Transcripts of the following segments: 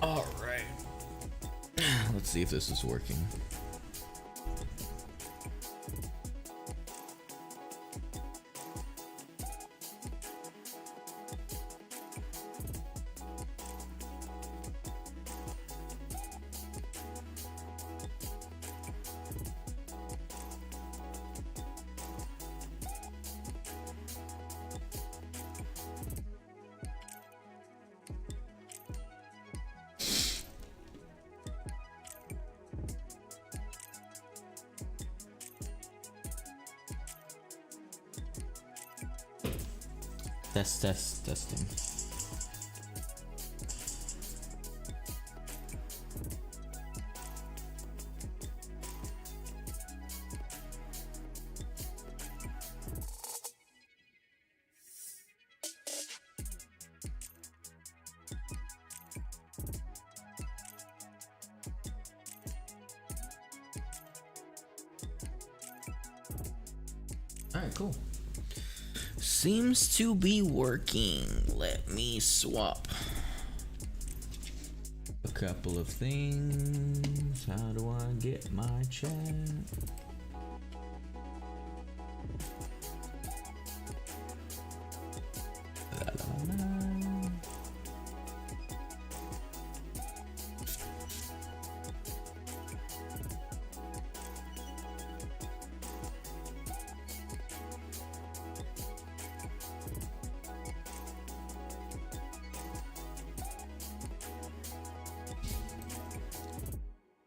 All right. Let's see if this is working. Testing. All right, cool. Seems to be working. Let me swap a couple of things. How do I get my chat?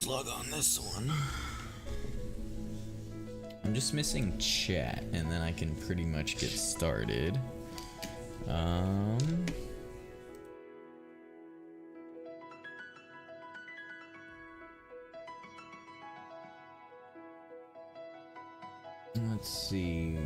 Log on this one. I'm just missing chat and then I can pretty much get started. Let's see.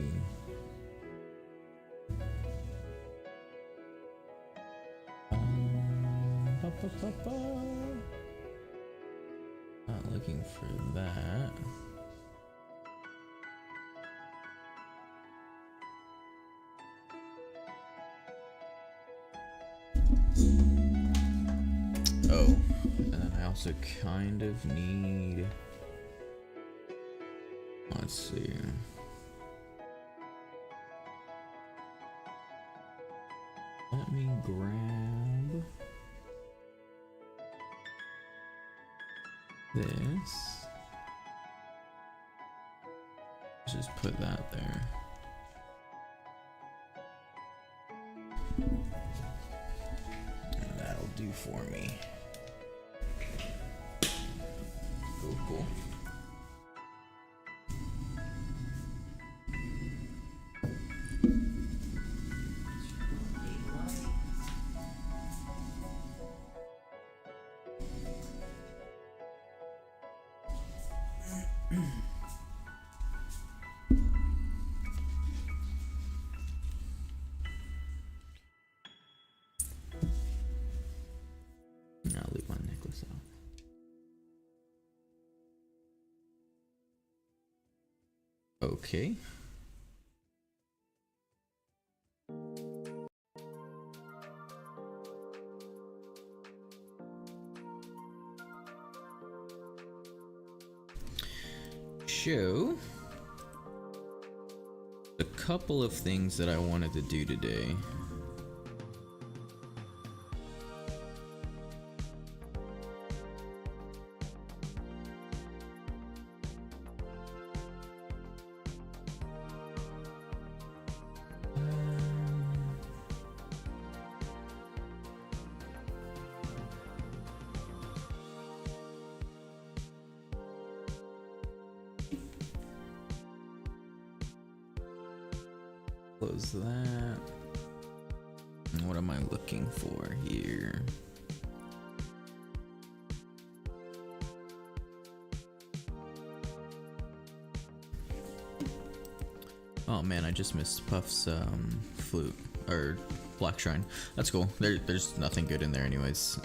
Not looking for that. Oh, and then I also kind of need, let's see. Let me grab this. Just put that there. And that'll do for me. Cool. I'll leave my necklace out. Okay. So, a couple of things that I wanted to do today. Close that. And what am I looking for here? Oh man, I just missed Puff's flute or black shrine. That's cool. There's nothing good in there anyways.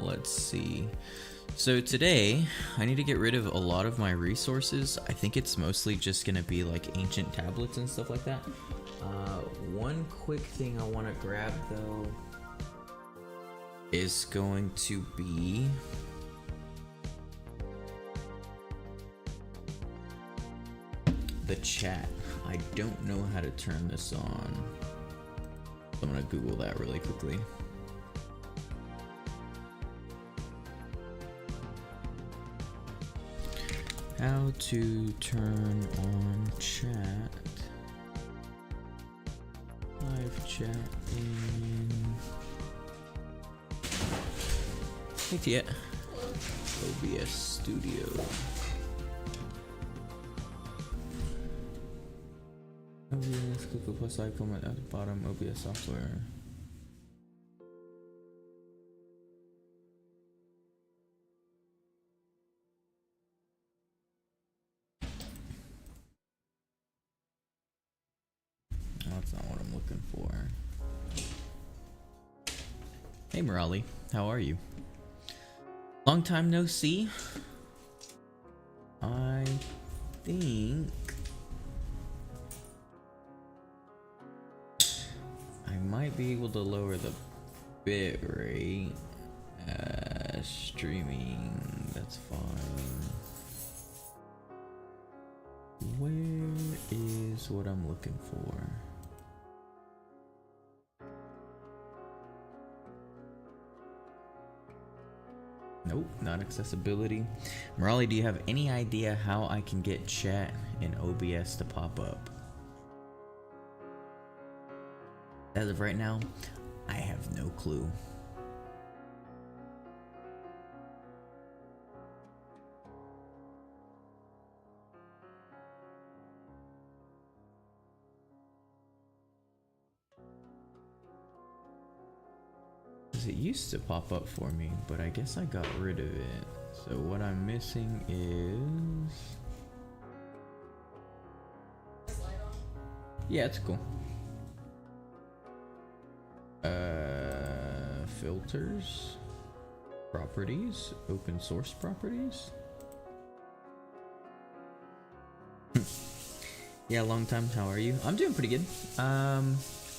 Let's see. So today I need to get rid of a lot of my resources. I think it's mostly just gonna be like ancient tablets and stuff like that. One quick thing I want to grab though is going to be the chat. I don't know how to turn this on. I'm gonna Google that really quickly. How to turn on chat. Live chat in Hey, OBS Studio. OBS, click the plus icon at the bottom, OBS software. That's not what I'm looking for. Hey Morali, how are you? Long time no see. I think I might be able to lower the bit rate. Streaming, that's fine. Where is what I'm looking for? Nope, not accessibility. Morali, do you have any idea how I can get chat in OBS to pop up? As of right now, I have no clue. It used to pop up for me, but I guess I got rid of it. So what I'm missing is... Yeah, it's cool. Filters, properties, open source properties. Yeah, long time. How are you? I'm doing pretty good.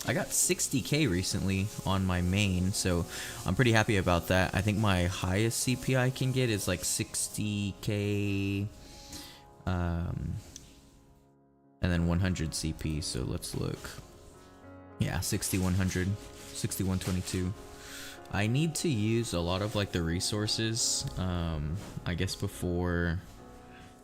I got 60k recently on my main, so I'm pretty happy about that. I think my highest CP I can get is like 60k, and then 100 CP. So let's look. Yeah, 6100, 6122. I need to use a lot of like the resources, I guess before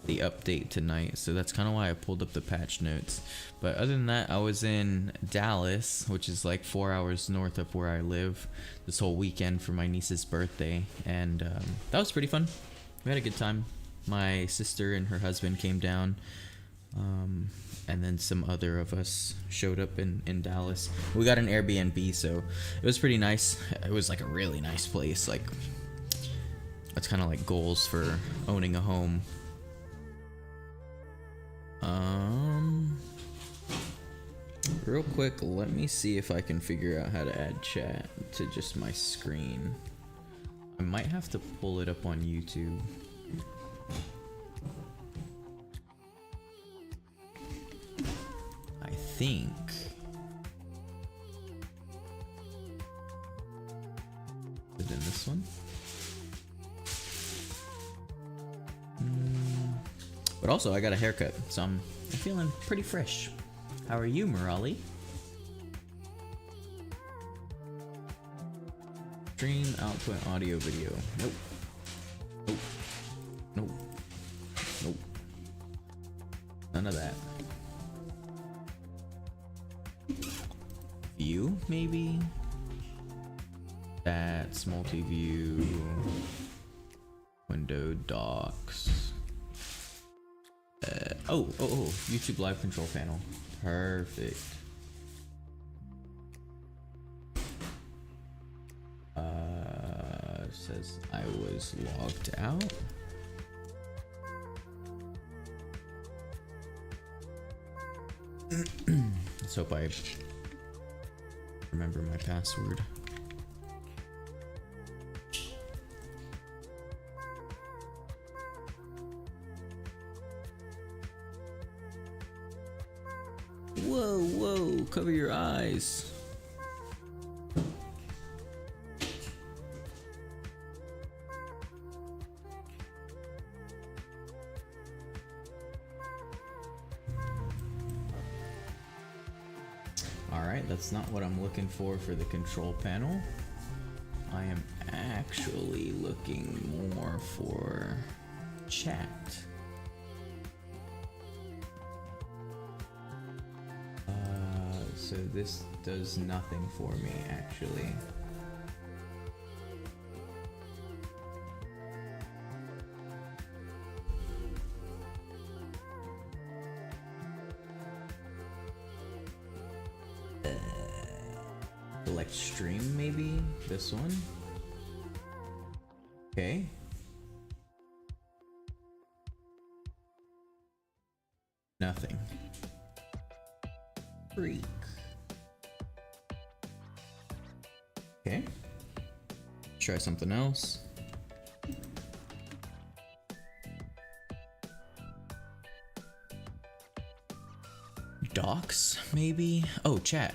the update tonight, so that's kind of why I pulled up the patch notes. But other than that, I was in Dallas, which is like 4 hours north of where I live, this whole weekend for my niece's birthday, and that was pretty fun. We had a good time. My sister and her husband came down, and then some other of us showed up in Dallas. We got an Airbnb, so it was pretty nice. It was like a really nice place. Like, that's kind of like goals for owning a home. Real quick, let me see if I can figure out how to add chat to just my screen. I might have to pull it up on YouTube. I think. Is it in this one? But also, I got a haircut, so I'm feeling pretty fresh. How are you, Morali? Stream, output, audio, video. Nope. Nope. Nope. Nope. None of that. View, maybe? That's multi-view. Window, docs. Oh, YouTube live control panel. Perfect. Says I was logged out. Let's hope I remember my password. Whoa, cover your eyes. Alright, that's not what I'm looking for the control panel. I am actually looking more for chat. So this does nothing for me, actually. Select stream, maybe? This one? Okay. Nothing. Freak. Okay. Try something else. Docs, maybe? Oh, chat.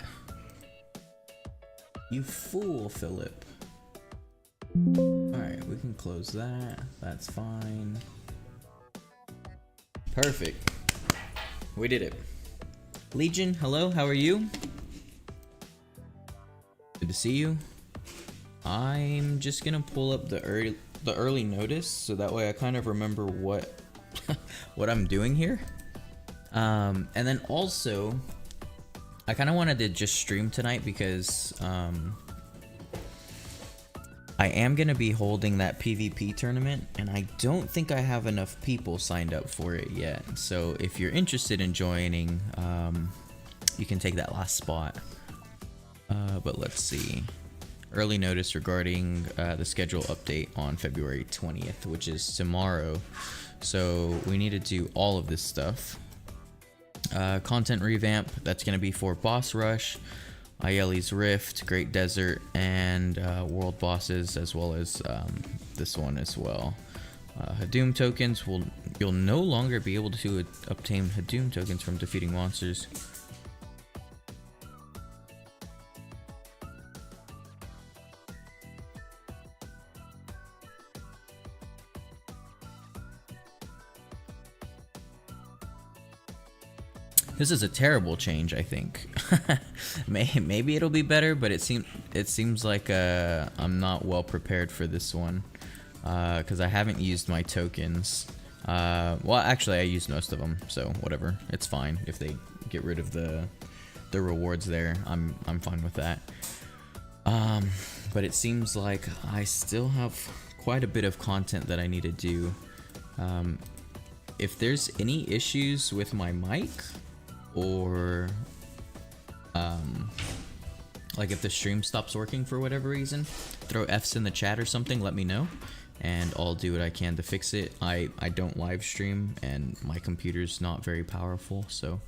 You fool, Philip. Alright, we can close that. That's fine. Perfect. We did it. Legion, hello, how are you? Good to see you. I'm just gonna pull up the early notice so that way I kind of remember what what I'm doing here. And then also I kind of wanted to just stream tonight because I am gonna be holding that PvP tournament and I don't think I have enough people signed up for it yet. So if you're interested in joining, you can take that last spot. But let's see. Early notice regarding the schedule update on February 20th, which is tomorrow. So we need to do all of this stuff. Content revamp, that's going to be for Boss Rush, Ayeli's Rift, Great Desert, and World Bosses, as well as this one as well. Hadoom tokens, you'll no longer be able to obtain Hadoom tokens from defeating monsters. This is a terrible change, I think. Maybe it'll be better, but it seems like I'm not well prepared for this one because I haven't used my tokens. Well, actually, I used most of them, so whatever. It's fine if they get rid of the rewards there. I'm fine with that. But it seems like I still have quite a bit of content that I need to do. If there's any issues with my mic, or like if the stream stops working for whatever reason, throw F's in the chat or something, let me know and I'll do what I can to fix it. I don't live stream and my computer's not very powerful, so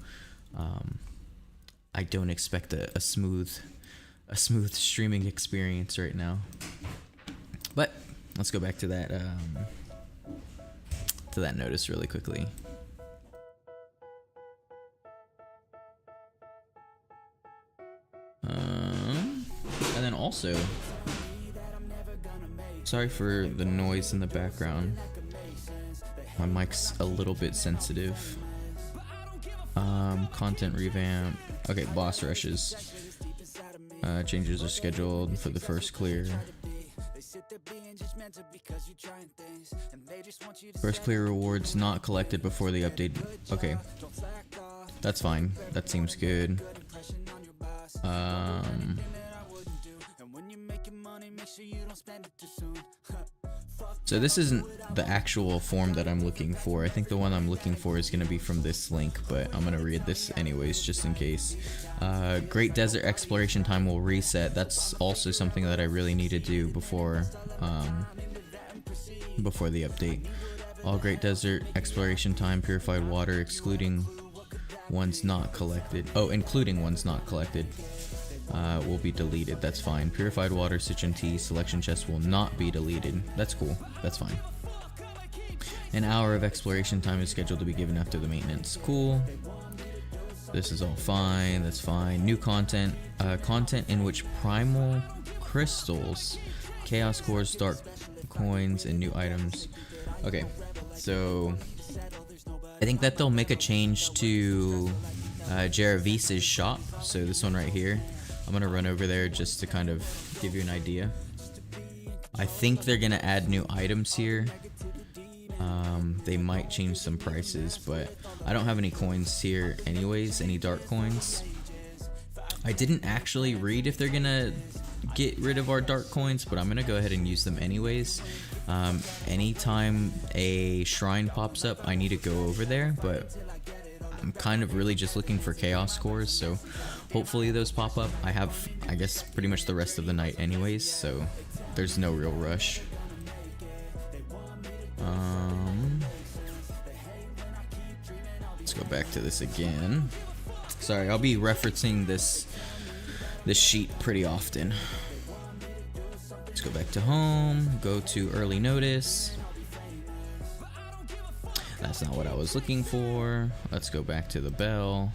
I don't expect a smooth streaming experience right now. But let's go back to that notice really quickly. And then also, sorry for the noise in the background. My mic's a little bit sensitive. Content revamp. Okay, boss rushes. Changes are scheduled for the first clear. First clear rewards not collected before the update. Okay, that's fine. That seems good. So this isn't the actual form that I'm looking for. I think the one I'm looking for is going to be from this link, but I'm going to read this anyways just in case. Great Desert exploration time will reset. That's also something that I really need to do before the update. All Great Desert exploration time, purified water, excluding ones not collected. Oh, including ones not collected. Will be deleted. That's fine. Purified water, citron tea, selection chest will not be deleted. That's cool. That's fine. An hour of exploration time is scheduled to be given after the maintenance. Cool. This is all fine. That's fine. New content. Content in which primal crystals, chaos cores, dark coins, and new items. Okay, so I think that they'll make a change to Jaravis's shop. So this one right here. I'm gonna run over there just to kind of give you an idea. I think they're gonna add new items here. They might change some prices, but I don't have any coins here anyways, any dark coins. I didn't actually read if they're gonna get rid of our dark coins, but I'm gonna go ahead and use them anyways. Anytime a shrine pops up, I need to go over there, but I'm kind of really just looking for chaos cores, so hopefully those pop up. I have, I guess, pretty much the rest of the night anyways, so there's no real rush. Let's go back to this again. Sorry, I'll be referencing this sheet pretty often. Let's go back to home, go to early notice. That's not what I was looking for. Let's go back to the bell.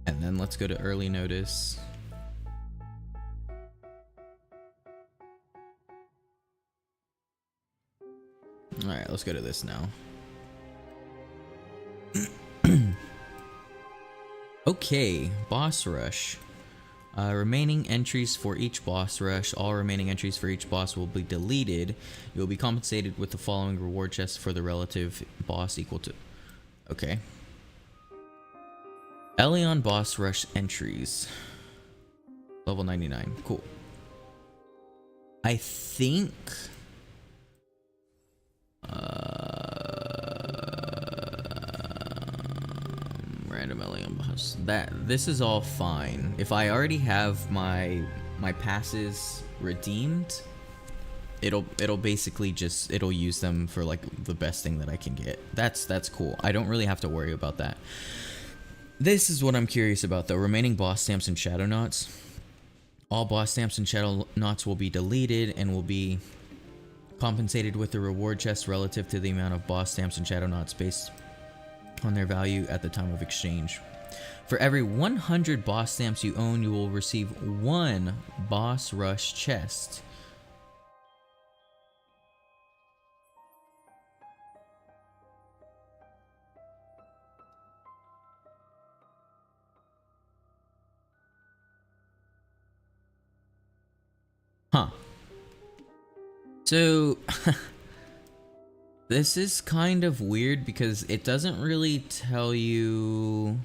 And then let's go to early notice. Alright, let's go to this now. Okay, boss rush. Remaining entries for each boss rush. All remaining entries for each boss will be deleted. You will be compensated with the following reward chests for the relative boss equal to... Okay. Elion boss rush entries. Level 99. Cool. I think... random Elion boss. This is all fine. If I already have my passes redeemed, it'll basically just it'll use them for like the best thing that I can get. That's cool. I don't really have to worry about that. This is what I'm curious about though. Remaining boss stamps and shadow knots. All boss stamps and shadow knots will be deleted and will be compensated with the reward chest relative to the amount of boss stamps and shadow knots based on their value at the time of exchange. For every 100 boss stamps you own, you will receive 1 boss rush chest. Huh. So this is kind of weird because it doesn't really tell you...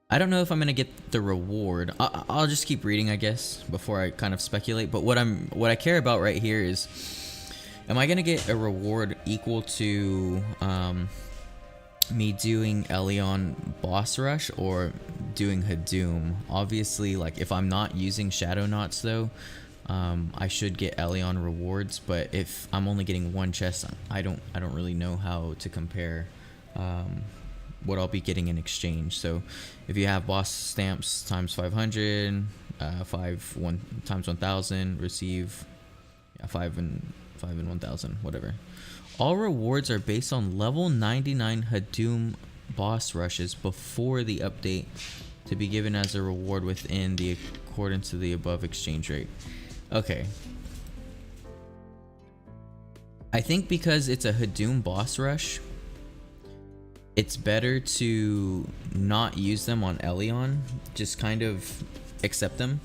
I don't know if I'm gonna get the reward. I'll just keep reading, I guess, before I kind of speculate. But what I care about right here is, am I gonna get a reward equal to me doing Elion boss rush or doing Hadoom? Obviously, like if I'm not using shadow knots though, I should get Elion rewards, but if I'm only getting 1 chest, I don't really know how to compare what I'll be getting in exchange. So if you have boss stamps times 500, 1 times 1000, receive 5 and 1000, whatever. All rewards are based on level 99 Hadoom boss rushes before the update to be given as a reward within the accordance to the above exchange rate. Okay. I think because it's a Hadoom boss rush, it's better to not use them on Elion. Just kind of accept them.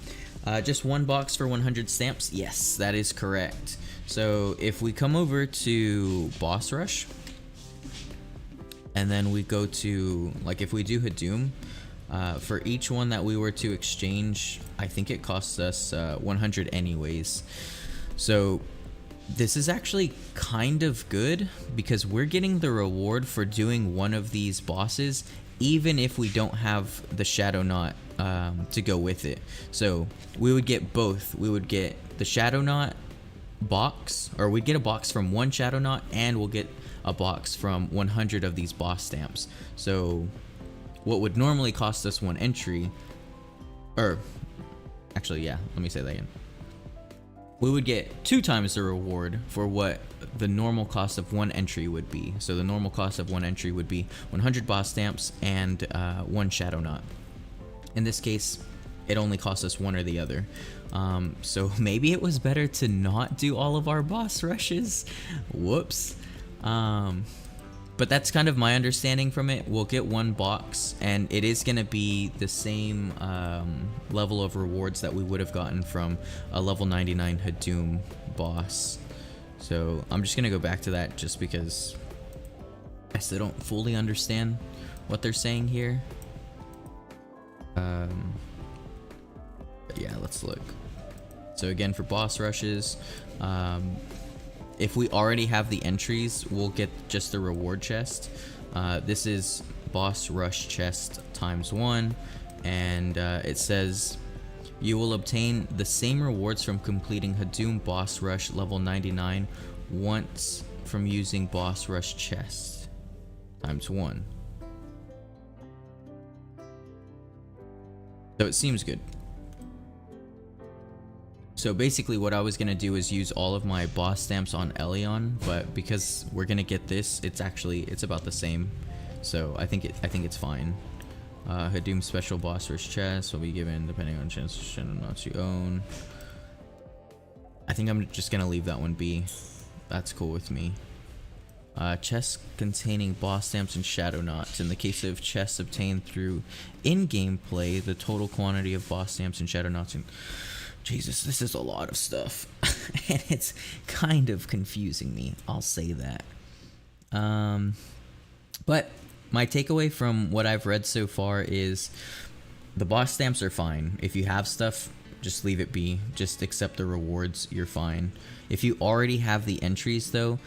Just 1 box for 100 stamps. Yes, that is correct. So if we come over to boss rush, and then we go to, like if we do Hadoom, for each one that we were to exchange, I think it costs us 100 anyways. So this is actually kind of good because we're getting the reward for doing one of these bosses even if we don't have the shadow knot to go with it. So we would get both. We would get the shadow knot box, or we'd get a box from 1 shadow knot, and we'll get a box from 100 of these boss stamps. So what would normally cost us 1 entry, or actually, yeah, let me say that again. We would get 2 times the reward for what the normal cost of 1 entry would be. So the normal cost of 1 entry would be 100 boss stamps and 1 shadow knot. In this case, it only costs us 1 or the other. So maybe it was better to not do all of our boss rushes. Whoops. But that's kind of my understanding from it. We'll get one box, and it is going to be the same level of rewards that we would have gotten from a level 99 Hadoom boss. So I'm just going to go back to that just because I still don't fully understand what they're saying here. But yeah, let's look. So again, for boss rushes, if we already have the entries, we'll get just the reward chest. This is boss rush chest ×1, and it says you will obtain the same rewards from completing Hadoom boss rush level 99 once from using boss rush chest ×1. So it seems good. So basically what I was going to do is use all of my boss stamps on Elion, but because we're going to get this, it's about the same. So I think it's fine. Hadoom special boss rush chest will be given depending on chance of shadow knots you own. I think I'm just going to leave that one be. That's cool with me. Chests containing boss stamps and shadow knots. In the case of chests obtained through in-game play, the total quantity of boss stamps and shadow knots and Jesus, this is a lot of stuff. And it's kind of confusing me, I'll say that. But my takeaway from what I've read so far is the boss stamps are fine. If you have stuff, just leave it be. Just accept the rewards, you're fine. If you already have the entries though,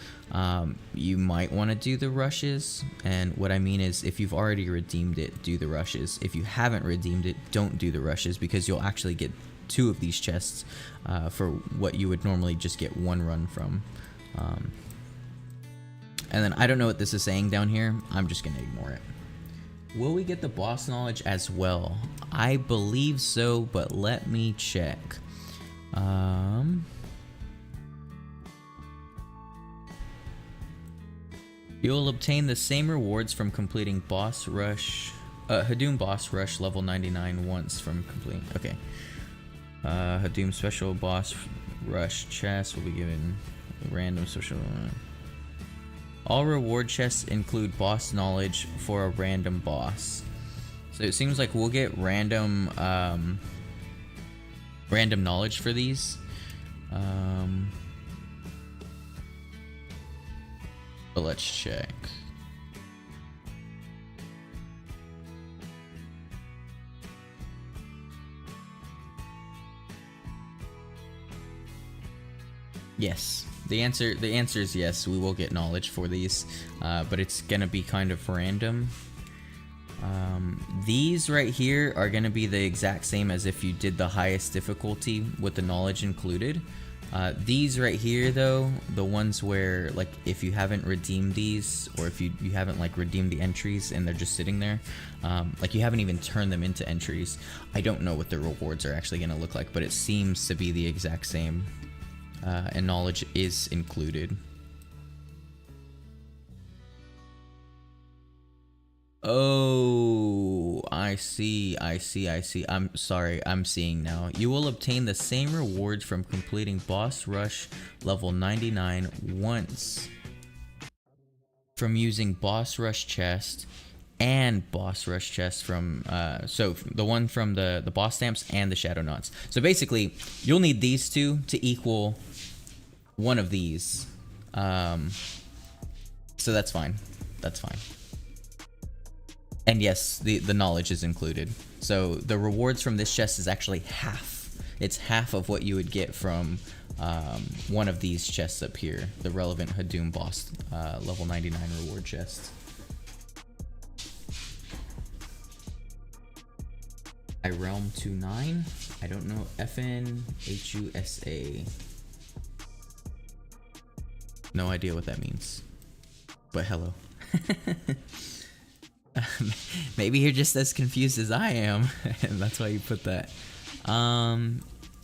you might want to do the rushes. And what I mean is if you've already redeemed it, do the rushes. If you haven't redeemed it, don't do the rushes because you'll actually get 2 of these chests for what you would normally just get 1 run from. And then I don't know what this is saying down here. I'm just gonna ignore it. Will we get the boss knowledge as well? I believe so, but let me check. You'll obtain the same rewards from completing boss rush, Hadoom boss rush level 99 once from completing. Okay. Hadoom special boss rush chest will be given random social. All reward chests include boss knowledge for a random boss. So it seems like we'll get random random knowledge for these. But let's check. Yes, the answer is yes, we will get knowledge for these, but it's gonna be kind of random. These right here are gonna be the exact same as if you did the highest difficulty with the knowledge included. These right here though, the ones where like if you haven't redeemed these, or if you haven't like redeemed the entries and they're just sitting there, like you haven't even turned them into entries, I don't know what the rewards are actually gonna look like, but it seems to be the exact same. And knowledge is included. Oh, I see. I'm sorry, I'm seeing now. You will obtain the same rewards from completing boss rush level 99 once from using boss rush chest and boss rush chest from so the one from the boss stamps and the shadow knots. So basically you'll need these two to equal one of these, so that's fine. And yes, the knowledge is included. So the rewards from this chest is actually half. It's half of what you would get from one of these chests up here, the relevant Hadoom boss level 99 reward chest. I realm 29. I don't know. FNHUSA. No idea what that means. But hello. Maybe you're just as confused as I am, and that's why you put that.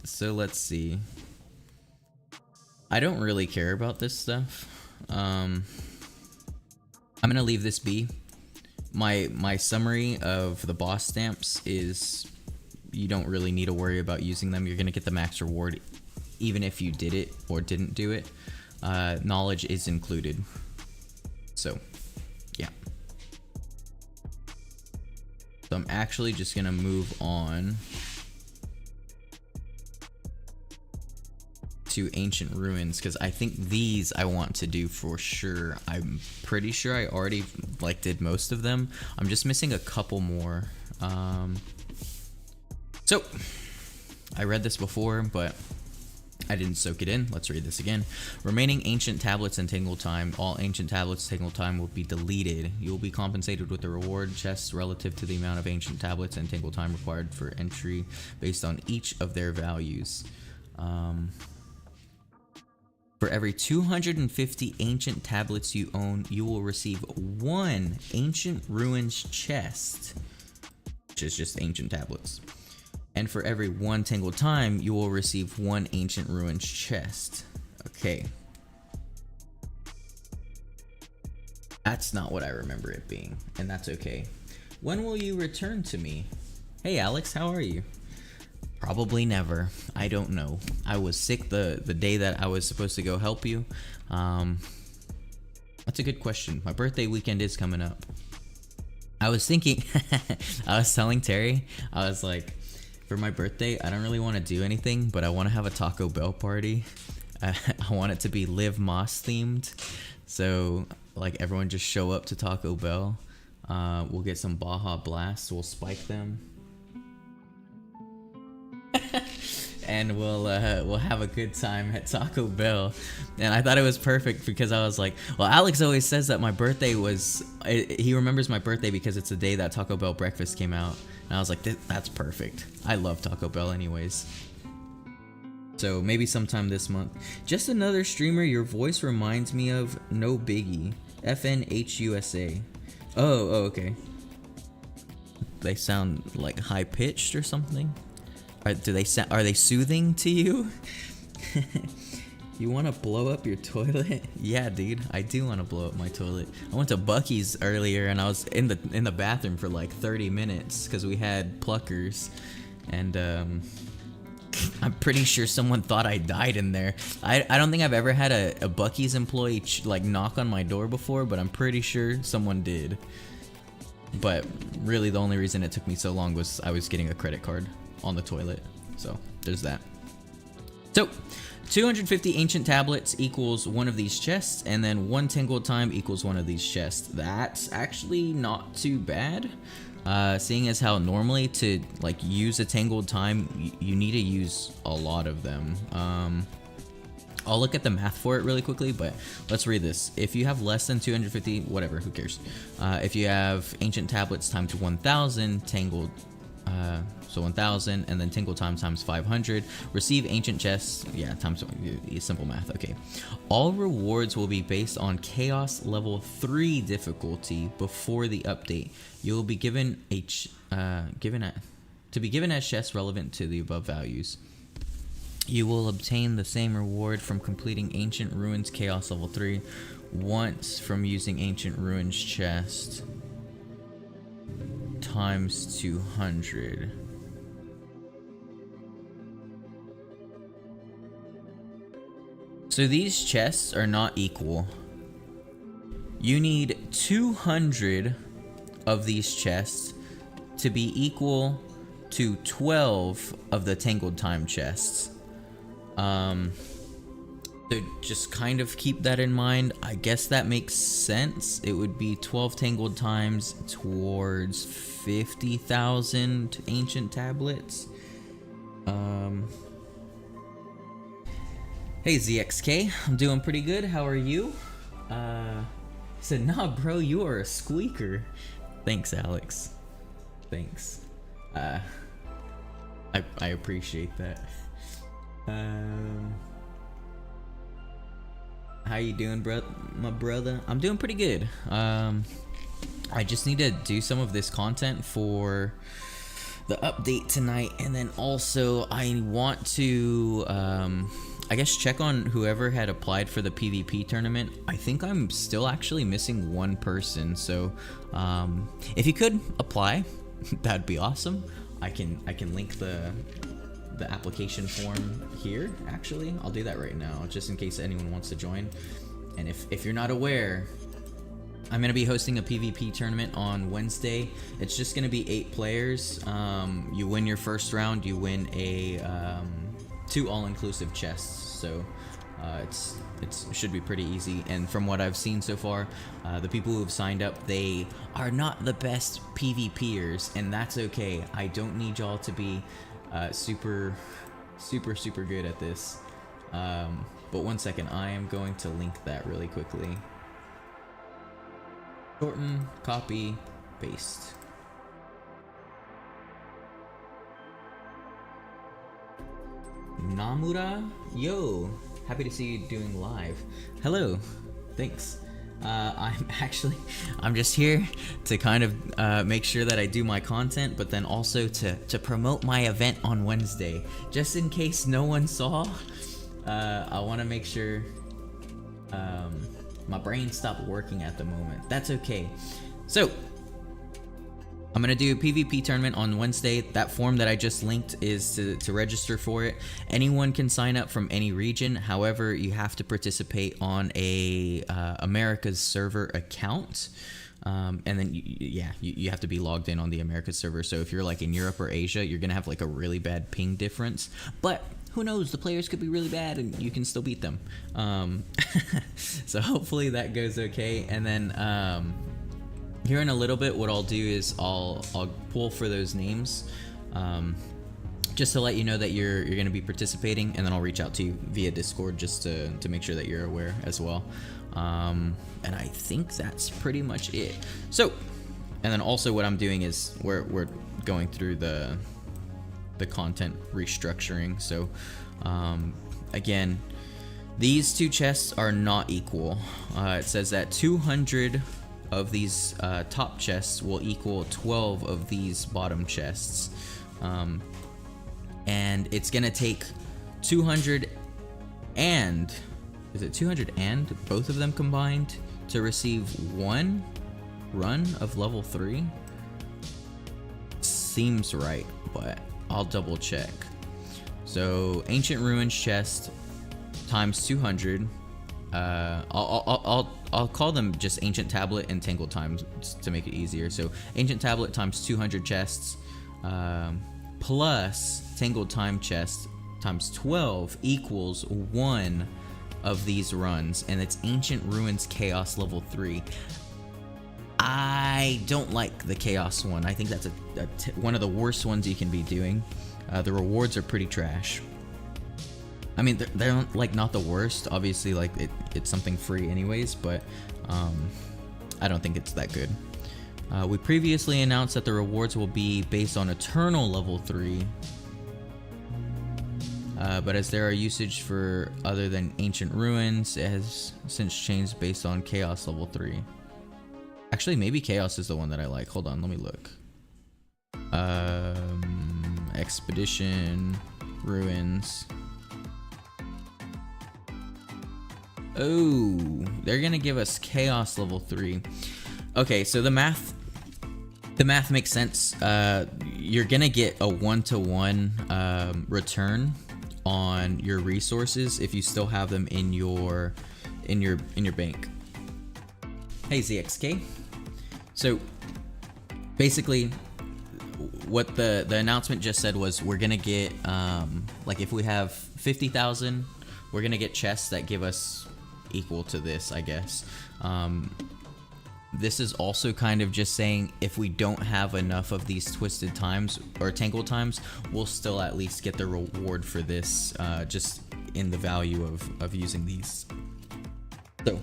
So let's see. I don't really care about this stuff. I'm gonna leave this be. My summary of the boss stamps is you don't really need to worry about using them. You're gonna get the max reward even if you did it or didn't do it. Knowledge is included. So So I'm actually just gonna move on to ancient ruins, because I think these I want to do for sure. I'm pretty sure I already like did most of them. I'm just missing a couple more. So I read this before, but I didn't soak it in. Let's read this again. Remaining ancient tablets and Tingle Time. All ancient tablets Tingle Time will be deleted. You will be compensated with a reward chest relative to the amount of ancient tablets and Tingle Time required for entry based on each of their values. For every 250 ancient tablets you own, you will receive 1 ancient ruins chest, which is just ancient tablets. And for every 1 Tingle Time, you will receive 1 ancient ruins chest. Okay. That's not what I remember it being, and that's okay. When will you return to me? Hey Alex, how are you? Probably never. I don't know. I was sick the day that I was supposed to go help you. That's a good question. My birthday weekend is coming up. I was thinking, I was telling Terry, I was like, for my birthday, I don't really want to do anything, but I want to have a Taco Bell party. I want it to be Live Moss themed. So like everyone just show up to Taco Bell. We'll get some Baja Blasts. We'll spike them. And we'll have a good time at Taco Bell. And I thought it was perfect because I was like, well, Alex always says that my birthday was, he remembers my birthday because it's the day that Taco Bell breakfast came out. And I was like, that's perfect. I love Taco Bell anyways. So maybe sometime this month. Just another streamer your voice reminds me of. No biggie. FNHUSA. Oh, okay. They sound like high pitched or something. Are they soothing to you? You want to blow up your toilet? Yeah, dude, I do want to blow up my toilet. I went to Buc-ee's earlier and I was in the bathroom for like 30 minutes because we had pluckers, and I'm pretty sure someone thought I died in there. I don't think I've ever had a Buc-ee's employee like knock on my door before, but I'm pretty sure someone did. But really, the only reason it took me so long was I was getting a credit card on the toilet. So there's that. So 250 ancient tablets equals 1 of these chests, and then 1 Tingle Time equals 1 of these chests. That's actually not too bad, seeing as how normally to like use a Tangled Time you need to use a lot of them. I'll look at the math for it really quickly, but let's read this. If you have less than 250, whatever, who cares? If you have ancient tablets times 1000 tangled, so 1000, and then Tingle Time times 500, receive ancient chests. Yeah, times simple math. Okay. All rewards will be based on Chaos level 3 difficulty before the update. You will be given given as chests relevant to the above values. You will obtain the same reward from completing Ancient Ruins Chaos level 3 once from using Ancient Ruins chest times 200. So these chests are not equal. You need 200 of these chests to be equal to 12 of the Tangled Time chests. So just kind of keep that in mind. I guess that makes sense. It would be 12 Tangled Times towards 50,000 ancient tablets. Hey ZXK, I'm doing pretty good. How are you? He said, nah bro, you are a squeaker. Thanks, Alex. Thanks. I appreciate that. How you doing, my brother? I'm doing pretty good. I just need to do some of this content for the update tonight, and then also I want to I guess check on whoever had applied for the PvP tournament. I think I'm still actually missing one person, so if you could apply, that'd be awesome. I can link the application form here. Actually, I'll do that right now, just in case anyone wants to join. And if you're not aware, I'm going to be hosting a PvP tournament on Wednesday. It's just going to be 8 players. You win your first round, you win a 2 all-inclusive chests. So it should be pretty easy. And from what I've seen so far, the people who have signed up, they are not the best PvPers, and that's okay. I don't need y'all to be super good at this. But one second, I am going to link that really quickly. Shorten, copy, paste. Namura, yo, happy to see you doing live. Hello, thanks. I'm just here to kind of make sure that I do my content, but then also to promote my event on Wednesday, just in case no one saw. I want to make sure. My brain stopped working at the moment. That's okay. So I'm gonna do a PvP tournament on Wednesday. That form that I just linked is to register for it. Anyone can sign up from any region. However, you have to participate on a America's server account. And then you have to be logged in on the America's server. So if you're like in Europe or Asia, you're gonna have like a really bad ping difference. But who knows, the players could be really bad and you can still beat them. So hopefully that goes okay. And then here in a little bit, what I'll do is I'll pull for those names, just to let you know that you're going to be participating, and then I'll reach out to you via Discord just to make sure that you're aware as well. And I think that's pretty much it. So, and then also what I'm doing is we're going through the content restructuring. So again, these 2 chests are not equal. It says that 200 of these top chests will equal 12 of these bottom chests, and it's gonna take 200 and is it 200 and both of them combined to receive 1 run of level 3. Seems right, but I'll double check. So Ancient Ruins chest times 200. I'll call them just Ancient Tablet and Tangled Times to make it easier. So Ancient Tablet times 200 chests plus Tangled Time chest times 12 equals 1 of these runs, and it's Ancient Ruins Chaos level 3. I don't like the Chaos one. I think that's one of the worst ones you can be doing. The rewards are pretty trash. I mean, they're like not the worst. Obviously, like it's something free anyways, but I don't think it's that good. We previously announced that the rewards will be based on Eternal level 3, but as there are usage for other than Ancient Ruins, it has since changed based on Chaos level 3. Actually, maybe Chaos is the one that I like. Hold on, let me look. Expedition, Ruins. Oh, they're gonna give us Chaos level 3. Okay, so the math makes sense. You're gonna get a 1-to-1 return on your resources if you still have them in your bank. Hey ZXK. So basically what the announcement just said was we're gonna get like if we have 50,000, we're gonna get chests that give us equal to this, I guess. This is also kind of just saying if we don't have enough of these Twisted Times or Tangled Times, we'll still at least get the reward for this, just in the value of using these. So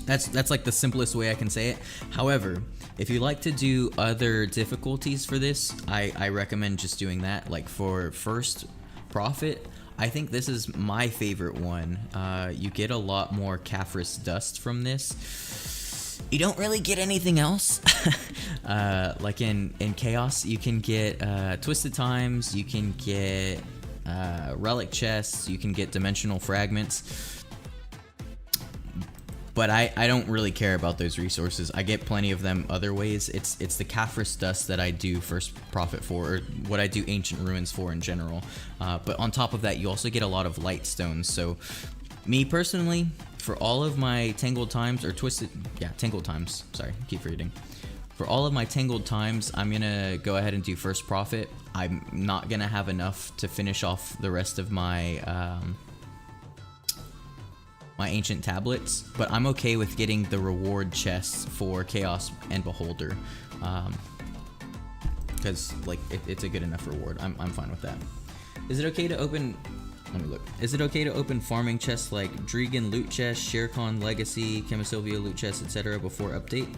that's like the simplest way I can say it. However, if you like to do other difficulties for this, I recommend just doing that. Like for first profit, I think this is my favorite one. You get a lot more Caphras dust from this. You don't really get anything else. Like in Chaos, you can get Twisted Times, you can get relic chests, you can get dimensional fragments. But I don't really care about those resources. I get plenty of them other ways. It's the Caphras dust that I do first profit for, or what I do Ancient Ruins for in general. But on top of that, you also get a lot of light stones. So Me personally, for all of my tangled times or tangled times. Sorry, keep reading. For all of my tangled times, I'm gonna go ahead and do first profit. I'm not gonna have enough to finish off the rest of my my ancient tablets, but I'm okay with getting the reward chests for Chaos and Beholder, because like it's a good enough reward. I'm fine with that. Is it okay to open? Let me look. Is it okay to open farming chests like Dregan loot chest, Sherkon legacy, Chemisylvia loot chest, etc. before update?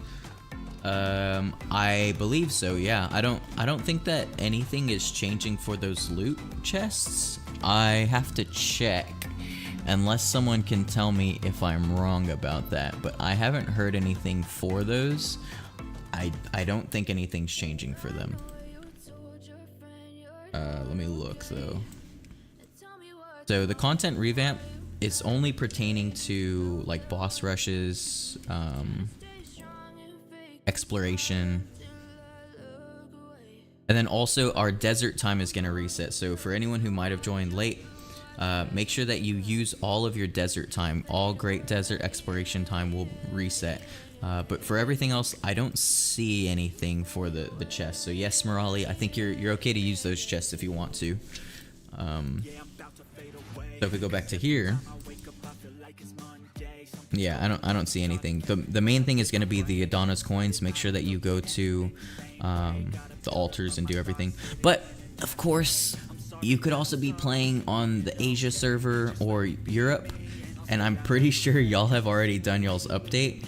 I believe so. Yeah. I don't think that anything is changing for those loot chests. I have to check, unless someone can tell me if I'm wrong about that. But I haven't heard anything for those. I don't think anything's changing for them. Let me look though. So the content revamp is only pertaining to like boss rushes, exploration, and then also our desert time is going to reset. So for anyone who might have joined late, make sure that you use all of your desert time. All Great Desert exploration time will reset. But for everything else, I don't see anything for the chests. So yes, Morali, I think you're okay to use those chests if you want to. So if we go back to here, yeah, I don't see anything. The main thing is going to be the Adonis coins. Make sure that you go to the altars and do everything. But of course, you could also be playing on the Asia server or Europe, and I'm pretty sure y'all have already done y'all's update.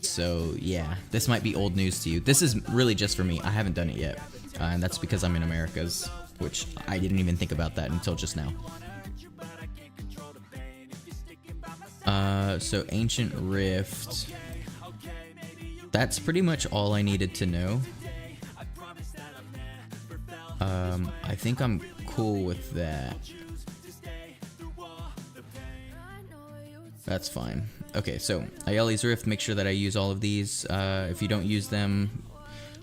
So yeah, this might be old news to you. This is really just for me. I haven't done it yet, and that's because I'm in Americas, which I didn't even think about that until just now. So Ancient Rift. That's pretty much all I needed to know. I think I'm cool with that. That's fine. Okay, so Ayeli's Rift, make sure that I use all of these. If you don't use them,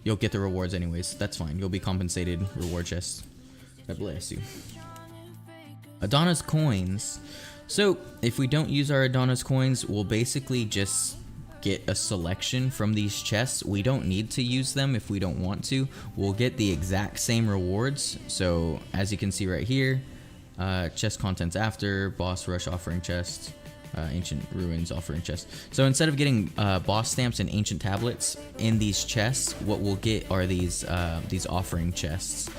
you'll get the rewards anyways. That's fine. You'll be compensated. Reward chest. God bless you. Adonis coins. So if we don't use our Adonis coins, we'll basically just get a selection from these chests. We don't need to use them if we don't want to. We'll get the exact same rewards. So as you can see right here, chest contents after, boss rush offering chest, ancient ruins offering chest. So instead of getting boss stamps and ancient tablets in these chests, what we'll get are these offering chests.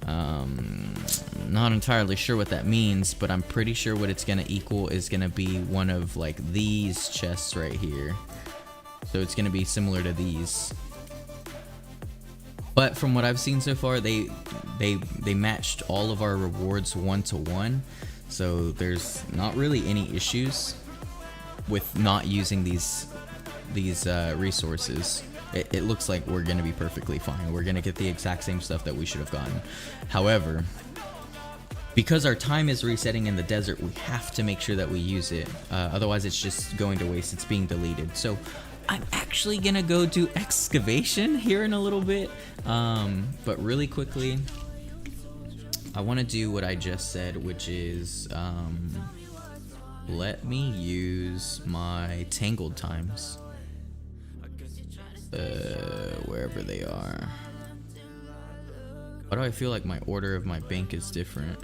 Not entirely sure what that means, but I'm pretty sure what it's gonna equal is gonna be one of like these chests right here. So it's gonna be similar to these. But from what I've seen so far, they matched all of our rewards 1-to-1. So there's not really any issues with not using these resources. It looks like we're gonna be perfectly fine. We're gonna get the exact same stuff that we should have gotten. However, because our time is resetting in the desert, we have to make sure that we use it. Otherwise, it's just going to waste. It's being deleted. So I'm actually gonna go do excavation here in a little bit. But really quickly, I want to do what I just said, which is let me use my tangled times. Wherever they are. Why do I feel like my order of my bank is different?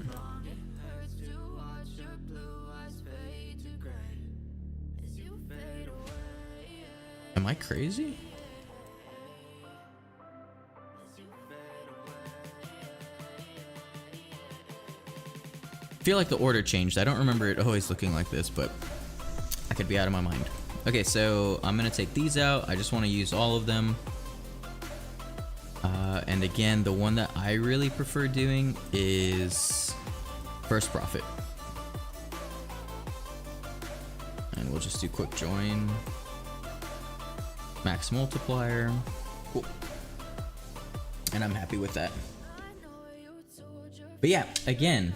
Am I crazy? I feel like the order changed. I don't remember it always looking like this, but I could be out of my mind. Okay, so I'm gonna take these out. I just want to use all of them. And again, the one that I really prefer doing is first profit. And we'll just do quick join. Max multiplier. Cool. And I'm happy with that. But yeah, again,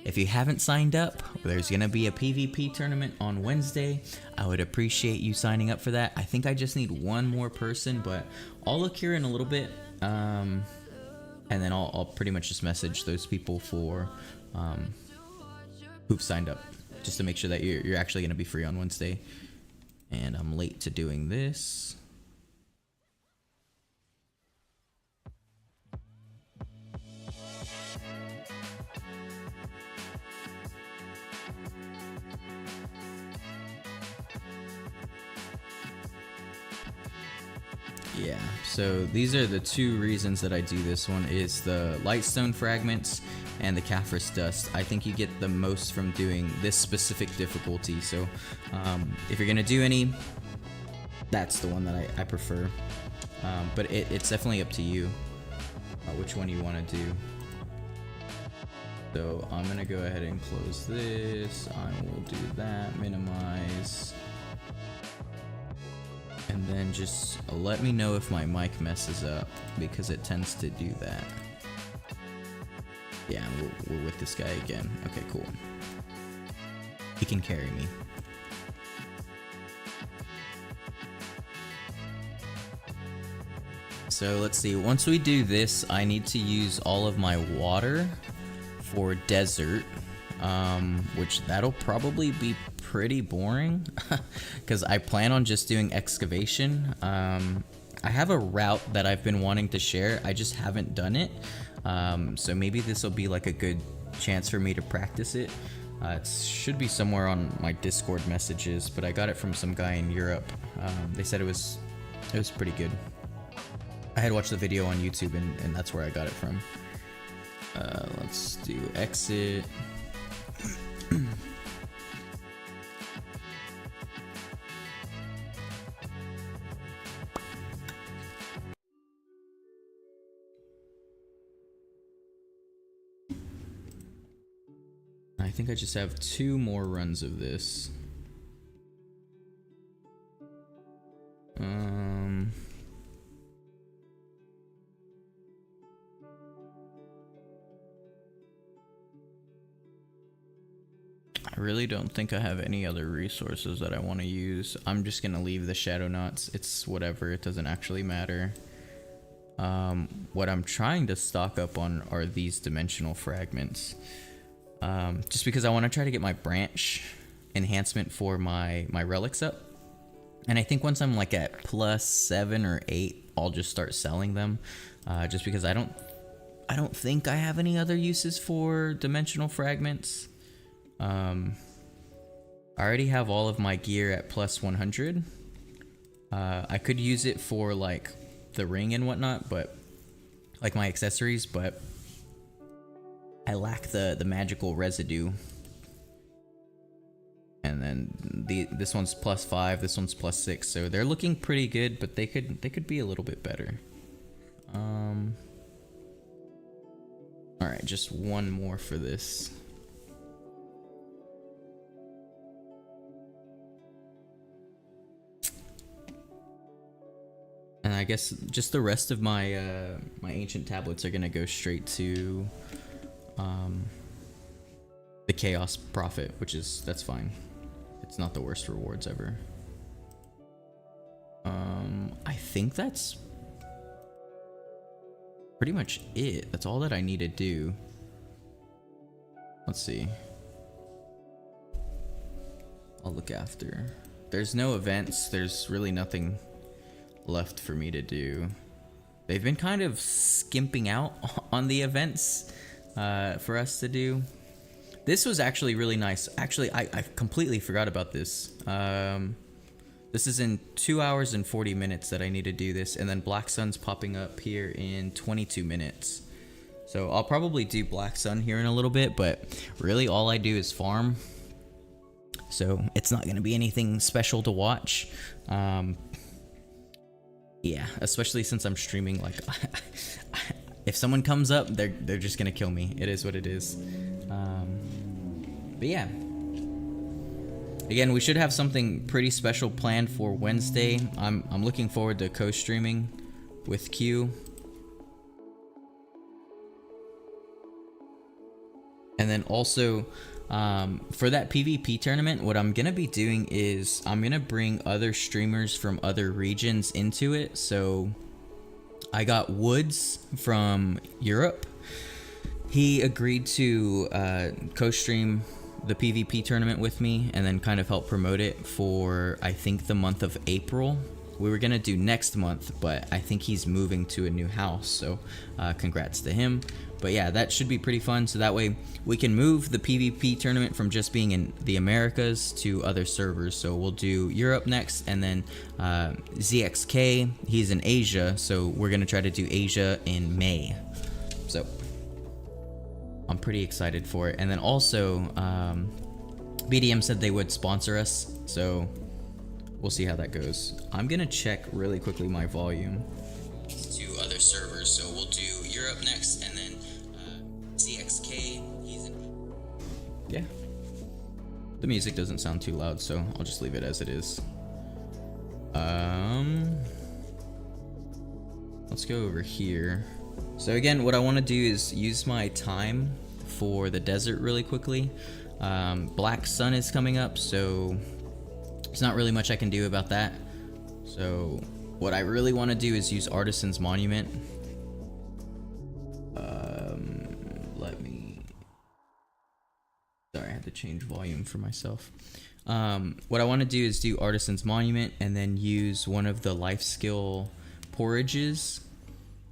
if you haven't signed up, there's gonna be a PvP tournament on Wednesday. I would appreciate you signing up for that. I think I just need one more person, but I'll look here in a little bit, and then I'll pretty much just message those people for who've signed up, just to make sure that you're actually going to be free on Wednesday. And I'm late to doing this. Yeah, so these are the two reasons that I do this one, is the lightstone fragments and the Caphras dust. I think you get the most from doing this specific difficulty, so if you're gonna do any, that's the one that I prefer. But it's definitely up to you which one you want to do. So I'm gonna go ahead and close this. I will do that, minimize. And then just let me know if my mic messes up, because it tends to do that. Yeah, we're with this guy again. Okay, cool. He can carry me. So let's see, once we do this, I need to use all of my water for desert, which that'll probably be pretty boring because I plan on just doing excavation. I have a route that I've been wanting to share, I just haven't done it, so maybe this will be like a good chance for me to practice it. It should be somewhere on my Discord messages, but I got it from some guy in Europe. They said it was pretty good. I had watched the video on YouTube and that's where I got it from. Let's do exit. I think I just have 2 more runs of this. I really don't think I have any other resources that I want to use. I'm just gonna leave the shadow knots. It's whatever, it doesn't actually matter. What I'm trying to stock up on are these dimensional fragments. Just because I want to try to get my branch enhancement for my relics up. And I think once I'm like at +7 or 8, I'll just start selling them. Just because I don't think I have any other uses for dimensional fragments. I already have all of my gear at +100. I could use it for like the ring and whatnot, but like my accessories, but I lack the magical residue. And then this one's +5, this one's +6, so they're looking pretty good, but they could be a little bit better. All right, just one more for this. And I guess just the rest of my my ancient tablets are gonna go straight to the Chaos Prophet, that's fine. It's not the worst rewards ever. I think that's pretty much it. That's all that I need to do. Let's see. I'll look after. There's no events. There's really nothing left for me to do. They've been kind of skimping out on the events for us to do. This was actually really nice. Actually, I completely forgot about this. This is in 2 hours and 40 minutes that I need to do this, and then Black Sun's popping up here in 22 minutes. So I'll probably do Black Sun here in a little bit, but really all I do is farm. So it's not going to be anything special to watch. Yeah, especially since I'm streaming, like, if someone comes up, they're just gonna kill me. It is what it is. But yeah. Again, we should have something pretty special planned for Wednesday. I'm looking forward to co-streaming with Q. And then also, for that PvP tournament, what I'm gonna be doing is I'm gonna bring other streamers from other regions into it. So I got Woods from Europe. He agreed to co-stream the PvP tournament with me and then kind of help promote it for, I think, the month of April. We were gonna do next month, but I think he's moving to a new house, so congrats to him. But yeah, that should be pretty fun, so that way we can move the PvP tournament from just being in the Americas to other servers. So we'll do Europe next, and then ZXK, he's in Asia, so we're gonna try to do Asia in May. So I'm pretty excited for it. And then also BDM said they would sponsor us, so we'll see how that goes. I'm gonna check really quickly my volume to other servers. So we'll do Europe next, and then ZXK. Yeah. The music doesn't sound too loud, so I'll just leave it as it is. Let's go over here. So again, what I want to do is use my time for the desert really quickly. Black Sun is coming up, so there's not really much I can do about that. So what I really want to do is use Artisan's Monument. Sorry, I had to change volume for myself. What I want to do is do Artisan's Monument and then use one of the life skill porridges.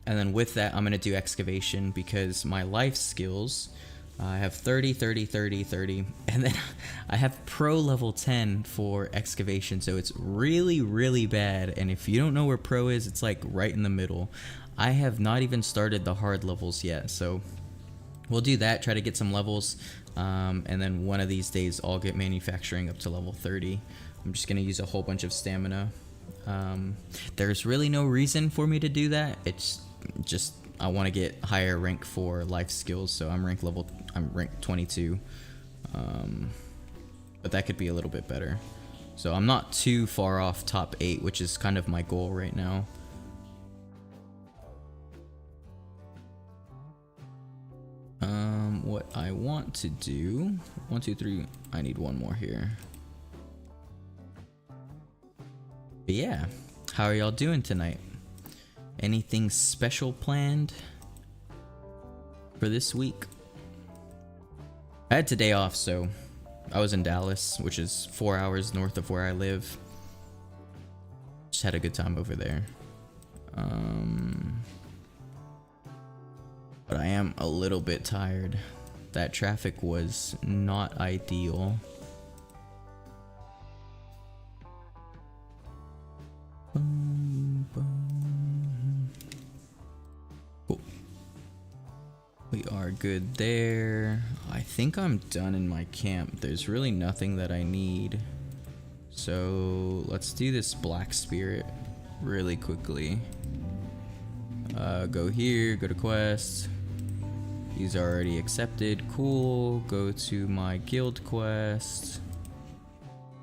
And then with that, I'm going to do excavation because my life skills, I have 30, 30, 30, 30, and then I have pro level 10 for excavation, so it's really, really bad. And if you don't know where pro is, it's like right in the middle. I have not even started the hard levels yet, so we'll do that, try to get some levels, and then one of these days I'll get manufacturing up to level 30. I'm just going to use a whole bunch of stamina. There's really no reason for me to do that. It's just I want to get higher rank for life skills, so I'm rank 22, but that could be a little bit better. So I'm not too far off top 8, which is kind of my goal right now. What I want to do, 1, 2, 3, I need one more here. But yeah, how are y'all doing tonight? Anything special planned for this week? I had today off, so I was in Dallas, which is 4 hours north of where I live. Just had a good time over there. But I am a little bit tired. That traffic was not ideal. Cool. We are good there. I think I'm done in my camp. There's really nothing that I need. So let's do this Black Spirit really quickly. Go here, go to quests. These are already accepted. Cool. Go to my guild quest.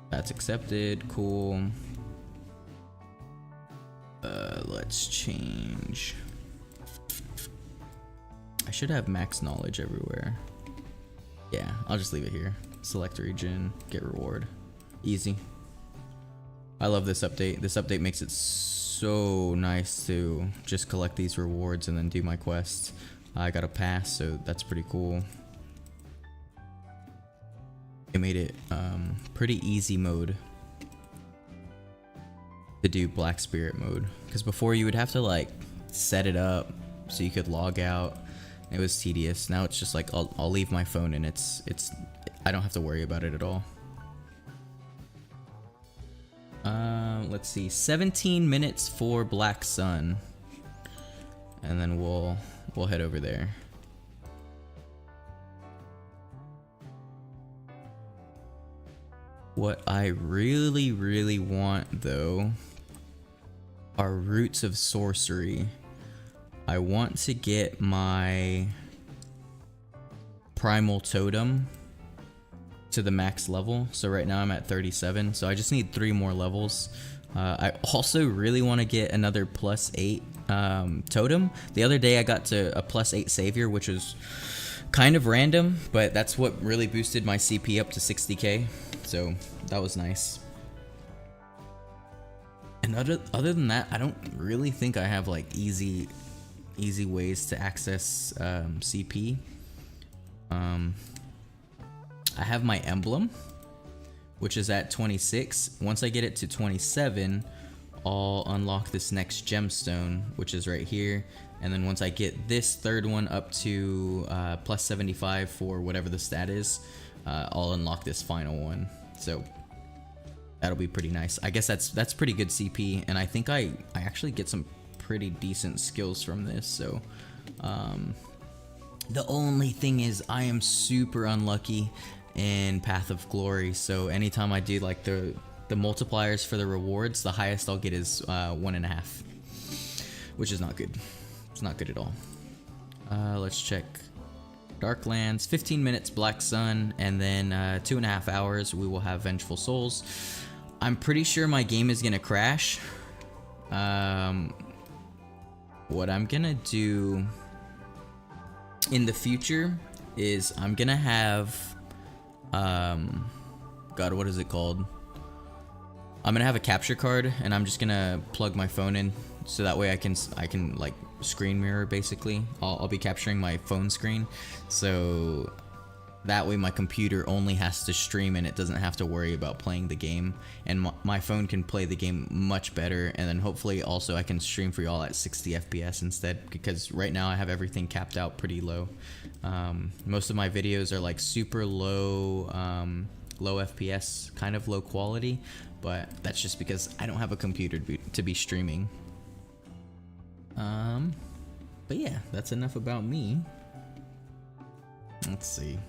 That's accepted. Cool. Let's change. I should have max knowledge everywhere. Yeah, I'll just leave it here. Select region, get reward. Easy. I love this update. This update makes it so nice to just collect these rewards and then do my quests. I got a pass, so that's pretty cool. It made it pretty easy mode to do Black Spirit mode, because before you would have to like set it up so you could log out. It was tedious. Now it's just like I'll leave my phone and it's I don't have to worry about it at all. Let's see, 17 minutes for Black Sun, and then we'll head over there. What I really, really want though are roots of sorcery. I want to get my primal totem to the max level. So right now I'm at 37, so I just need 3 more levels. I also really want to get another +8 totem. The other day I got to a +8 savior, which was kind of random, but that's what really boosted my CP up to 60k, so that was nice. And other than that, I don't really think I have like easy ways to access CP. I have my emblem, which is at 26. Once I get it to 27, I'll unlock this next gemstone, which is right here. And then once I get this third one up to plus 75 for whatever the stat is, I'll unlock this final one. So that'll be pretty nice. I guess that's pretty good CP, and I think I actually get some pretty decent skills from this. So the only thing is I am super unlucky in Path of Glory. So anytime I do like the multipliers for the rewards, the highest I'll get is 1.5, which is not good. It's not good at all. Let's check Darklands, 15 minutes Black Sun, and then 2.5 hours we will have Vengeful Souls. I'm pretty sure my game is gonna crash. What I'm gonna do in the future is I'm gonna have God, what is it called? I'm gonna have a capture card, and I'm just gonna plug my phone in, so that way I can like screen mirror basically. I'll be capturing my phone screen, so that way my computer only has to stream and it doesn't have to worry about playing the game, and my phone can play the game much better. And then hopefully also I can stream for y'all at 60 FPS instead, because right now I have everything capped out pretty low. Most of my videos are like super low low FPS, kind of low quality, but that's just because I don't have a computer to be streaming. But yeah, that's enough about me. Let's see.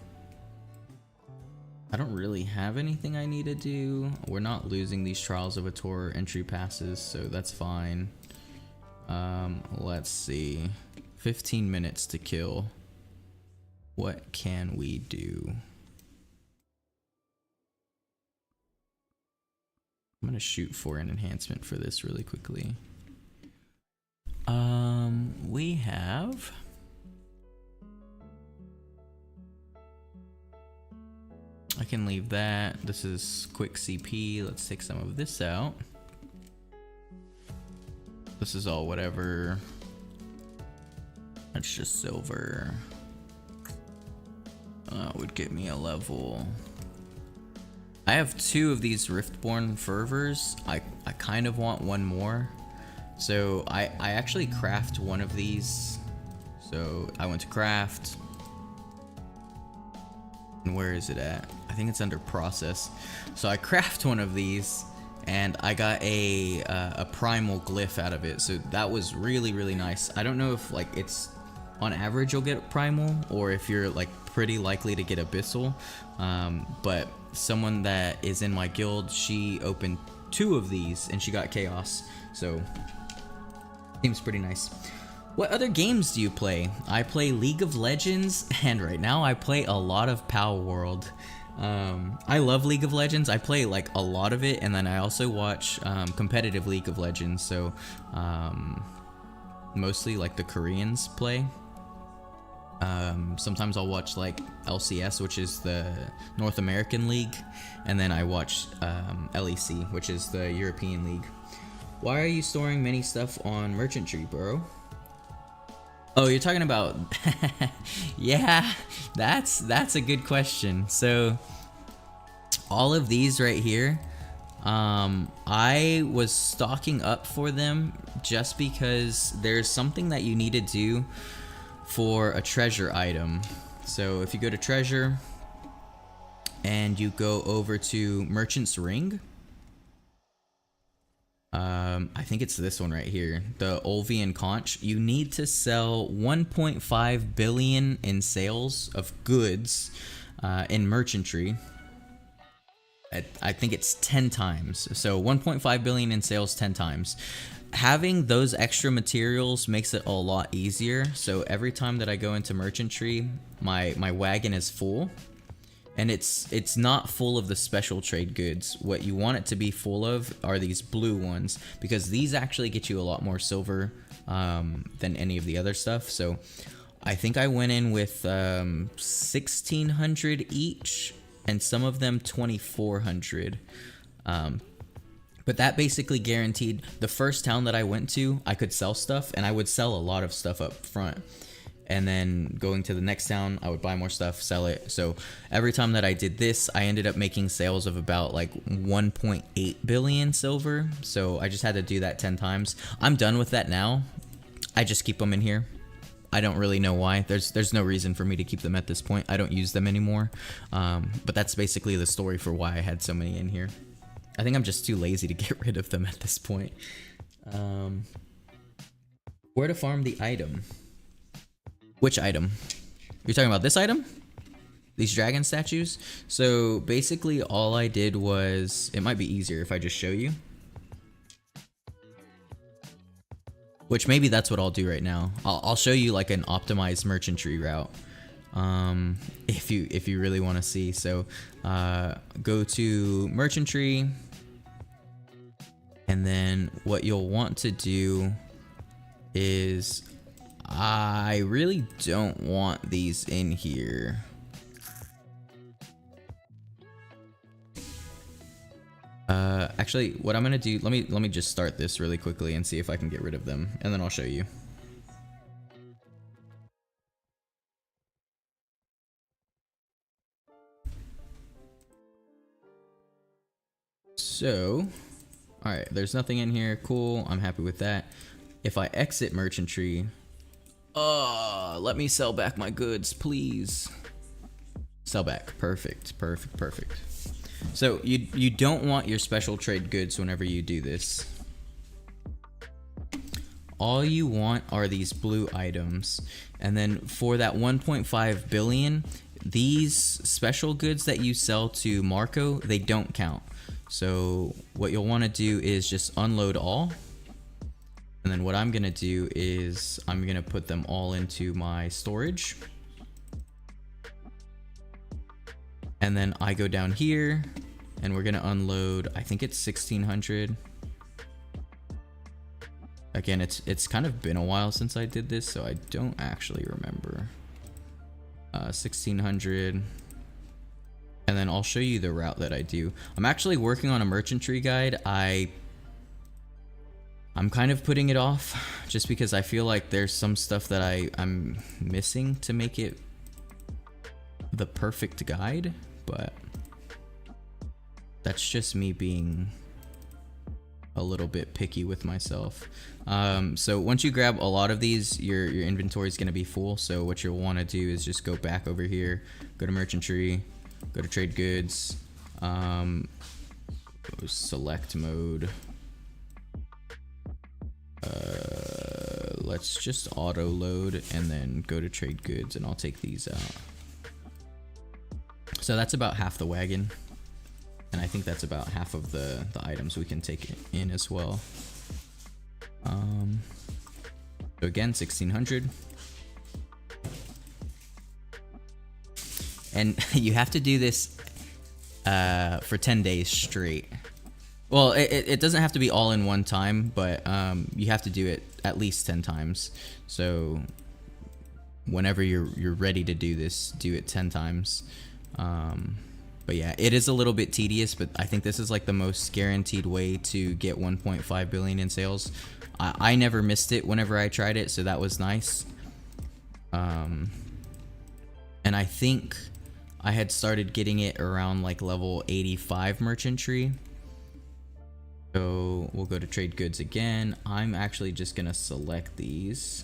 I don't really have anything I need to do. We're not losing these Trials of a Tour entry passes, so that's fine. Let's see. 15 minutes to kill. What can we do? I'm gonna shoot for an enhancement for this really quickly. We have... I can leave that. This is quick CP. Let's take some of this out. This is all whatever. That's just silver. Would get me a level. I have 2 of these Riftborn Fervors. I kind of want one more. So I actually craft one of these. So I went to craft. And where is it at? I think it's under process. So I craft one of these, and I got a primal glyph out of it. So that was really, really nice. I don't know if like it's on average you'll get primal, or if you're like pretty likely to get abyssal. But someone that is in my guild, she opened 2 of these and she got chaos. So seems pretty nice. What other games do you play? I play League of Legends, and right now I play a lot of Power World. I love League of Legends. I play like a lot of it, and then I also watch competitive League of Legends. So mostly like the Koreans play. Sometimes I'll watch like LCS, which is the North American League, and then I watch LEC, which is the European League. Why are you storing many stuff on Merchantry, bro? Oh, you're talking about... Yeah, that's a good question. So, all of these right here, I was stocking up for them just because there's something that you need to do for a treasure item. So, if you go to treasure, and you go over to Merchant's Ring, I think it's this one right here, the Olvian Conch. You need to sell 1.5 billion in sales of goods in Merchantry. I think it's 10 times. So 1.5 billion in sales 10 times. Having those extra materials makes it a lot easier. So every time that I go into Merchantry, my wagon is full. And it's not full of the special trade goods. What you want it to be full of are these blue ones, because these actually get you a lot more silver than any of the other stuff. So I think I went in with 1,600 each, and some of them 2,400. But that basically guaranteed the first town that I went to, I could sell stuff, and I would sell a lot of stuff up front. and then going to the next town, I would buy more stuff, sell it. So every time that I did this, I ended up making sales of about like 1.8 billion silver. So I just had to do that 10 times. I'm done with that now. I just keep them in here. I don't really know why. There's no reason for me to keep them at this point. I don't use them anymore. But that's basically the story for why I had so many in here. I think I'm just too lazy to get rid of them at this point. Where to farm the item? Which item? You're talking about this item? These dragon statues? So basically all I did was, it might be easier if I just show you. Which maybe that's what I'll do right now. I'll show you like an optimized merchantry route. If you really want to see. So go to merchantry. And then what you'll want to do is, I really don't want these in here. Actually, what I'm gonna do, let me just start this really quickly and see if I can get rid of them, and then I'll show you. So, alright, there's nothing in here. Cool, I'm happy with that. If I exit merchantry, let me sell back my goods, please. Sell back. Perfect, perfect, perfect. So you don't want your special trade goods whenever you do this. All you want are these blue items. And then for that 1.5 billion, these special goods that you sell to Marco, they don't count. So what you'll want to do is just unload all. And then what I'm going to do is I'm going to put them all into my storage. And then I go down here and we're going to unload, I think it's 1600. Again, it's kind of been a while since I did this, so I don't actually remember. 1600. And then I'll show you the route that I do. I'm actually working on a merchantry guide. I'm kind of putting it off just because I feel like there's some stuff that I'm missing to make it the perfect guide, but that's just me being a little bit picky with myself. So once you grab a lot of these, your inventory is going to be full. So what you'll want to do is just go back over here, go to merchantry, go to trade goods, go select mode. Let's just auto load and then go to trade goods, and I'll take these out. So that's about half the wagon, and I think that's about half of the items we can take in as well. So again, 1600. And you have to do this for 10 days straight. Well, it doesn't have to be all in one time, but you have to do it at least 10 times. So whenever you're ready to do this, do it 10 times. But yeah, it is a little bit tedious, but I think this is like the most guaranteed way to get 1.5 billion in sales. I never missed it whenever I tried it, so that was nice. And I think I had started getting it around like level 85 merchantry. So we'll go to trade goods again. I'm actually just gonna select these.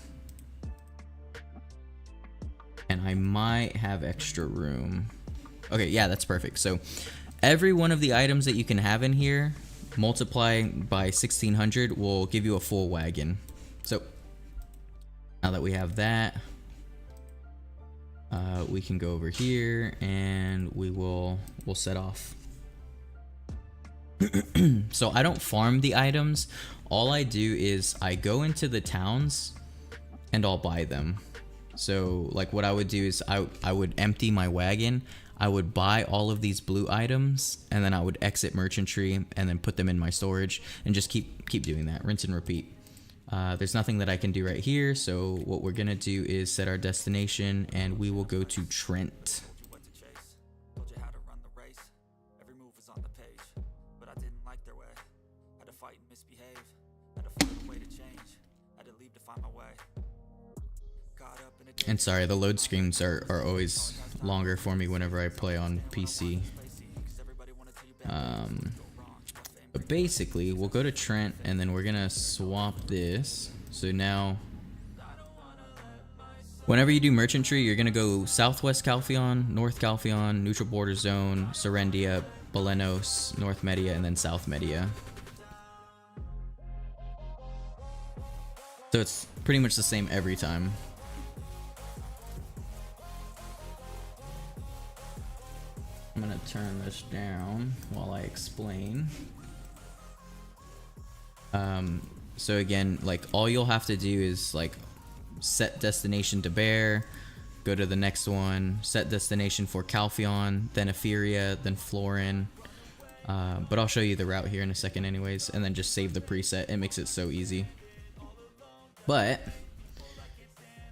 And I might have extra room. Okay, yeah, that's perfect. So every one of the items that you can have in here, multiply by 1600 will give you a full wagon. So now that we have that, we can go over here and we'll set off. So I don't farm the items. All I do is I go into the towns and I'll buy them. So like what I would do is I would empty my wagon, I would buy all of these blue items, and then I would exit merchantry and then put them in my storage and just keep doing that, rinse and repeat. There's nothing that I can do right here, so what we're gonna do is set our destination and we will go to Trent. And sorry, the load screens are always longer for me whenever I play on PC. But basically, we'll go to Trent, and then we're gonna swap this. So now, whenever you do merchantry, you're gonna go Southwest Calpheon, North Calpheon, Neutral Border Zone, Serendia, Balenos, North Media, and then South Media. So it's pretty much the same every time. I'm gonna turn this down while I explain. So again, like all you'll have to do is like set destination to Bear, go to the next one, set destination for Calpheon, then Etheria, then Florin. But I'll show you the route here in a second anyways, and then just save the preset. It makes it so easy. But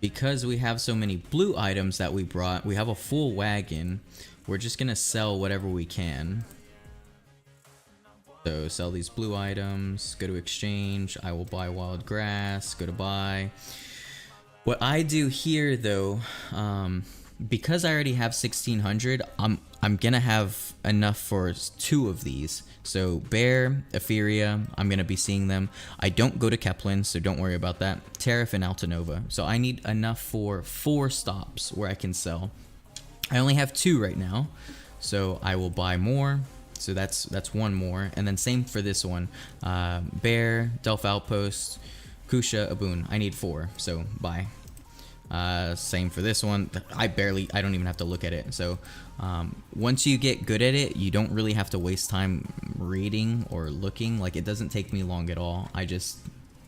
because we have so many blue items that we brought, we have a full wagon. We're just gonna sell whatever we can. So sell these blue items, go to exchange, I will buy wild grass, go to buy. What I do here though, because I already have 1600, I'm gonna have enough for 2 of these. So Bear, Etheria, I'm gonna be seeing them. I don't go to Kepler, so don't worry about that. Tariff and Altanova. So I need enough for 4 stops where I can sell. I only have 2 right now, so I will buy more. So that's 1 more, and then same for this one. Bear, Delph Outpost, Kusha, Abun. I need 4, so buy. Same for this one. I don't even have to look at it. So once you get good at it, you don't really have to waste time reading or looking. Like, it doesn't take me long at all. I just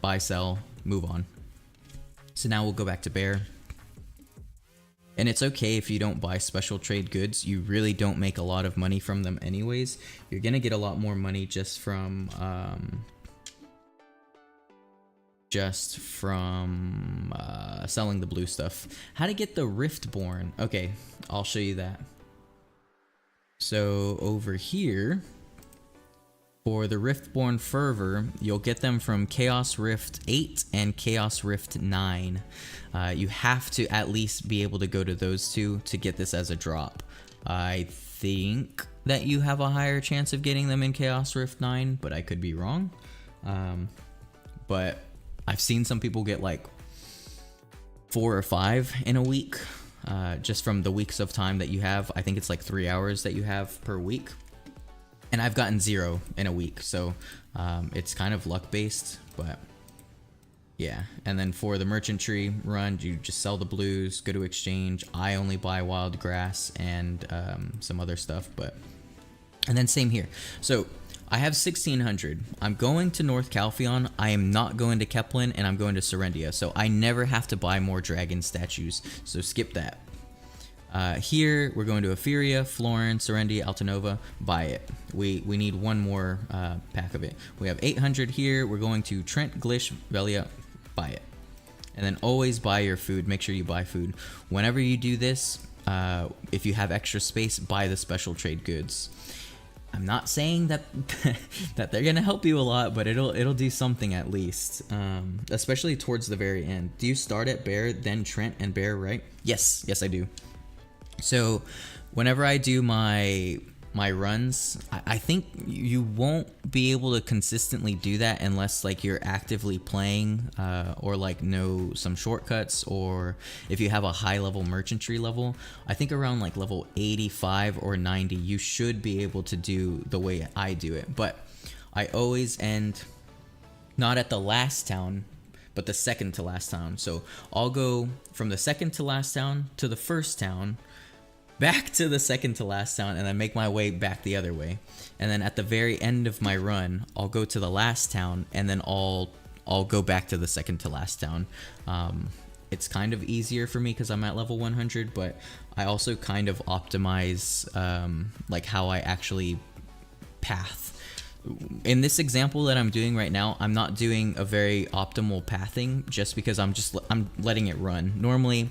buy, sell, move on. So now we'll go back to Bear. And it's okay if you don't buy special trade goods. You really don't make a lot of money from them anyways. You're gonna get a lot more money just from selling the blue stuff. How to get the Riftborn? Okay, I'll show you that. So over here, for the Riftborn Fervor, you'll get them from Chaos Rift 8 and Chaos Rift 9. You have to at least be able to go to those 2 to get this as a drop. I think that you have a higher chance of getting them in Chaos Rift 9, but I could be wrong. But I've seen some people get like 4 or 5 in a week, just from the weeks of time that you have. I think it's like 3 hours that you have per week. And I've gotten 0 in a week, so it's kind of luck based, but yeah. And then for the merchantry run, you just sell the blues, go to exchange. I only buy wild grass and some other stuff, and then same here. So I have 1600. I'm going to North Calpheon. I am not going to Kepler, and I'm going to Serendia, so I never have to buy more dragon statues, so skip that. Here we're going to Etheria, Florin, Serendia, Altanova. Buy it. We need 1 more pack of it. We have 800 here. We're going to Trent, Glish, Velia. Buy it. And then always buy your food. Make sure you buy food. Whenever you do this, if you have extra space, buy the special trade goods. I'm not saying that that they're gonna help you a lot, but it'll do something at least, especially towards the very end. Do you start at Bear, then Trent, and Bear, right? Yes, I do. So whenever I do my runs, I think you won't be able to consistently do that unless like you're actively playing, or like know some shortcuts, or if you have a high level merchantry level. I think around like level 85 or 90 you should be able to do the way I do it, but I always end not at the last town, but the second to last town. So I'll go from the second to last town to the first town, back to the second to last town, and then make my way back the other way. And then at the very end of my run, I'll go to the last town, and then I'll go back to the second to last town. It's kind of easier for me because I'm at level 100, but I also kind of optimize like how I actually path. In this example that I'm doing right now, I'm not doing a very optimal pathing just because I'm letting it run. Normally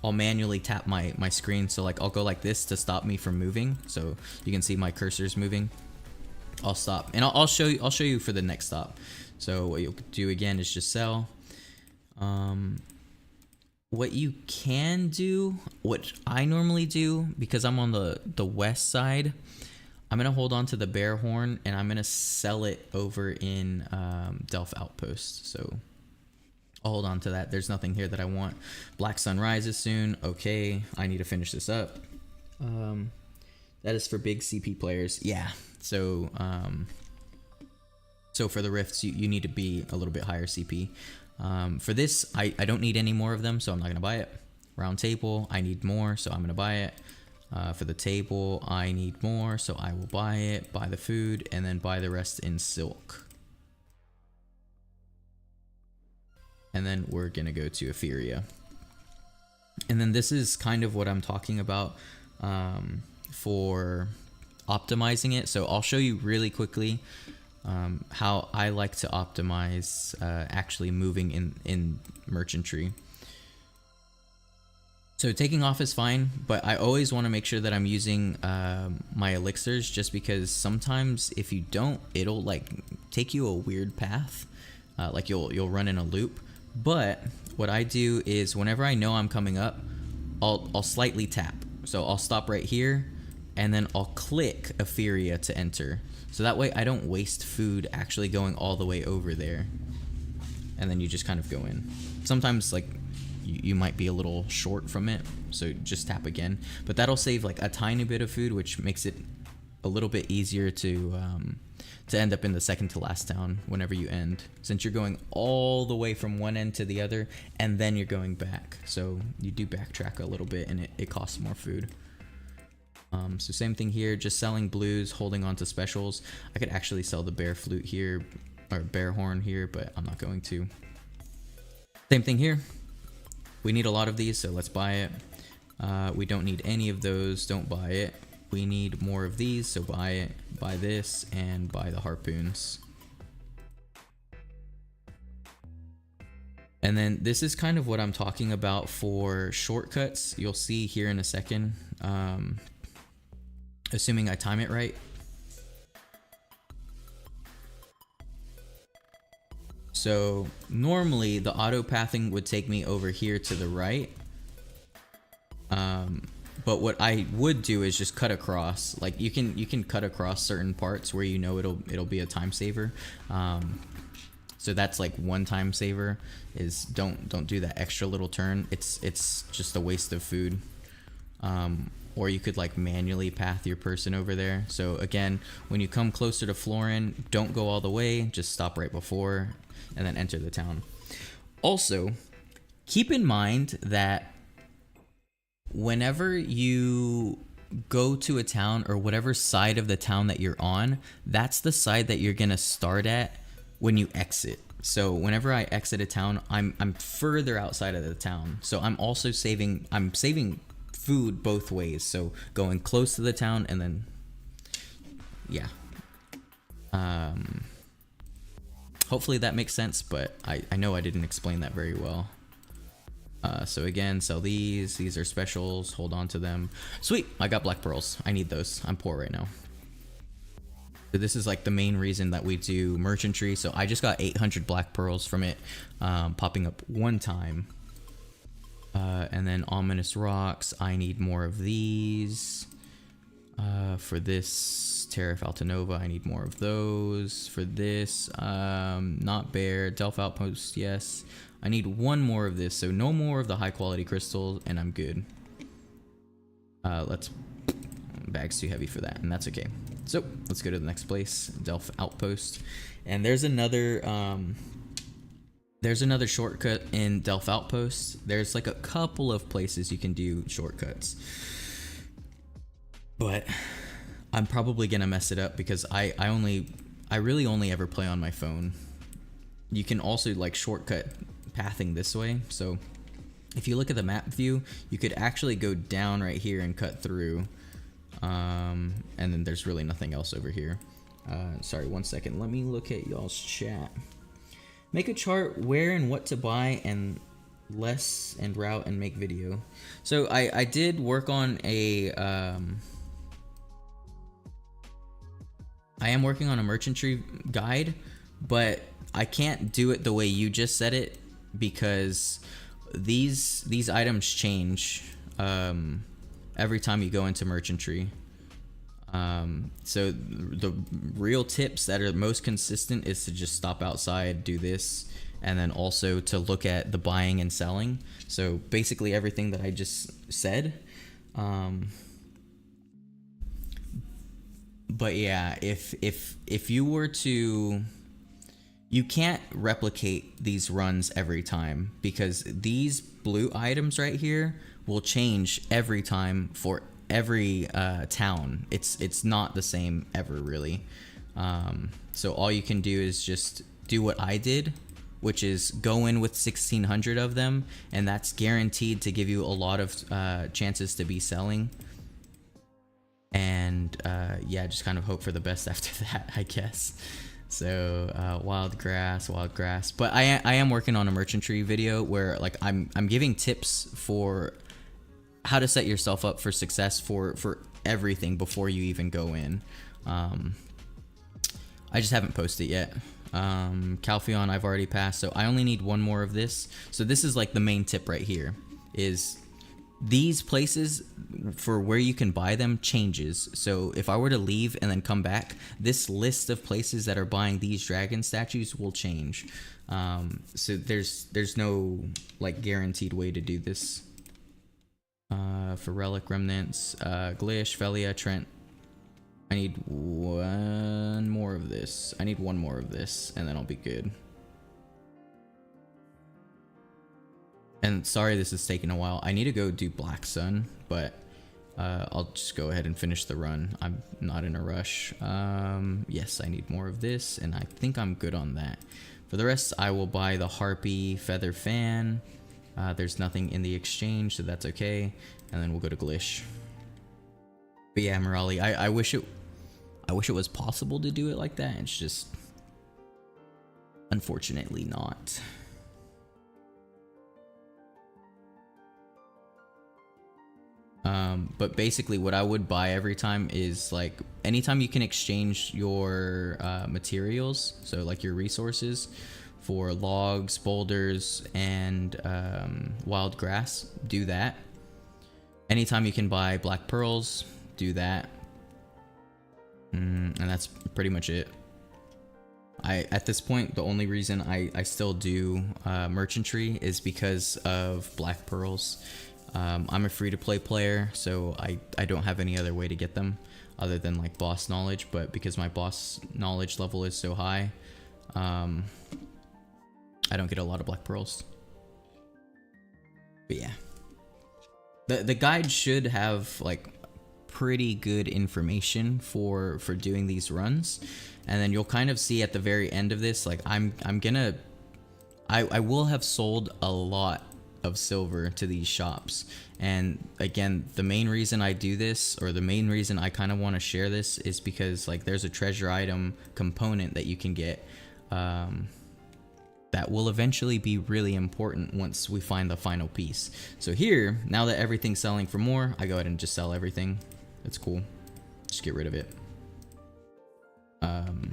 I'll manually tap my screen, so like I'll go like this to stop me from moving, so you can see my cursor's moving. I'll stop, and I'll show you for the next stop. So what you'll do again is just sell. what you can do, what I normally do, because I'm on the west side, I'm going to hold on to the bear horn and I'm going to sell it over in Delph Outpost. So I'll hold on to that. There's nothing here that I want. Black sun rises soon. Okay, I need to finish this up. That is for big CP players. Yeah, so so for the rifts, you need to be a little bit higher CP. For this, I don't need any more of them, so I'm not going to buy it. Round table, I need more, so I'm going to buy it. For the table, I need more, so I will buy it, buy the food, and then buy the rest in silk. And then we're going to go to Etheria. And then this is kind of what I'm talking about for optimizing it. So I'll show you really quickly how I like to optimize actually moving in merchantry. So taking off is fine, but I always want to make sure that I'm using my elixirs, just because sometimes if you don't, it'll like take you a weird path, like you'll run in a loop. But what I do is whenever I know I'm coming up, I'll slightly tap. So I'll stop right here and then I'll click Etheria to enter. So that way I don't waste food actually going all the way over there. And then you just kind of go in. Sometimes like you might be a little short from it, so just tap again. But that'll save like a tiny bit of food, which makes it a little bit easier to end up in the second to last town whenever you end, since you're going all the way from one end to the other and then you're going back. So you do backtrack a little bit and it costs more food. So same thing here, just selling blues, holding on to specials. I could actually sell the bear flute here, or bear horn here, but I'm not going to. Same thing here. We need a lot of these, so let's buy it. We don't need any of those, don't buy it. We need more of these, so buy it, buy this, and buy the harpoons. And then this is kind of what I'm talking about for shortcuts. You'll see here in a second, assuming I time it right. So normally the auto pathing would take me over here to the right. But what I would do is just cut across. Like you can cut across certain parts where you know it'll be a time saver. So that's like one time saver, is don't do that extra little turn. It's just a waste of food. Or you could like manually path your person over there. So again, when you come closer to Florin, don't go all the way, just stop right before and then enter the town. Also, keep in mind that whenever you go to a town, or whatever side of the town that you're on, that's the side that you're gonna start at when you exit. So whenever I exit a town, I'm further outside of the town. So I'm also saving food both ways. So going close to the town and then yeah. Hopefully that makes sense, but I know I didn't explain that very well. So again, sell these are specials, hold on to them. Sweet, I got black pearls. I need those. I'm poor right now. So this is like the main reason that we do merchantry. So I just got 800 black pearls from it popping up one time. And then ominous rocks, I need more of these. For this Terra Faltanova, I need more of those. For this, not bear, Delph Outpost, yes. I need one more of this, so no more of the high quality crystals, and I'm good. Bag's too heavy for that, and that's okay. So let's go to the next place, Delph Outpost. And there's another shortcut in Delph Outpost. There's like a couple of places you can do shortcuts, but I'm probably gonna mess it up because I really only ever play on my phone. You can also like shortcut pathing this way. So if you look at the map view, you could actually go down right here and cut through. And then there's really nothing else over here. Sorry, one second. Let me look at y'all's chat. Make a chart where and what to buy and less and route and make video. So I did work on a I am working on a merchantry guide, but I can't do it the way you just said it because these items change every time you go into merchantry. So the real tips that are most consistent is to just stop outside, do this, and then also to look at the buying and selling. So basically everything that I just said. But yeah, if you were to, you can't replicate these runs every time, because these blue items right here will change every time for every town. It's not the same ever, really. So all you can do is just do what I did, which is go in with 1600 of them, and that's guaranteed to give you a lot of chances to be selling. And yeah, just kind of hope for the best after that, I guess. So wild grass. But I am working on a merchantry video where like I'm giving tips for how to set yourself up for success for everything before you even go in. I just haven't posted yet. Calpheon I've already passed, so I only need one more of this. So this is like the main tip right here, is these places for where you can buy them changes. So if I were to leave and then come back, this list of places that are buying these dragon statues will change. So there's no like guaranteed way to do this. For relic remnants, Glish, Felia, Trent, I need one more of this. I need one more of this, and then I'll be good. And sorry this is taking a while. I need to go do Black Sun, but I'll just go ahead and finish the run. I'm not in a rush. Yes, I need more of this, and I think I'm good on that. For the rest, I will buy the Harpy Feather Fan. There's nothing in the exchange, so that's okay. And then we'll go to Glish. But yeah, Morali, I wish it was possible to do it like that. It's just unfortunately not. But basically what I would buy every time is like anytime you can exchange your materials, so like your resources, for logs, boulders, and wild grass, do that. Anytime you can buy black pearls, do that. And that's pretty much it. At this point, the only reason I still do merchantry is because of black pearls. I'm a free-to-play player, so I don't have any other way to get them other than like boss knowledge, but because my boss knowledge level is so high, I don't get a lot of black pearls. But yeah, the guide should have like pretty good information for doing these runs, and then you'll kind of see at the very end of this, like I will have sold a lot of silver to these shops. And again, the main reason I do this, or the main reason I kind of want to share this, is because like there's a treasure item component that you can get that will eventually be really important once we find the final piece. So here, now that everything's selling for more, I go ahead and just sell everything. That's cool. Just get rid of it.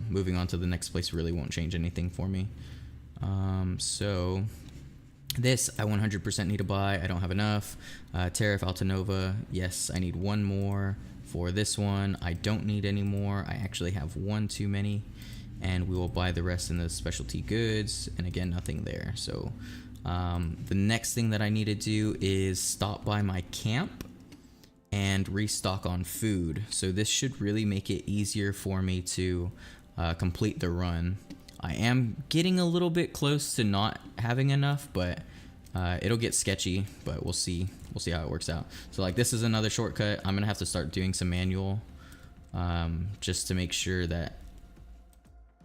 Moving on to the next place really won't change anything for me. So this I 100% need to buy. I don't have enough. Tariff Altanova, yes, I need one more. For this one, I don't need any more. I actually have one too many, and we will buy the rest in the specialty goods, and again, nothing there. So the next thing that I need to do is stop by my camp and restock on food. So this should really make it easier for me to complete the run. I am getting a little bit close to not having enough, but it'll get sketchy, but we'll see. We'll see how it works out. So like this is another shortcut. I'm gonna have to start doing some manual just to make sure that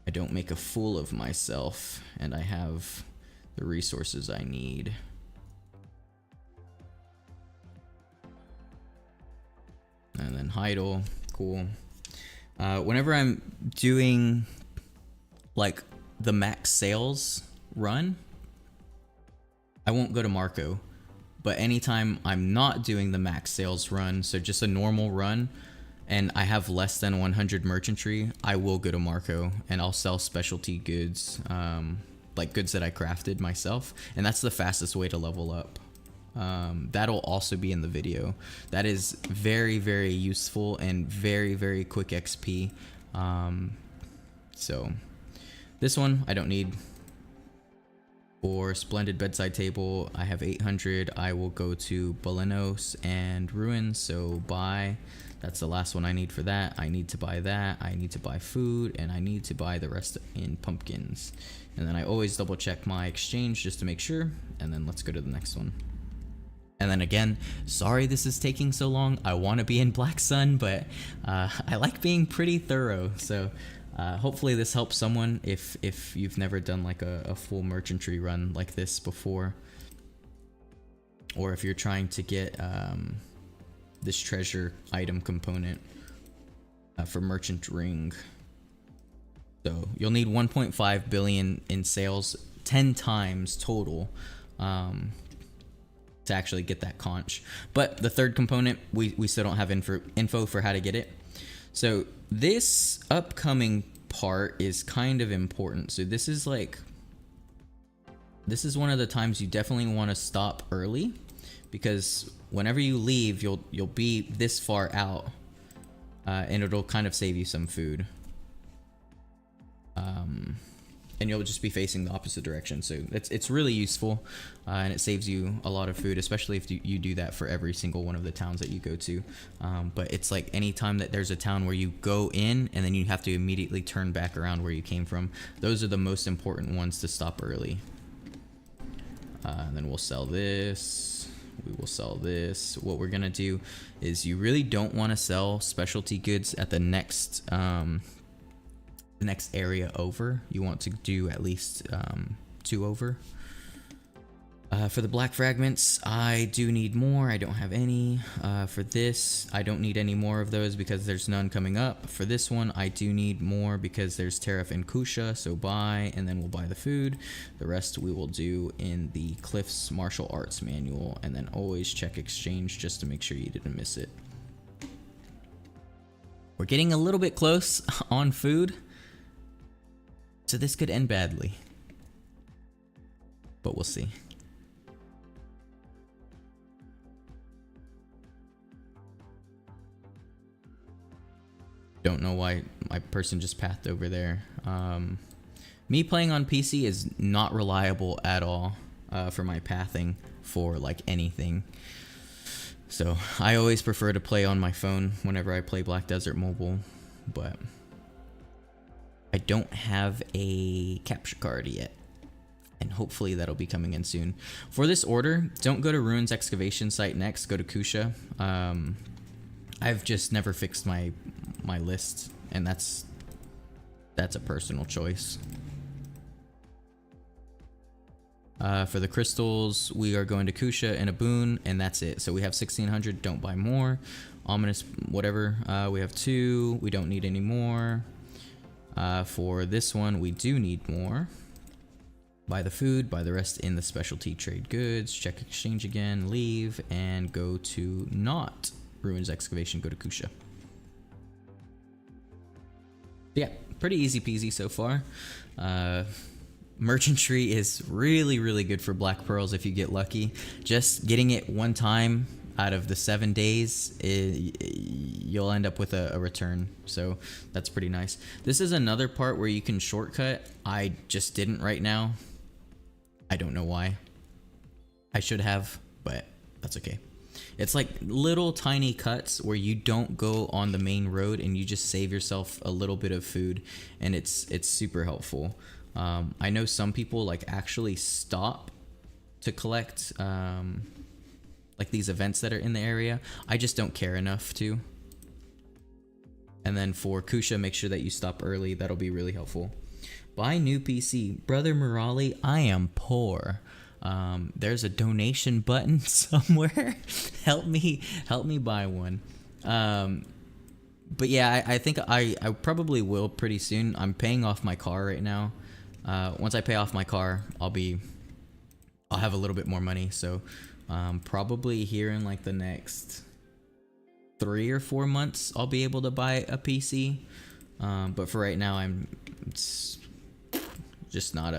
I don't make a fool of myself and I have the resources I need. And then Heidel, cool. Whenever I'm doing like the max sales run, I won't go to Marco. But anytime I'm not doing the max sales run, so just a normal run, and I have less than 100 merchantry, I will go to Marco and I'll sell specialty goods like goods that I crafted myself, and that's the fastest way to level up. That'll also be in the video. That is very, very useful and very, very quick XP. So this one I don't need. For splendid bedside table, I have 800. I will go to Balenos and Ruins, so buy. That's the last one I need for that. I need to buy that. I need to buy food, and I need to buy the rest in pumpkins. And then I always double check my exchange just to make sure, and then let's go to the next one. And then again, sorry this is taking so long. I want to be in Black Sun, but I like being pretty thorough, so hopefully this helps someone if you've never done like a full merchantry run like this before, or if you're trying to get this treasure item component for Merchant Ring. So you'll need 1.5 billion in sales, 10 times total, to actually get that conch. But the third component, we still don't have info for how to get it. So this upcoming part is kind of important. So this is one of the times you definitely want to stop early, because whenever you leave, you'll be this far out, and it'll kind of save you some food. And you'll just be facing the opposite direction, so it's really useful, and it saves you a lot of food, especially if you do that for every single one of the towns that you go to. But it's like any time that there's a town where you go in and then you have to immediately turn back around where you came from, those are the most important ones to stop early. And then we'll sell this. We will sell this. What we're gonna do is, you really don't want to sell specialty goods at the next area over. You want to do at least 2 over. For the black fragments, I do need more. I don't have any. For this, I don't need any more of those because there's none coming up. For this one, I do need more because there's Tariff and Kusha, so buy, and then we'll buy the food. The rest we will do in the Cliffs Martial Arts Manual, and then always check exchange just to make sure you didn't miss it. We're getting a little bit close on food, so this could end badly, but we'll see. Don't know why my person just pathed over there. Me playing on PC is not reliable at all for my pathing for like anything. So I always prefer to play on my phone whenever I play Black Desert Mobile, but I don't have a capture card yet, and hopefully that'll be coming in soon. For this order, don't go to Ruins Excavation Site next, go to Kusha. I've just never fixed my list, and that's a personal choice. For the crystals, we are going to Kusha and a boon, and that's it. So we have 1600, don't buy more. Ominous, whatever, we have 2, we don't need any more. For this one, we do need more. Buy the food, buy the rest in the specialty trade goods, check exchange again, leave, and go to not Ruins Excavation, go to Kusha. Yeah, pretty easy peasy so far. Merchantry is really, really good for black pearls if you get lucky. Just getting it one time out of the 7 days, you'll end up with a return, so that's pretty nice. This is another part where you can shortcut. I just didn't right now. I don't know why. I should have, but that's okay. It's like little tiny cuts where you don't go on the main road and you just save yourself a little bit of food, and it's super helpful. I know some people like actually stop to collect like these events that are in the area. I just don't care enough to. And then for Kusha, make sure that you stop early. That'll be really helpful. Buy new PC. Brother Morali, I am poor. There's a donation button somewhere. help me buy one. But yeah, I think I probably will pretty soon. I'm paying off my car right now. Once I pay off my car, I'll have a little bit more money. So probably here in like the next 3 or 4 months, I'll be able to buy a PC. But for right now, it's just not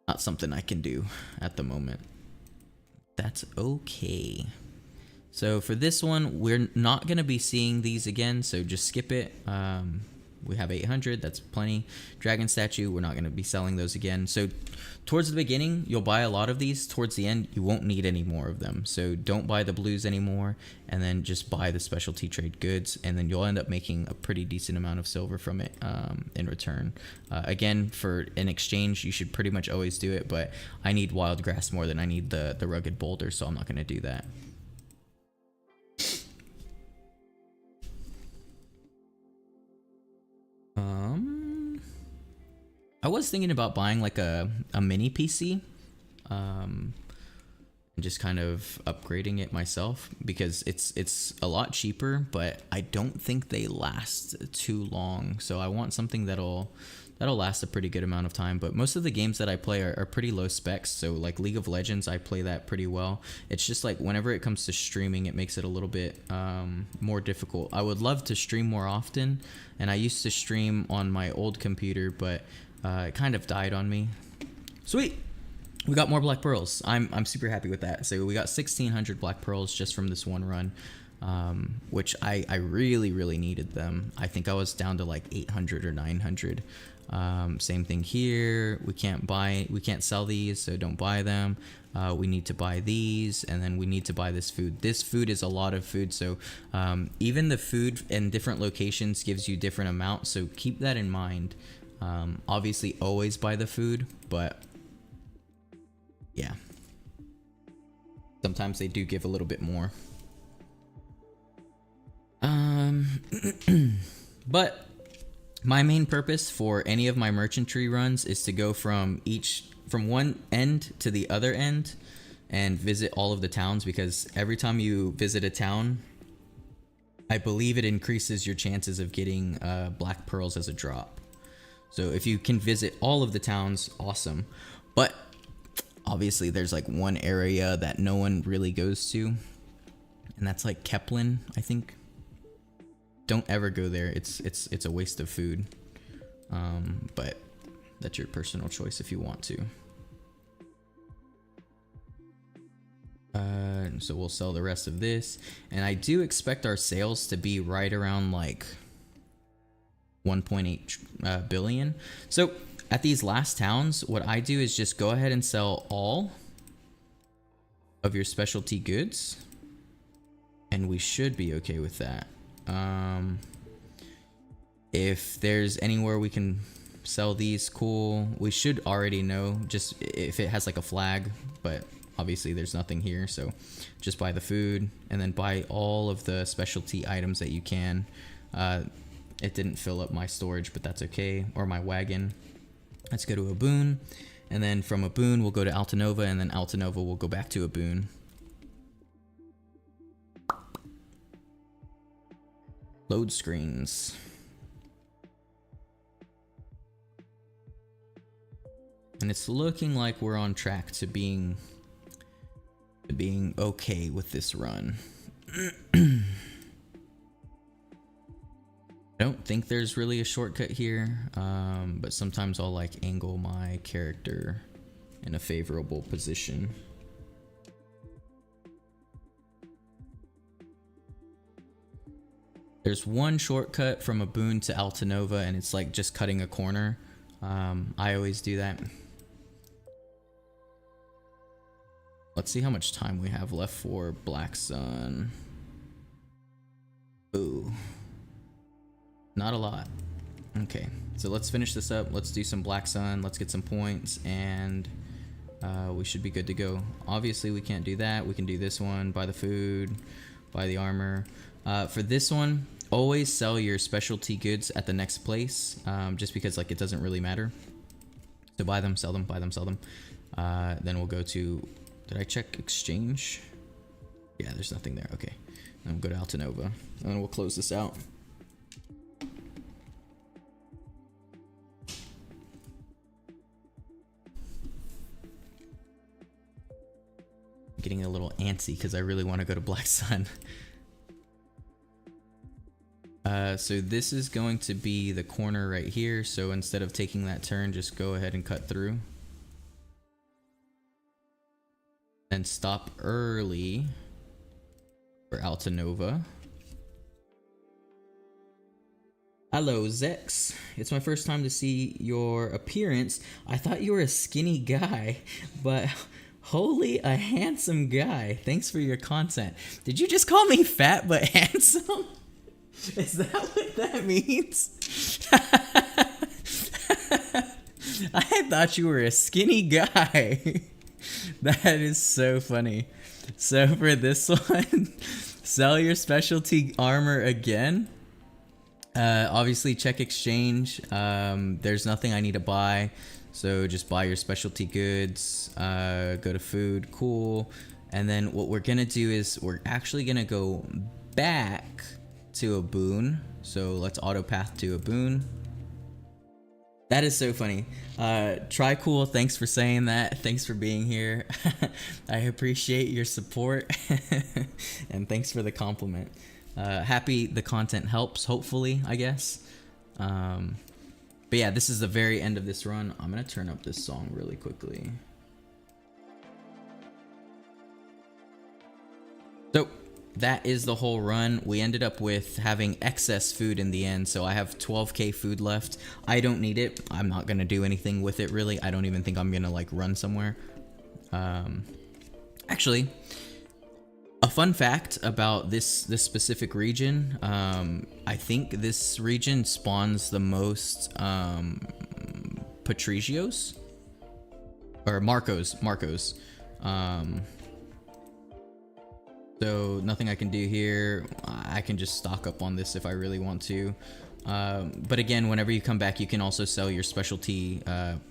Not something I can do at the moment. That's okay. So for this one, we're not going to be seeing these again, so just skip it. We have 800, that's plenty. Dragon statue, we're not going to be selling those again. So towards the beginning, you'll buy a lot of these. Towards the end, you won't need any more of them. So don't buy the blues anymore, and then just buy the specialty trade goods, and then you'll end up making a pretty decent amount of silver from it in return. Again, for an exchange, you should pretty much always do it, but I need wild grass more than I need the rugged boulder, so I'm not going to do that. I was thinking about buying like a mini PC, and just kind of upgrading it myself, because it's a lot cheaper, but I don't think they last too long. So I want something that'll last a pretty good amount of time. But most of the games that I play are pretty low specs. So like League of Legends, I play that pretty well. It's just like whenever it comes to streaming, it makes it a little bit more difficult. I would love to stream more often, and I used to stream on my old computer, but it kind of died on me. Sweet, we got more black pearls. I'm super happy with that. So we got 1,600 black pearls just from this one run, which I really needed them. I think I was down to like 800 or 900. Same thing here. We can't sell these, so don't buy them. We need to buy these, and then we need to buy this food. This food is a lot of food, so even the food in different locations gives you different amounts, so keep that in mind. Obviously always buy the food, but yeah, sometimes they do give a little bit more. But my main purpose for any of my merchantry runs is to go from one end to the other end and visit all of the towns, because every time you visit a town, I believe it increases your chances of getting black pearls as a drop. So if you can visit all of the towns, awesome. But obviously there's like one area that no one really goes to, and that's like Keplin, I think. Don't ever go there. It's a waste of food. But that's your personal choice if you want to. So we'll sell the rest of this, and I do expect our sales to be right around like 1.8 billion. So at these last towns, what I do is just go ahead and sell all of your specialty goods, and we should be okay with that. If there's anywhere we can sell these, cool. We should already know just if it has like a flag, but obviously there's nothing here, so just buy the food and then buy all of the specialty items that you can. It didn't fill up my storage, but that's okay, or my wagon. Let's go to a boon, and then from a boon we'll go to Altanova, and then Altanova will go back to a boon. Load screens. And it's looking like we're on track to being okay with this run. I don't think there's really a shortcut here, but sometimes I'll like angle my character in a favorable position. There's one shortcut from a boon to Altanova, and it's like just cutting a corner. I always do that. Let's see how much time we have left for Black Sun. Ooh. Not a lot. Okay, so let's finish this up. Let's do some Black Sun. Let's get some points, and we should be good to go. Obviously, we can't do that. We can do this one. Buy the food. Buy the armor. For this one, always sell your specialty goods at the next place, just because like it doesn't really matter. So buy them, sell them, buy them, sell them. Then we'll go to, did I check exchange? Yeah, there's nothing there. Okay, then we'll go to Altanova, and then we'll close this out. I'm getting a little antsy because I really want to go to Black Sun. So this is going to be the corner right here. So instead of taking that turn, just go ahead and cut through. and stop early for Altanova. Hello, Zex. It's my first time to see your appearance. I thought you were a skinny guy, but holy, a handsome guy. Thanks for your content. Did you just call me fat but handsome? Is that what that means? I thought you were a skinny guy. That is so funny. So for this one, sell your specialty armor again. Obviously check exchange. There's nothing I need to buy, so just buy your specialty goods. Go to food, cool. And then what we're gonna do is we're actually gonna go back to a boon. So let's auto path to a boon. That is so funny. Try cool, thanks for saying that. Thanks for being here. I appreciate your support. And thanks for the compliment. Happy the content helps, hopefully, I guess. But yeah, this is the very end of this run. I'm gonna turn up this song really quickly. So that is the whole run. We ended up with having excess food in the end, so I have 12k food left. I don't need it. I'm not gonna do anything with it, really. I don't even think I'm gonna like run somewhere. Actually, a fun fact about this specific region, I think this region spawns the most Patricios or Marcos. So nothing I can do here. I can just stock up on this if I really want to. But again, whenever you come back, you can also sell your specialty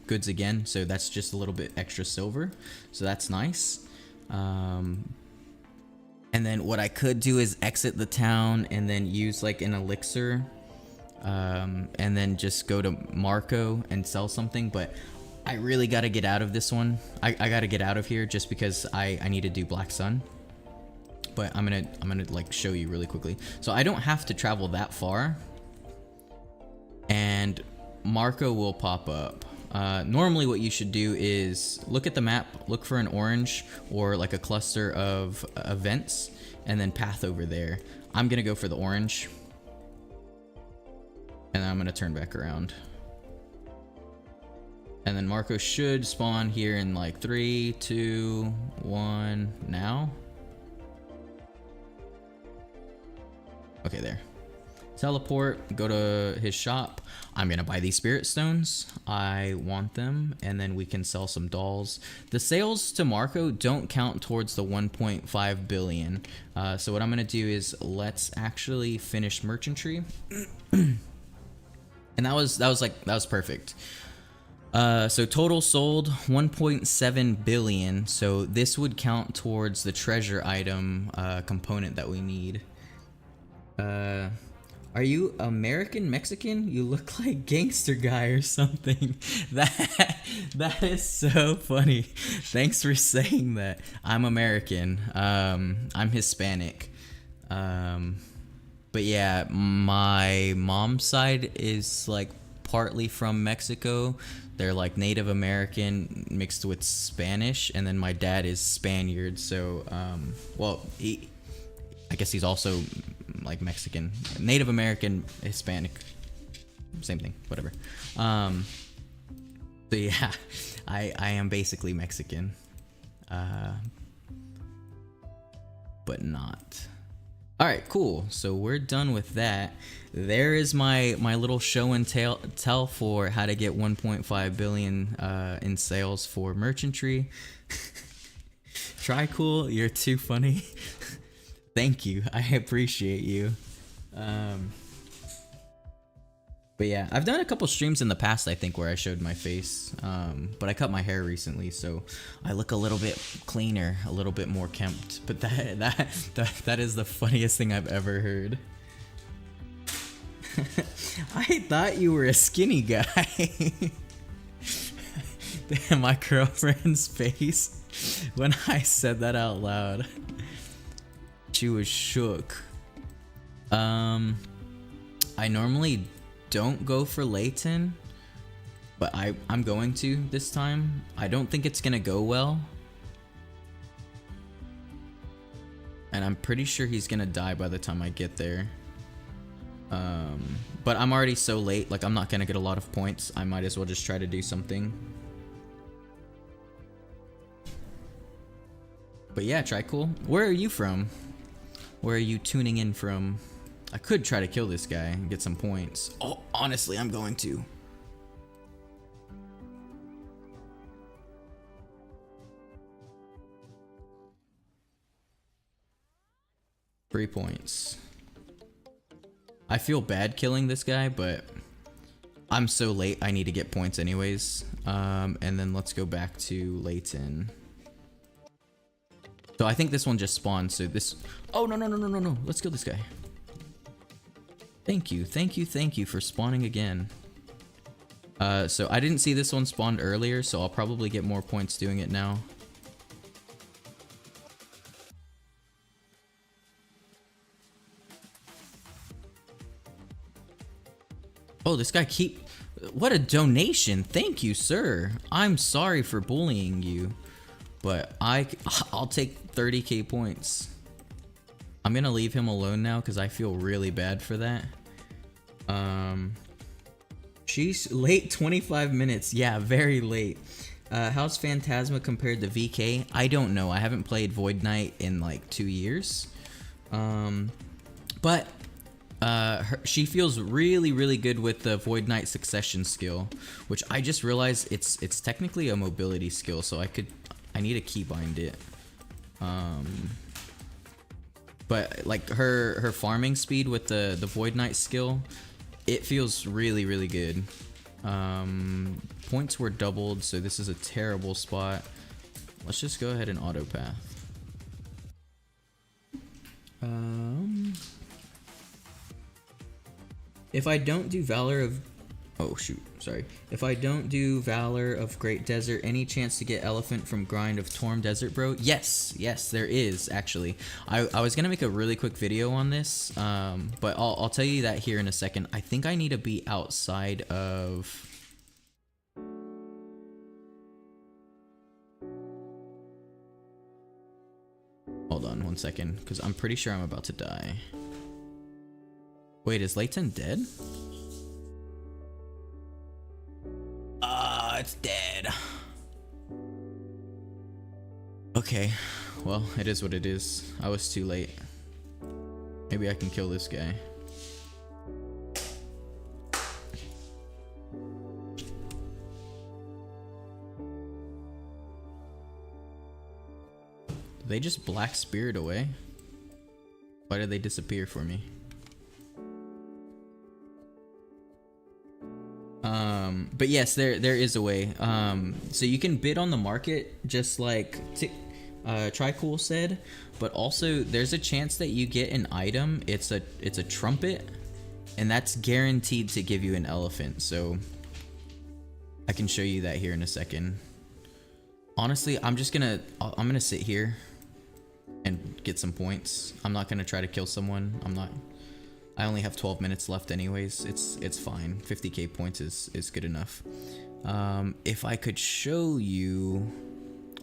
goods again. So that's just a little bit extra silver. So that's nice. And then what I could do is exit the town and then use like an elixir. And then just go to Marco and sell something. But I really got to get out of this one. I got to get out of here just because I need to do Black Sun. But I'm gonna like show you really quickly. So I don't have to travel that far, and Marco will pop up. Normally what you should do is look at the map, look for an orange or like a cluster of events, and then path over there. I'm gonna go for the orange, and then I'm gonna turn back around. And then Marco should spawn here in like 3, 2, 1 now. Okay, there. Teleport, go to his shop. I'm gonna buy these spirit stones. I want them, and then we can sell some dolls. The sales to Marco don't count towards the 1.5 billion. So what I'm gonna do is let's actually finish merchantry. And that was perfect. So total sold 1.7 billion. So this would count towards the treasure item component that we need. Are you American Mexican? You look like gangster guy or something. That is so funny. Thanks for saying that. I'm American. I'm Hispanic. But yeah, my mom's side is like partly from Mexico. They're like Native American mixed with Spanish, and then my dad is Spaniard. So, well, I guess he's also like Mexican, Native American, Hispanic, same thing, whatever. So yeah, I am basically Mexican, but not. All right, cool. So we're done with that. There is my little show and tell for how to get 1.5 billion in sales for merchantry. Try cool, you're too funny. Thank you, I appreciate you. But yeah, I've done a couple streams in the past, I think, where I showed my face. But I cut my hair recently, so I look a little bit cleaner, a little bit more kempt. But that is the funniest thing I've ever heard. I thought you were a skinny guy. My girlfriend's face when I said that out loud. She was shook. I normally don't go for Layton, but I'm going to this time. I don't think it's gonna go well. and I'm pretty sure he's gonna die by the time I get there. But I'm already so late, like I'm not gonna get a lot of points. I might as well just try to do something. But yeah, try cool. Where are you from? Where are you tuning in from? I could try to kill this guy and get some points. Oh, honestly, I'm going to. Three points. I feel bad killing this guy, but I'm so late, I need to get points anyways. And then let's go back to Layton. So I think this one just spawned, so this... Oh, no, no, no, no, no, no. Let's kill this guy. Thank you, thank you, thank you for spawning again. So I didn't see this one spawned earlier, so I'll probably get more points doing it now. Oh, this guy what a donation. Thank you, sir. I'm sorry for bullying you, but I'll take 30k points. I'm gonna leave him alone now because I feel really bad for that. She's late 25 minutes. Yeah, very late. How's Phantasma compared to VK? I don't know. I haven't played Void Knight in like 2 years. But she feels really, really good with the Void Knight Succession skill, which I just realized it's technically a mobility skill, so I need to keybind it. But like her farming speed with the Void Knight skill, it feels really, really good. Points were doubled, so this is a terrible spot. Let's just go ahead and auto path. If I don't do Valor of... Oh, shoot. Sorry. If I don't do Valor of Great Desert, any chance to get Elephant from Grind of Torm Desert, bro? Yes. Yes, there is, actually. I was going to make a really quick video on this, but I'll tell you that here in a second. I think I need to be outside of... Hold on 1 second, because I'm pretty sure I'm about to die. Wait, is Layton dead? It's dead. Okay, well, it is what it is. I was too late. Maybe I can kill this guy. Did they just black spirit away? Why did they disappear for me? But yes, there is a way. So you can bid on the market, just like Tricool said, but also there's a chance that you get an item. It's a trumpet, and that's guaranteed to give you an elephant. So I can show you that here in a second. Honestly, I'm gonna sit here and get some points. I'm not gonna try to kill someone. I only have 12 minutes left anyways. It's fine. 50k points is good enough. If I could show you...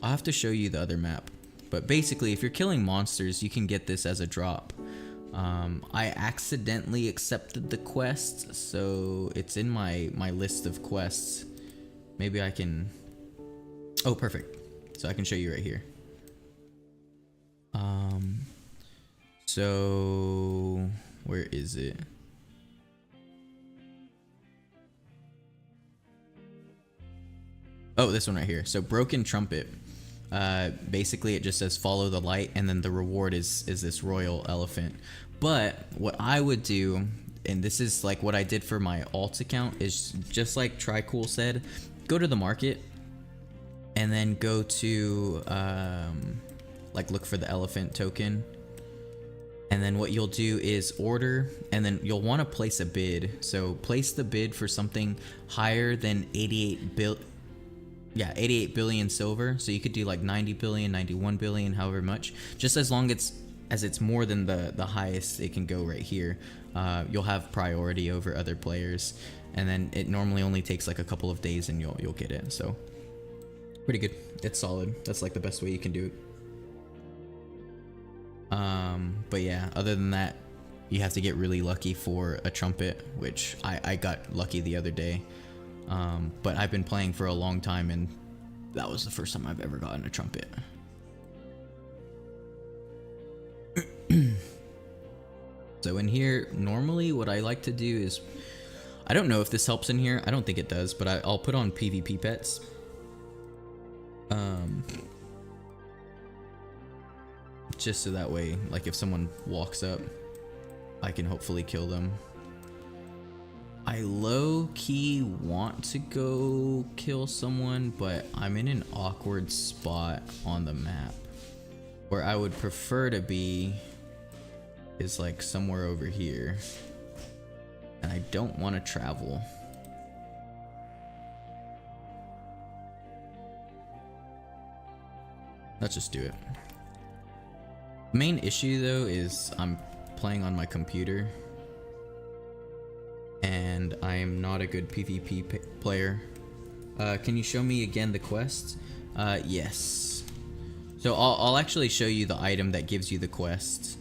I'll have to show you the other map. But basically, if you're killing monsters, you can get this as a drop. I accidentally accepted the quest, so it's in my list of quests. Maybe I can... Oh, perfect. So I can show you right here. So... Where is it? Oh, this one right here. So Broken Trumpet. Basically it just says follow the light, and then the reward is this royal elephant. But what I would do, and this is like what I did for my alt account, is just like Tricool said, go to the market and then go to like look for the elephant token. And then what you'll do is order, and then you'll want to place a bid. So place the bid for something higher than 88 billion silver. So you could do like 90 billion, 91 billion, however much. Just as long as it's more than the highest it can go right here. You'll have priority over other players. And then it normally only takes like a couple of days and you'll get it. So pretty good. It's solid. That's like the best way you can do it. But yeah, other than that, you have to get really lucky for a trumpet, which I got lucky the other day. But I've been playing for a long time, and that was the first time I've ever gotten a trumpet. So in here, normally what I like to do is, I don't know if this helps in here. I don't think it does, but I'll put on PvP pets. Just so that way, like if someone walks up, I can hopefully kill them. I low-key want to go kill someone, but I'm in an awkward spot on the map. Where I would prefer to be is like somewhere over here. And I don't want to travel. Let's just do it. The main issue though is I'm playing on my computer. And I am not a good PvP player. Can you show me again the quest? Yes. So I'll actually show you the item that gives you the quest.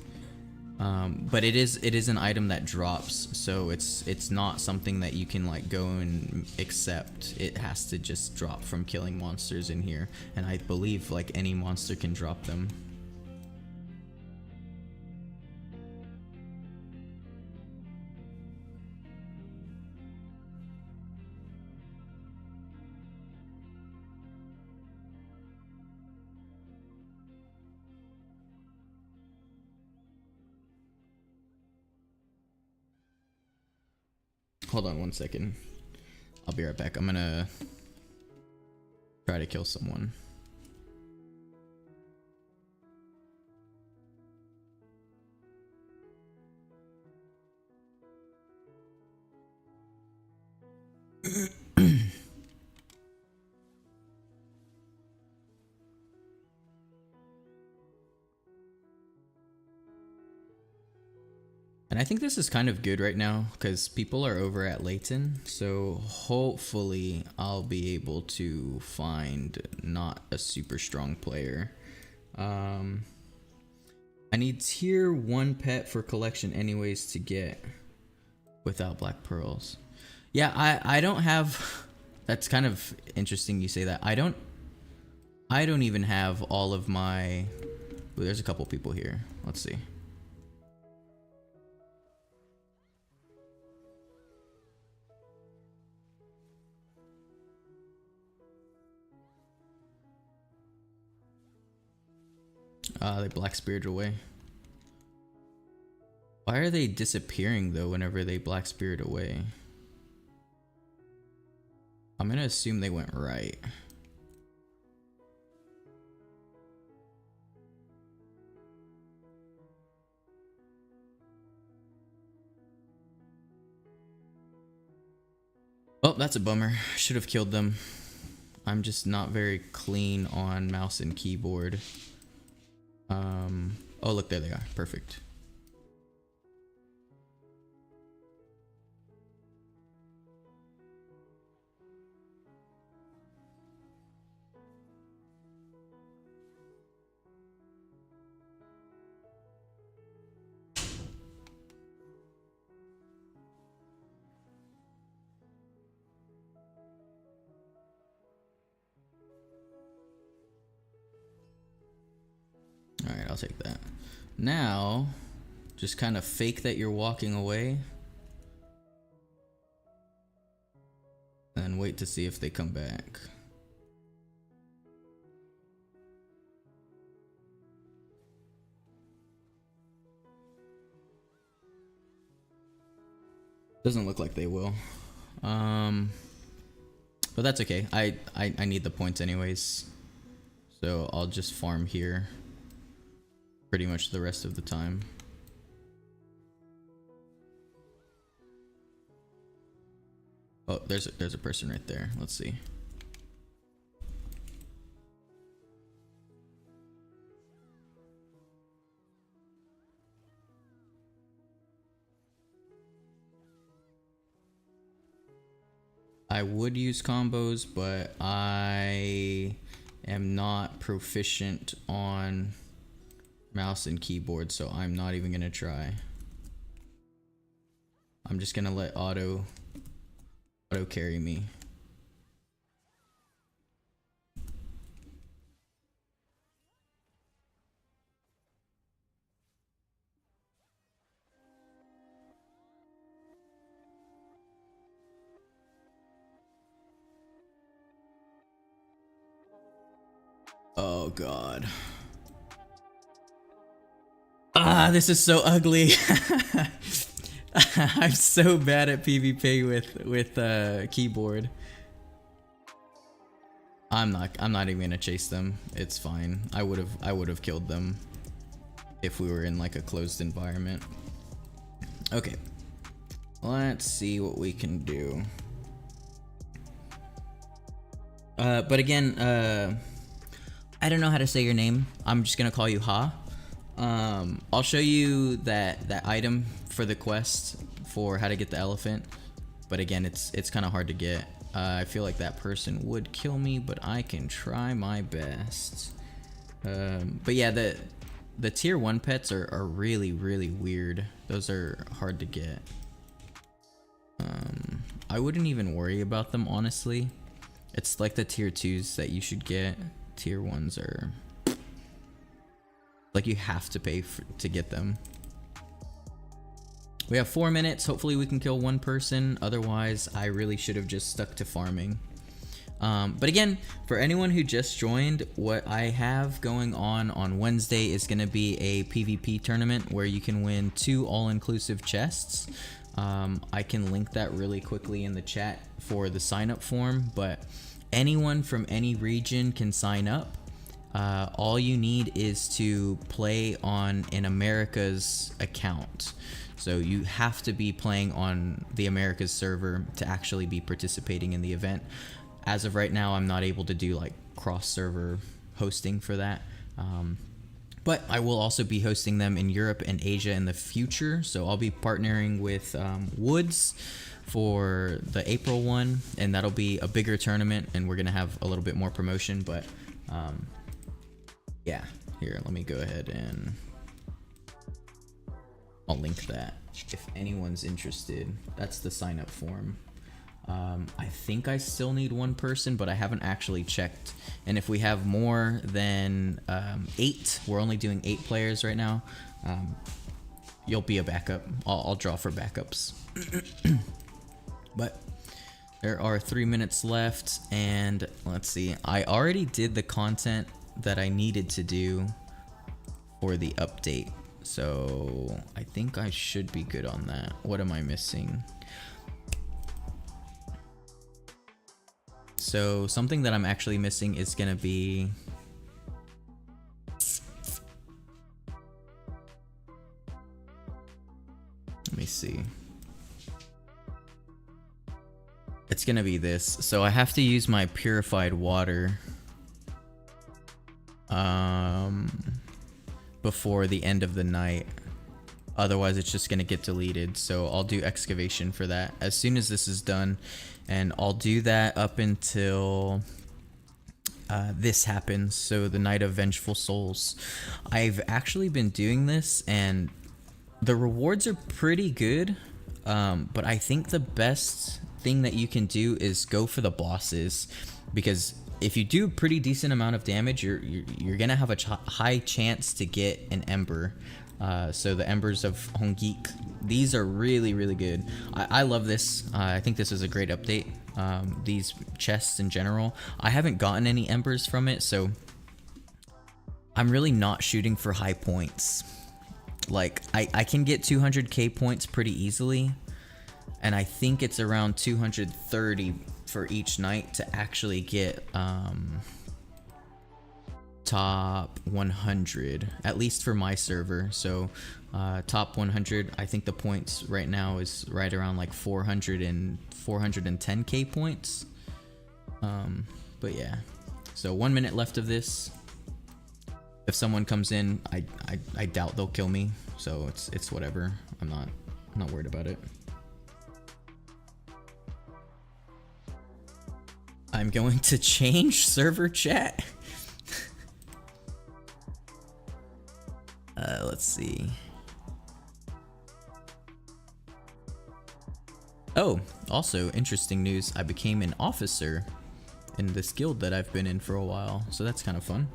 But it is an item that drops, so it's not something that you can like go and accept. It has to just drop from killing monsters in here, and I believe like any monster can drop them. Hold on one second. I'll be right back. I'm gonna try to kill someone. And I think this is kind of good right now because people are over at Layton, so hopefully I'll be able to find not a super strong player. I need tier 1 pet for collection anyways to get without black pearls. Yeah, I don't have, that's kind of interesting you say that. I don't even have all of my, ooh, there's a couple people here. Let's see. They black spirit away. Why are they disappearing though whenever they black spirit away? I'm gonna assume they went right. Oh, that's a bummer. Should have killed them. I'm just not very clean on mouse and keyboard. Oh look, there they are. Perfect. Alright, I'll take that. Now, just kind of fake that you're walking away. And wait to see if they come back. Doesn't look like they will. But that's okay. I need the points anyways. So I'll just farm here pretty much the rest of the time. Oh, there's a person right there. Let's see. I would use combos, but I am not proficient on mouse and keyboard, so I'm not even gonna try. I'm just gonna let auto carry me. Oh god. Ah, this is so ugly. I'm so bad at PvP with keyboard. I'm not even gonna chase them. It's fine. I would have killed them if we were in like a closed environment. Okay. Let's see what we can do. But again, I don't know how to say your name. I'm just gonna call you Ha. I'll show you that item for the quest for how to get the elephant. But again, it's kind of hard to get. I feel like that person would kill me, but I can try my best. But yeah, the tier 1 pets are really weird. Those are hard to get. I wouldn't even worry about them, honestly. It's like the tier 2s that you should get. Tier 1s are like you have to pay to get them. We have 4 minutes. Hopefully we can kill one person. Otherwise, I really should have just stuck to farming. But again, for anyone who just joined, what I have going on Wednesday is going to be a PvP tournament where you can win 2 all-inclusive chests. I can link that really quickly in the chat for the sign-up form, but anyone from any region can sign up. All you need is to play on an America's account. So you have to be playing on the America's server to actually be participating in the event. As of right now, I'm not able to do like cross-server hosting for that. But I will also be hosting them in Europe and Asia in the future. So I'll be partnering with Woods for the April one, and that'll be a bigger tournament, and we're gonna have a little bit more promotion. But yeah, here, let me go ahead and I'll link that if anyone's interested. That's the sign up form. I think I still need 1 person, but I haven't actually checked. And if we have more than 8, we're only doing 8 players right now. You'll be a backup. I'll draw for backups. But there are 3 minutes left, and let's see. I already did the content that I needed to do for the update, so I think I should be good on that. What am I missing? So something that I'm actually missing is gonna be let me see. It's gonna be this. So I have to use my purified water before the end of the night. Otherwise it's just gonna get deleted. So I'll do excavation for that as soon as this is done, and I'll do that up until this happens. So the Night of Vengeful Souls. I've actually been doing this and the rewards are pretty good, but I think the best thing that you can do is go for the bosses, because if you do a pretty decent amount of damage, you're gonna have a high chance to get an ember. So the embers of Hongik, these are really good. I love this. I think this is a great update. These chests in general, I haven't gotten any embers from it, so I'm really not shooting for high points. Like I can get 200k points pretty easily, and I think it's around 230 for each night to actually get top 100, at least for my server. So top 100, I think the points right now is right around like 410k points. But yeah, so 1 minute left of this. If someone comes in, I doubt they'll kill me, so it's whatever. I'm not worried about it. I'm going to change server chat. Let's see. Oh, also interesting news. I became an officer in this guild that I've been in for a while, so that's kind of fun.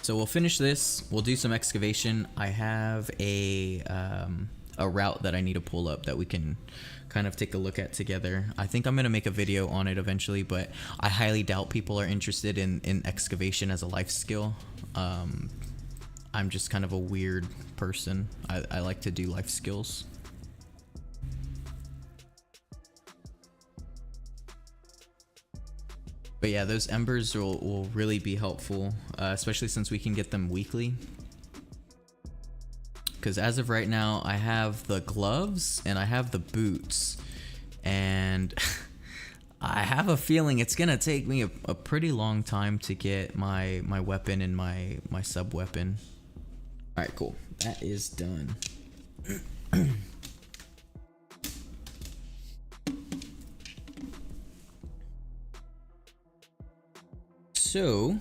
So we'll finish this. We'll do some excavation. I have a route that I need to pull up that we can kind of take a look at together. I think I'm gonna make a video on it eventually, but I highly doubt people are interested in excavation as a life skill. I'm just kind of a weird person. I like to do life skills. But yeah, those embers will really be helpful, especially since we can get them weekly. Because as of right now, I have the gloves and I have the boots. And I have a feeling it's gonna take me a pretty long time to get my weapon and my sub weapon. Alright, cool. That is done. So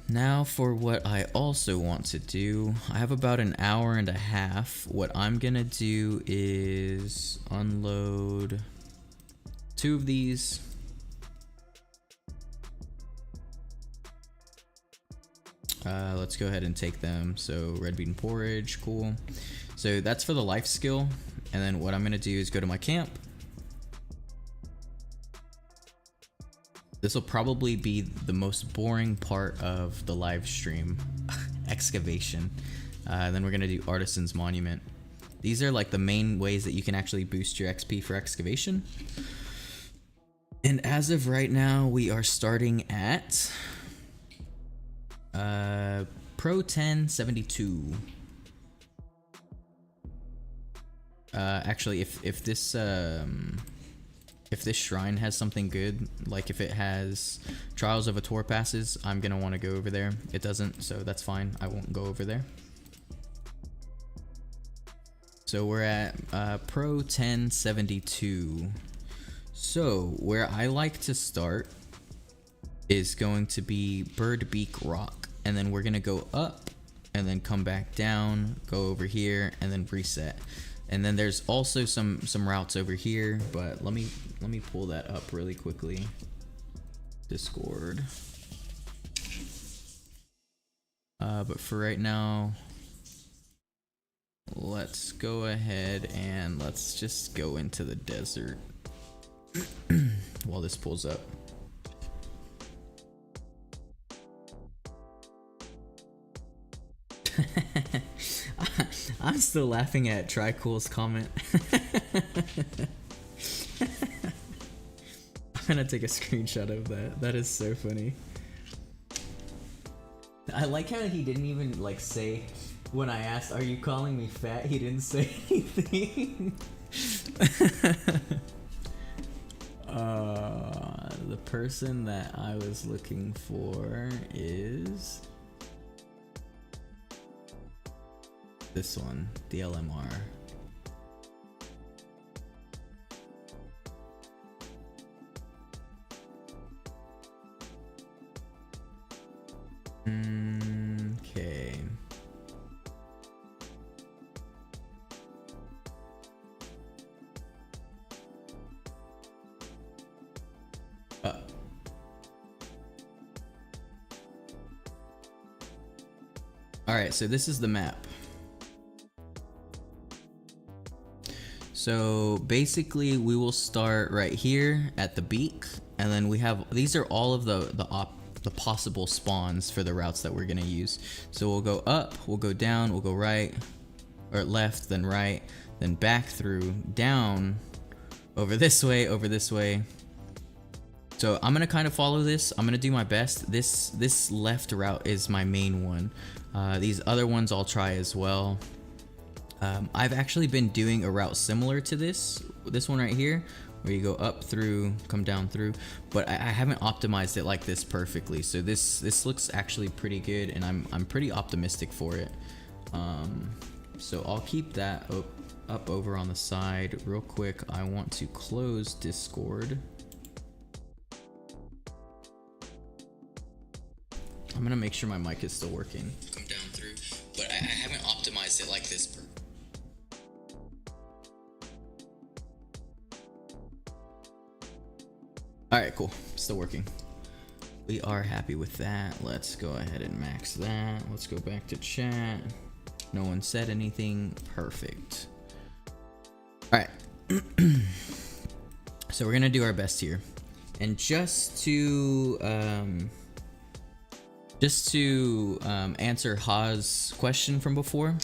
now for what I also want to do. I have about an hour and a half. What I'm gonna do is unload 2 of these. Let's go ahead and take them. So red bean porridge, cool. So that's for the life skill. And then what I'm gonna do is go to my camp. This will probably be the most boring part of the live stream. Excavation. Then we're gonna do Artisan's Monument. These are like the main ways that you can actually boost your XP for excavation. And as of right now, we are starting at Pro 1072. Actually, if this shrine has something good, like if it has Trials of a Tour passes, I'm gonna want to go over there. It doesn't, so that's fine. I won't go over there. So we're at Pro 1072. So where I like to start is going to be Bird Beak Rock, and then we're gonna go up and then come back down, go over here, and then reset. And then there's also some routes over here, but let me pull that up really quickly. Discord. But for right now, let's go ahead and let's just go into the desert while this pulls up. I'm still laughing at Tricool's comment. I'm gonna take a screenshot of that. That is so funny. I like how he didn't even like say, when I asked, "Are you calling me fat?" He didn't say anything. The person that I was looking for is this one, the LMR. Okay. Alright, so this is the map. So basically we will start right here at the beak, and then we have, these are all of the possible spawns for the routes that we're gonna use. So we'll go up, we'll go down, we'll go right, or left, then right, then back through, down, over this way. So I'm gonna kind of follow this. I'm gonna do my best. This left route is my main one. These other ones I'll try as well. I've actually been doing a route similar to this one right here, where you go up through, come down through, but I haven't optimized it like this perfectly. So this looks actually pretty good, and I'm pretty optimistic for it. So I'll keep that up over on the side real quick. I want to close Discord. I'm gonna make sure my mic is still working. Come down through, but I haven't optimized it like this. All right, cool. Still working. We are happy with that. Let's go ahead and max that. Let's go back to chat. No one said anything. Perfect. All right. So we're gonna do our best here, and just to answer Ha's question from before,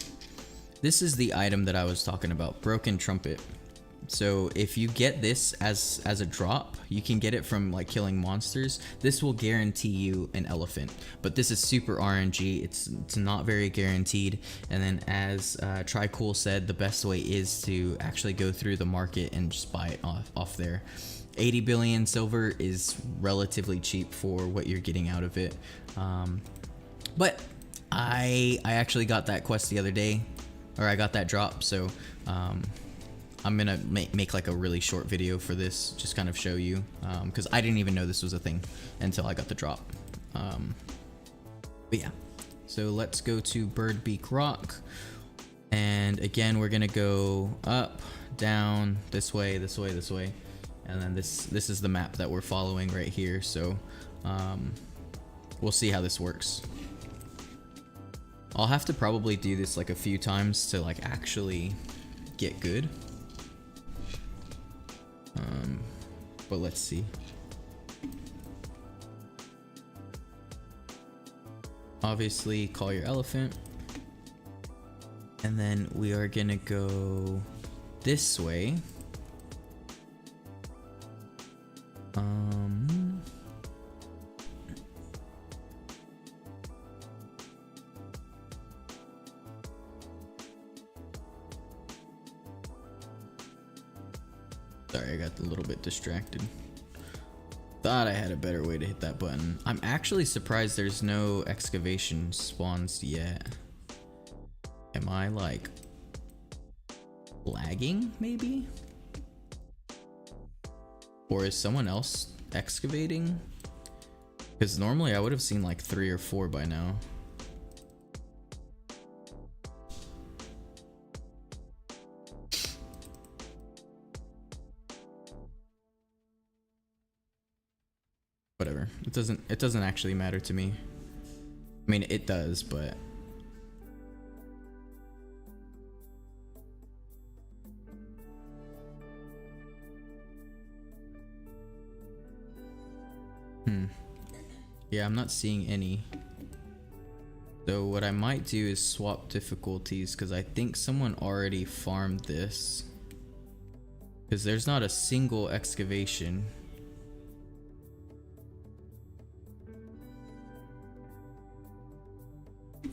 this is the item that I was talking about, broken trumpet. So if you get this as a drop, you can get it from like killing monsters. This will guarantee you an elephant, but this is super RNG. It's not very guaranteed. And then as Tricool said, the best way is to actually go through the market and just buy it off there. 80 billion silver is relatively cheap for what you're getting out of it. But I actually got that quest the other day, or I got that drop. So I'm gonna make like a really short video for this, just kind of show you, because I didn't even know this was a thing until I got the drop. But yeah, so let's go to Birdbeak Rock, and again we're gonna go up, down, this way, this way, this way, and then this is the map that we're following right here. So we'll see how this works. I'll have to probably do this like a few times to like actually get good. But let's see. Obviously, call your elephant. And then we are gonna go this way. Sorry, I got a little bit distracted. Thought I had a better way to hit that button. I'm actually surprised there's no excavation spawns yet. Am I like lagging maybe? Or is someone else excavating? Because normally I would have seen like 3 or 4 by now. Whatever. It doesn't actually matter to me. I mean, it does, but yeah, I'm not seeing any. So what I might do is swap difficulties, because I think someone already farmed this, because there's not a single excavation.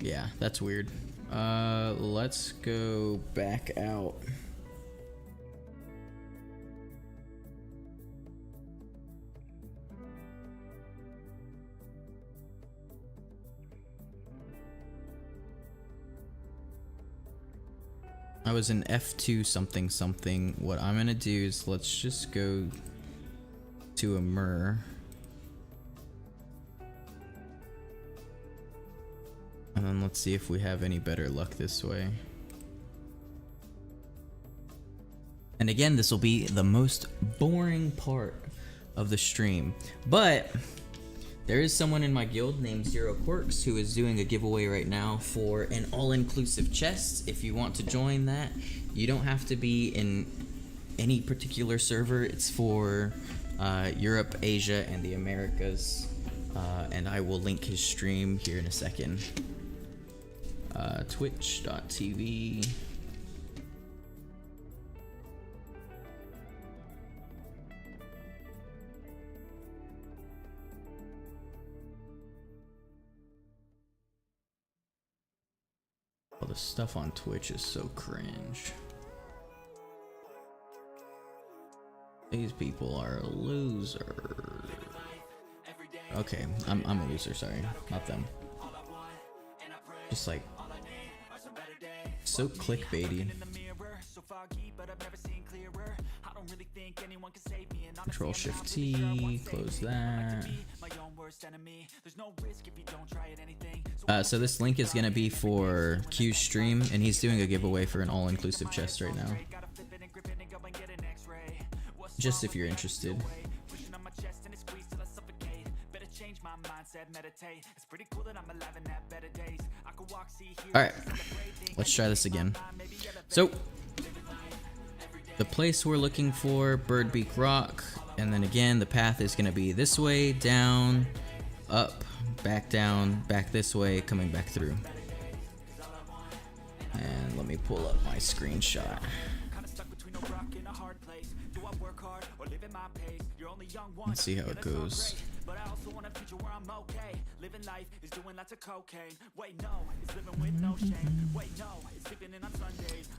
Yeah, that's weird. Let's go back out. I was in F2 something something. What I'm gonna do is let's just go to a Myrrh. And then let's see if we have any better luck this way. And again, this will be the most boring part of the stream, but there is someone in my guild named Zero Quirks who is doing a giveaway right now for an all-inclusive chest. If you want to join that, you don't have to be in any particular server. It's for Europe, Asia, and the Americas. And I will link his stream here in a second. Twitch.tv. All the stuff on Twitch is so cringe. These people are a loser. Okay, I'm a loser, sorry. Not them. Just like so clickbaity. Control Shift T, close that. So this link is gonna be for Q's stream, and he's doing a giveaway for an all-inclusive chest right now. Just if you're interested. Alright, let's try this again. So, the place we're looking for, Birdbeak Rock, and then again, the path is going to be this way, down, up, down, back this way, coming back through. And let me pull up my screenshot. Let's see how it goes.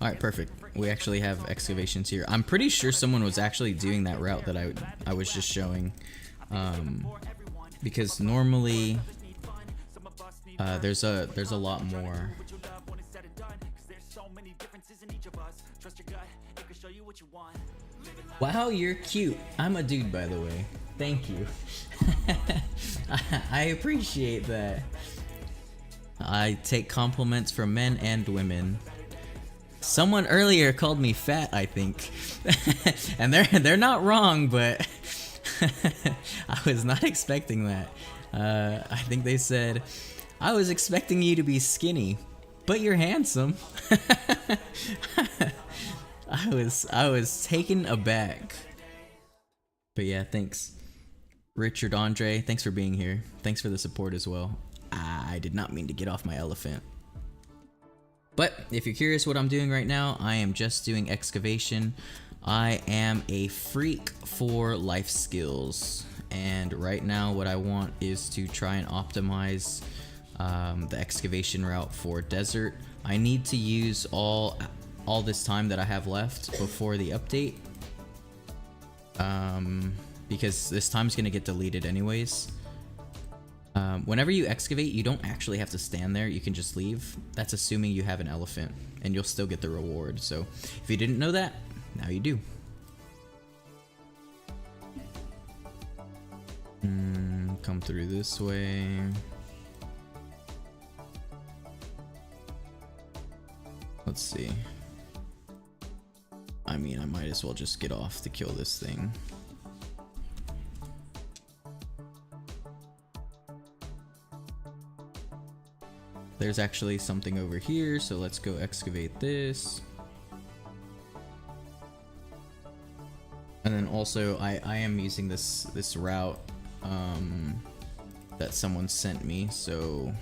Alright, perfect. We actually have excavations here. I'm pretty sure someone was actually doing that route that I was just showing. Because normally there's a lot more. Wow, you're cute. I'm a dude, by the way. Thank you. I appreciate that. I take compliments from men and women. Someone earlier called me fat, I think. And they're not wrong, but I was not expecting that. I think they said, I was expecting you to be skinny, but you're handsome. I was taken aback. But yeah, thanks. Richard Andre, thanks for being here. Thanks for the support as well. I did not mean to get off my elephant. But if you're curious what I'm doing right now, I am just doing excavation. I am a freak for life skills. And right now what I want is to try and optimize the excavation route for desert. I need to use all this time that I have left before the update. Because this time's gonna get deleted anyways. Whenever you excavate, you don't actually have to stand there, you can just leave. That's assuming you have an elephant, and you'll still get the reward. So if you didn't know that, now you do. Come through this way. Let's see. I mean, I might as well just get off to kill this thing. There's actually something over here, so let's go excavate this. And then also, I am using this route that someone sent me, so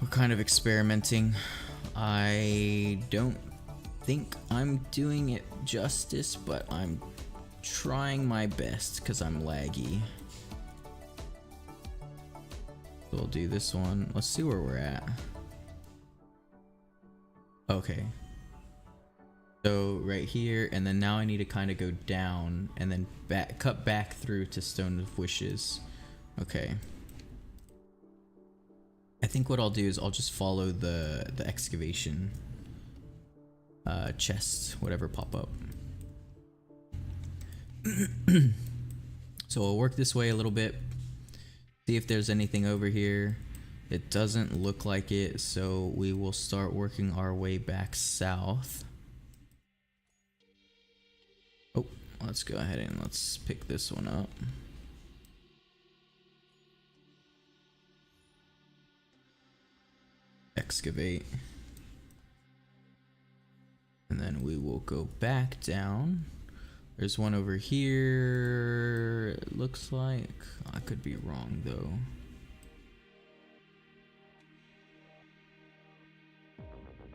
we're kind of experimenting. I don't think I'm doing it justice, but I'm trying my best because I'm laggy. So we'll do this one. Let's see where we're at. Okay. So right here, and then now I need to kind of go down and then cut back through to Stone of Wishes. Okay. I think what I'll do is I'll just follow the excavation chests, whatever pop up. So we'll work this way a little bit. See if there's anything over here. It doesn't look like it, so we will start working our way back south. Oh, let's go ahead and let's pick this one up. Excavate. And then we will go back down. There's one over here, it looks like. I could be wrong though.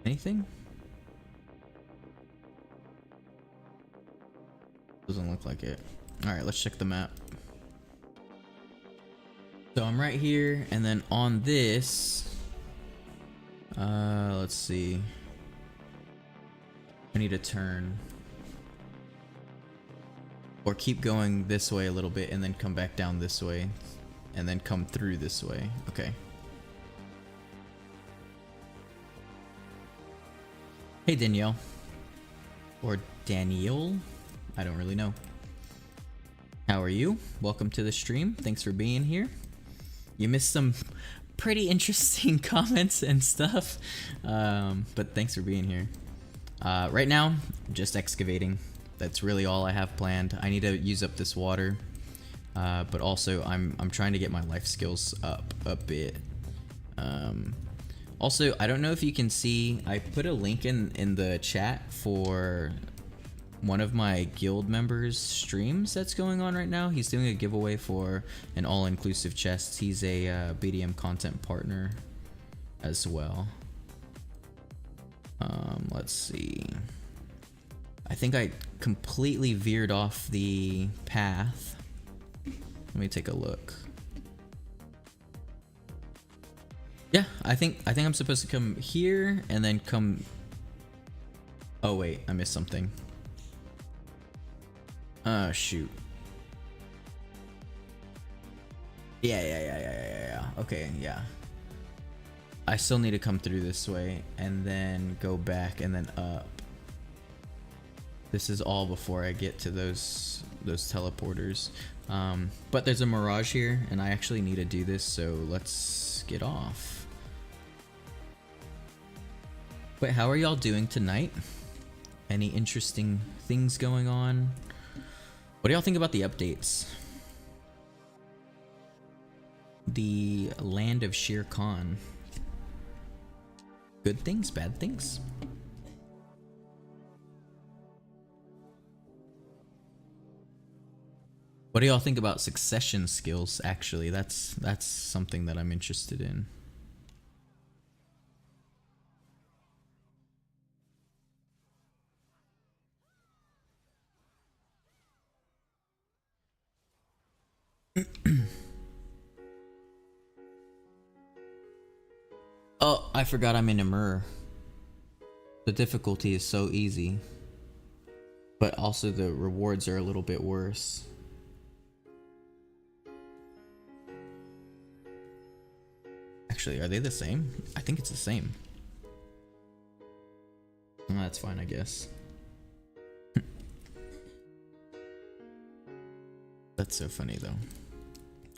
Anything? Doesn't look like it. Alright, let's check the map. So I'm right here, and then on this, let's see. I need to turn. Or keep going this way a little bit and then come back down this way. And then come through this way. Okay. Hey Danielle. Or Daniel. I don't really know. How are you? Welcome to the stream. Thanks for being here. You missed some pretty interesting comments and stuff, but thanks for being here. Right now, just excavating. That's really all I have planned. I need to use up this water, but also I'm trying to get my life skills up a bit. Also, I don't know if you can see, I put a link in the chat for one of my guild members' streams that's going on right now. He's doing a giveaway for an all-inclusive chest. He's a BDM content partner as well. Let's see. I think I completely veered off the path. Let me take a look. Yeah, I think I'm supposed to come here and then come. Oh wait, I missed something. Shoot. Yeah. Okay, yeah. I still need to come through this way and then go back and then up. This is all before I get to those teleporters. But there's a mirage here and I actually need to do this, so let's get off. Wait, how are y'all doing tonight? Any interesting things going on? What do y'all think about the updates? The land of Shere Khan. Good things, bad things? What do y'all think about succession skills, actually? That's something that I'm interested in. Oh, I forgot I'm in Emir. The difficulty is so easy, but also the rewards are a little bit worse. Actually, are they the same? I think it's the same. Well, that's fine, I guess. That's so funny, though.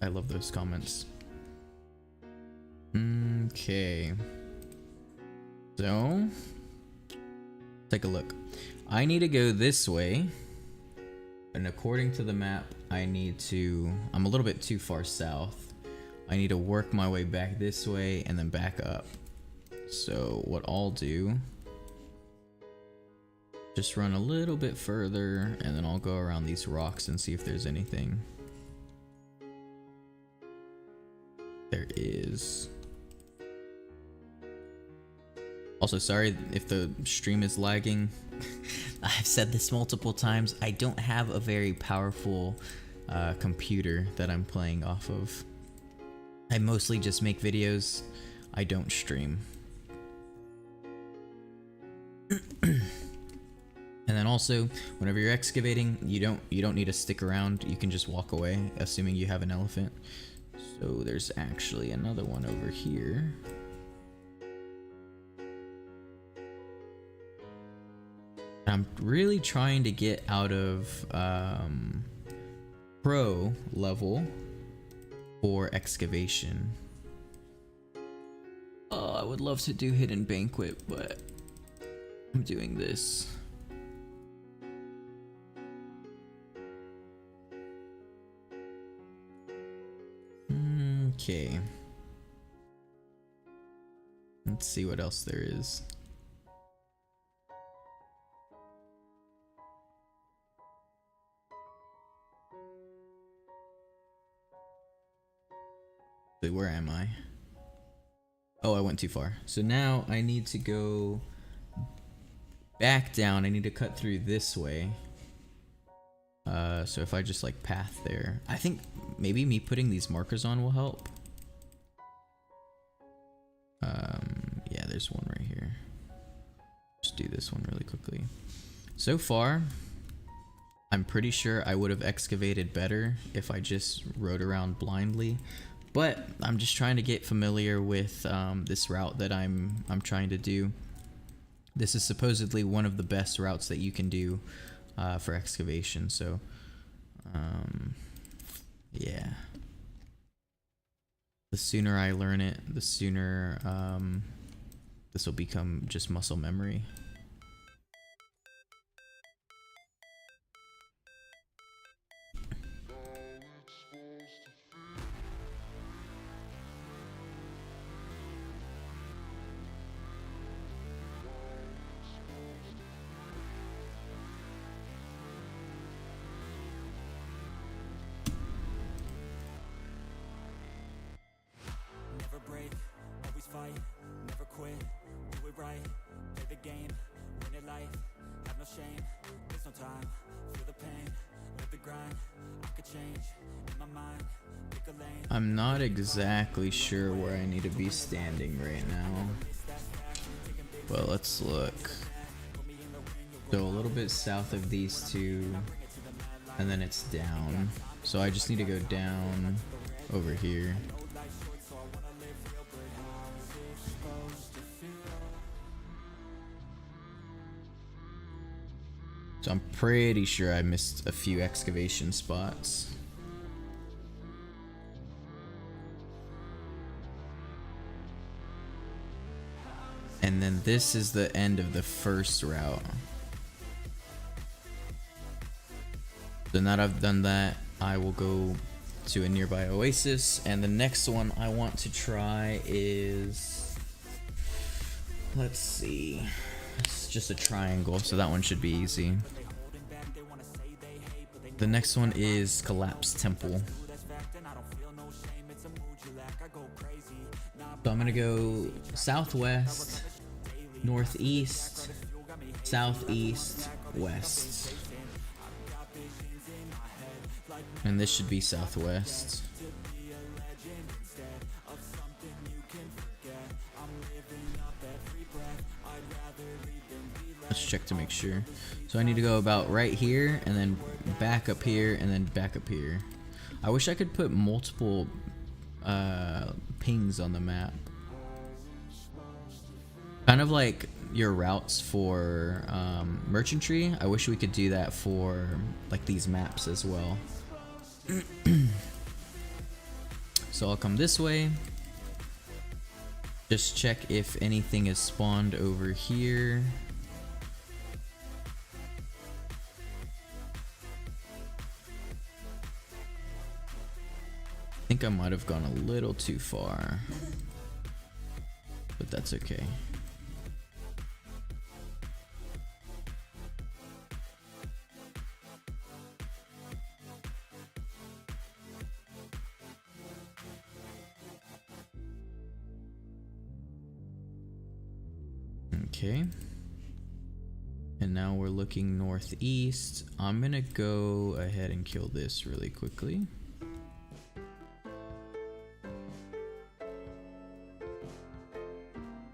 I love those comments. Okay. So, take a look. I need to go this way. And according to the map, I'm a little bit too far south. I need to work my way back this way and then back up. So what I'll do, just run a little bit further and then I'll go around these rocks and see if there's anything. There is. Also, sorry if the stream is lagging. I've said this multiple times. I don't have a very powerful computer that I'm playing off of. I mostly just make videos. I don't stream. And then also, whenever you're excavating, you don't need to stick around. You can just walk away, assuming you have an elephant. So there's actually another one over here. I'm really trying to get out of pro level for excavation. Oh, I would love to do hidden banquet, but I'm doing this. Okay. Let's see what else there is. Where am I? Oh, I went too far. So now I need to go back down. I need to cut through this way. So if I just like path there, I think maybe me putting these markers on will help. Yeah, there's one right here. Just do this one really quickly. So far, I'm pretty sure I would have excavated better if I just rode around blindly. But I'm just trying to get familiar with this route that I'm trying to do. This is supposedly one of the best routes that you can do for excavation. So, yeah. The sooner I learn it, the sooner this will become just muscle memory. I'm not exactly sure where I need to be standing right now, but let's look. So a little bit south of these two, and then it's down. So I just need to go down over here. So I'm pretty sure I missed a few excavation spots. And then this is the end of the first route. So now that I've done that, I will go to a nearby oasis, and the next one I want to try is, let's see, it's just a triangle, so that one should be easy. The next one is Collapse Temple. So I'm gonna go southwest, northeast, southeast, west. And this should be southwest. Let's check to make sure. So I need to go about right here, and then back up here, and then back up here. I wish I could put multiple pings on the map. Kind of like your routes for merchantry. I wish we could do that for like these maps as well. So I'll come this way. Just check if anything is spawned over here. I think I might have gone a little too far, but that's okay. Okay, and now we're looking northeast. I'm gonna go ahead and kill this really quickly.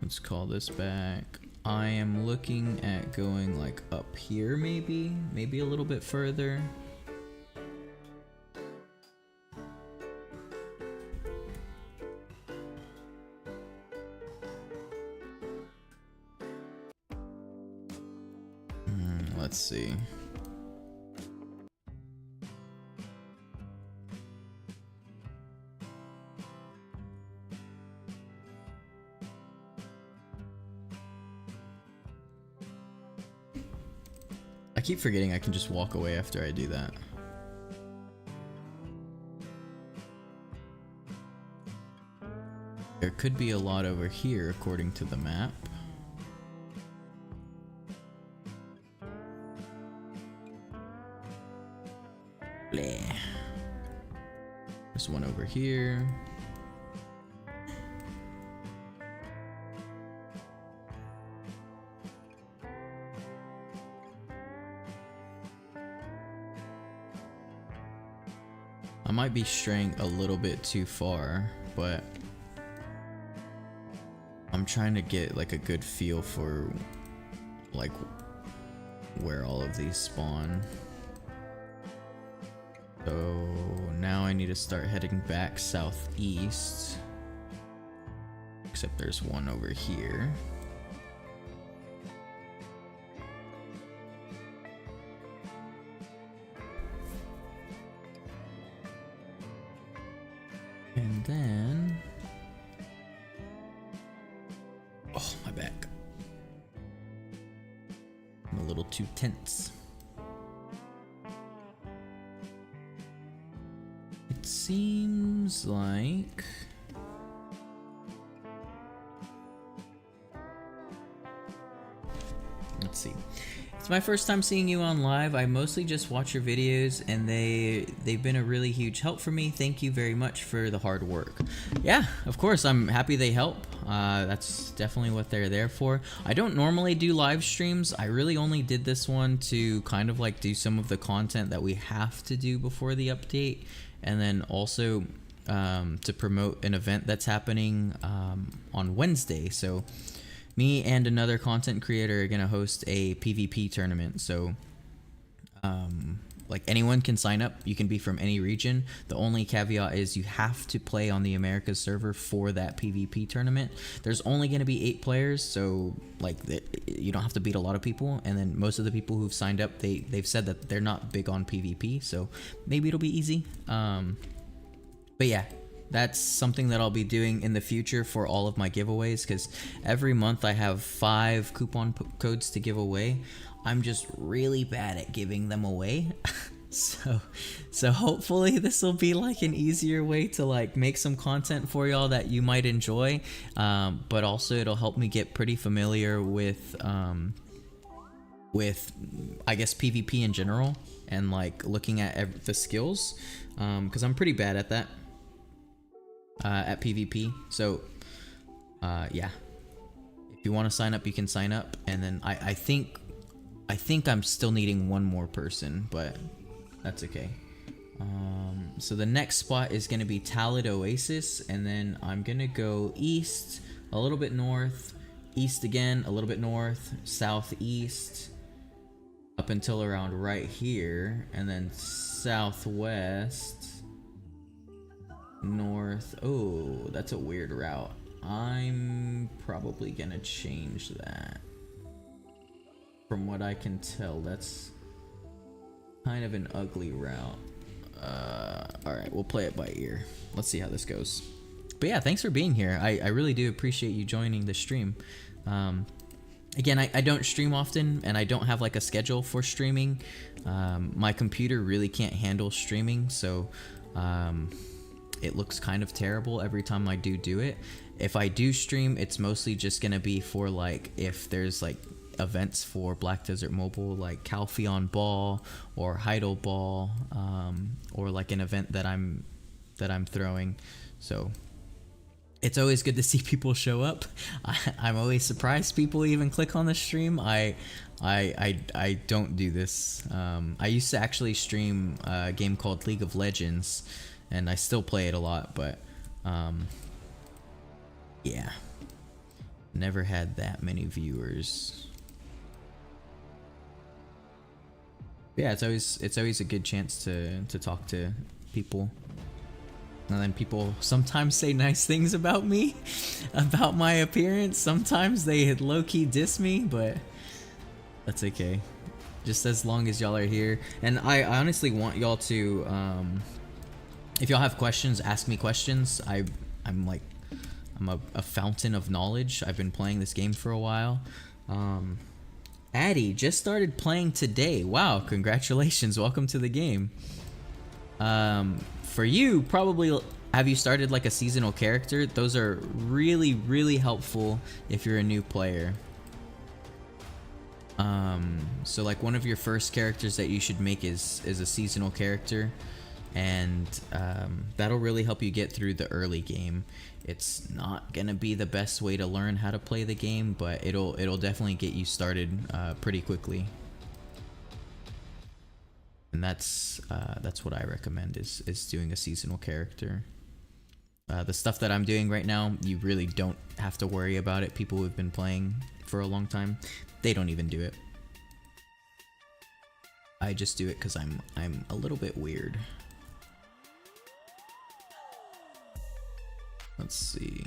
Let's call this back. I am looking at going like up here, maybe a little bit further. Let's see. I keep forgetting I can just walk away after I do that. There could be a lot over here according to the map. Bleh. There's one over here. I might be straying a little bit too far, but I'm trying to get like a good feel for like where all of these spawn. So now I need to start heading back southeast, except there's one over here. And then little too tense. It seems like... Let's see. It's my first time seeing you on live. I mostly just watch your videos, and they've been a really huge help for me. Thank you very much for the hard work. Yeah, of course, I'm happy they help. That's definitely what they're there for. I don't normally do live streams. I really only did this one to kind of like do some of the content that we have to do before the update, and then also to promote an event that's happening on Wednesday. So me and another content creator are gonna host a PvP tournament. So like anyone can sign up. You can be from any region. The only caveat is you have to play on the Americas server for that PvP tournament. There's only gonna be 8 players, so like you don't have to beat a lot of people. And then most of the people who've signed up, they've said that they're not big on PvP, so maybe it'll be easy. But yeah, that's something that I'll be doing in the future for all of my giveaways, because every month I have 5 coupon codes to give away. I'm just really bad at giving them away. So hopefully this will be like an easier way to like make some content for y'all that you might enjoy, but also it'll help me get pretty familiar with I guess PvP in general, and like looking at the skills, because I'm pretty bad at that. At PvP. So yeah, if you want to sign up, you can sign up. And then I think I'm still needing one more person, but that's okay. So the next spot is going to be Talid Oasis, and then I'm gonna go east, a little bit north, east again, a little bit north, southeast, up until around right here, and then southwest, north. Oh, that's a weird route. I'm probably gonna change that. From what I can tell, that's kind of an ugly route. Alright, we'll play it by ear. Let's see how this goes. But yeah, thanks for being here. I really do appreciate you joining the stream. Again, I don't stream often, and I don't have like a schedule for streaming. My computer really can't handle streaming, so it looks kind of terrible every time I do it. If I do stream, it's mostly just gonna be for like if there's like events for Black Desert Mobile, like Calpheon Ball or Heidel Ball, or like an event that I'm throwing. So it's always good to see people show up. I'm always surprised people even click on the stream. I don't do this. I used to actually stream a game called League of Legends, and I still play it a lot, but yeah, never had that many viewers. Yeah, it's always a good chance to talk to people. And then people sometimes say nice things about me, about my appearance. Sometimes they low-key diss me, but that's okay. Just as long as y'all are here. And I honestly want y'all to, if y'all have questions, ask me questions. I'm a fountain of knowledge. I've been playing this game for a while. Addy just started playing today. Wow, congratulations. Welcome to the game. For you, probably, have you started like a seasonal character? Those are really, really helpful if you're a new player. So like one of your first characters that you should make is a seasonal character, and that'll really help you get through the early game. It's not gonna be the best way to learn how to play the game, but it'll definitely get you started pretty quickly. And that's what I recommend is doing a seasonal character. The stuff that I'm doing right now, you really don't have to worry about it. People who've been playing for a long time, they don't even do it. I just do it because I'm a little bit weird. Let's see.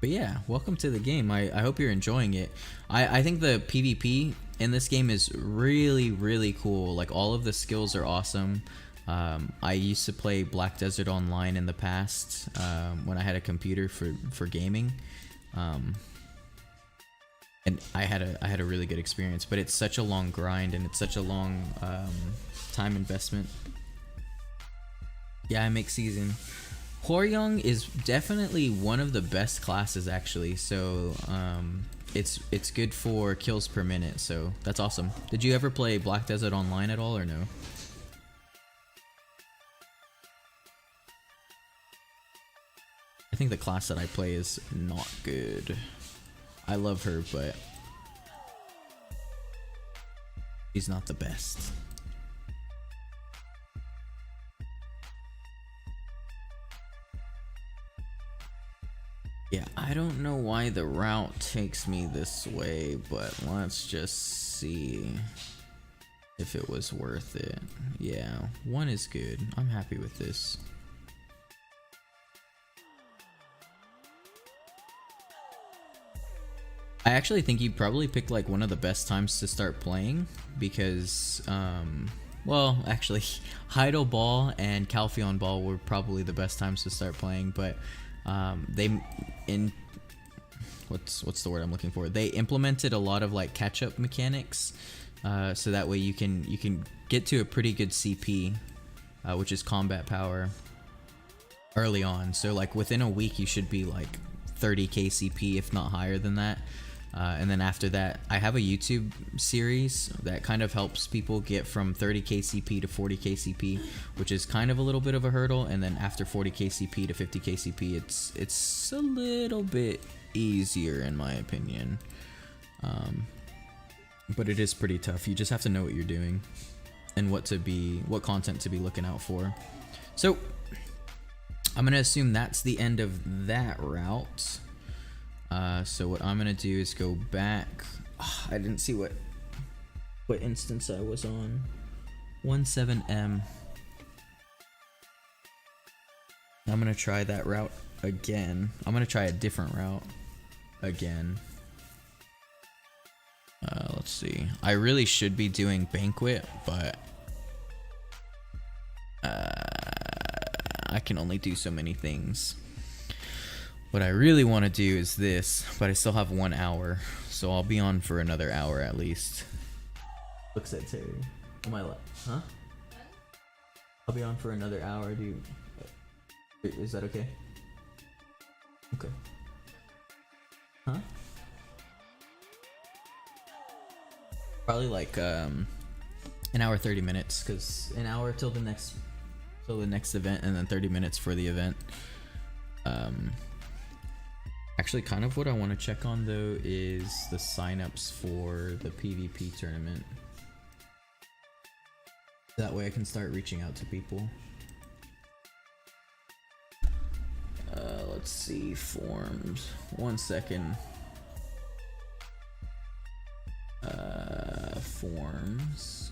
But yeah, welcome to the game. I hope you're enjoying it. I think the PvP in this game is really, really cool. Like, all of the skills are awesome. I used to play Black Desert Online in the past, when I had a computer for gaming. and I had a really good experience. But it's such a long grind, and it's such a long time investment. Yeah, I make season. Hwoarang is definitely one of the best classes, actually. So it's good for kills per minute. So that's awesome. Did you ever play Black Desert Online at all, or no? I think the class that I play is not good. I love her, but she's not the best. Yeah, I don't know why the route takes me this way, but let's just see if it was worth it. Yeah, 1 is good. I'm happy with this. I actually think you probably picked like one of the best times to start playing because, well, actually, Heidel Ball and Calpheon Ball were probably the best times to start playing, but what's the word I'm looking for? They implemented a lot of like catch-up mechanics, so that way you can get to a pretty good CP, which is combat power, early on. So like within a week you should be like 30k CP, if not higher than that. And then after that, I have a YouTube series that kind of helps people get from 30k CP to 40k CP, which is kind of a little bit of a hurdle. And then after 40k CP to 50k CP, it's a little bit easier in my opinion. But it is pretty tough. You just have to know what you're doing and what content to be looking out for. So I'm gonna assume that's the end of that route. So what I'm gonna do is go back. Oh, I didn't see what instance I was on. 17M. I'm gonna try that route again. I'm gonna try a different route again. Let's see. I really should be doing Banquet, but I can only do so many things. What I really want to do is this, but I still have 1 hour, so I'll be on for another hour at least. Looks at Terry. Am I left? Huh? I'll be on for another hour, dude. Is that okay? Okay. Huh? Probably like an hour 30 minutes, cause an hour till the next event, and then 30 minutes for the event. Actually, kind of what I want to check on though is the signups for the PvP tournament. That way I can start reaching out to people. Let's see, forms. 1 second. Forms.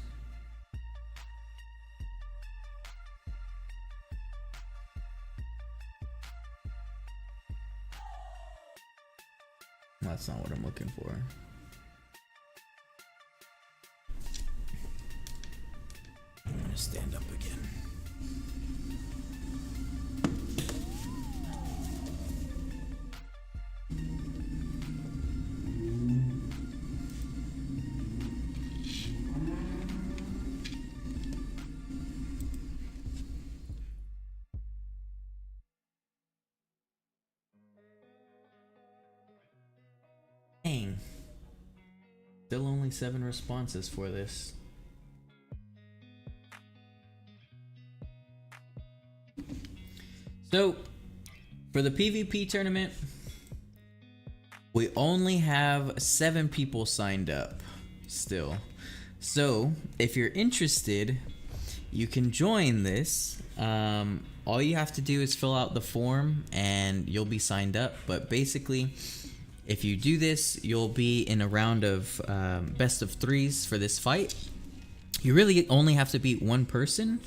That's not what I'm looking for. I'm gonna stand up again. Dang. Still only 7 responses for this. So, for the PvP tournament, we only have 7 people signed up still. So, if you're interested, you can join this. All you have to do is fill out the form and you'll be signed up. But basically, if you do this, you'll be in a round of best of 3s for this fight. You really only have to beat 1 person,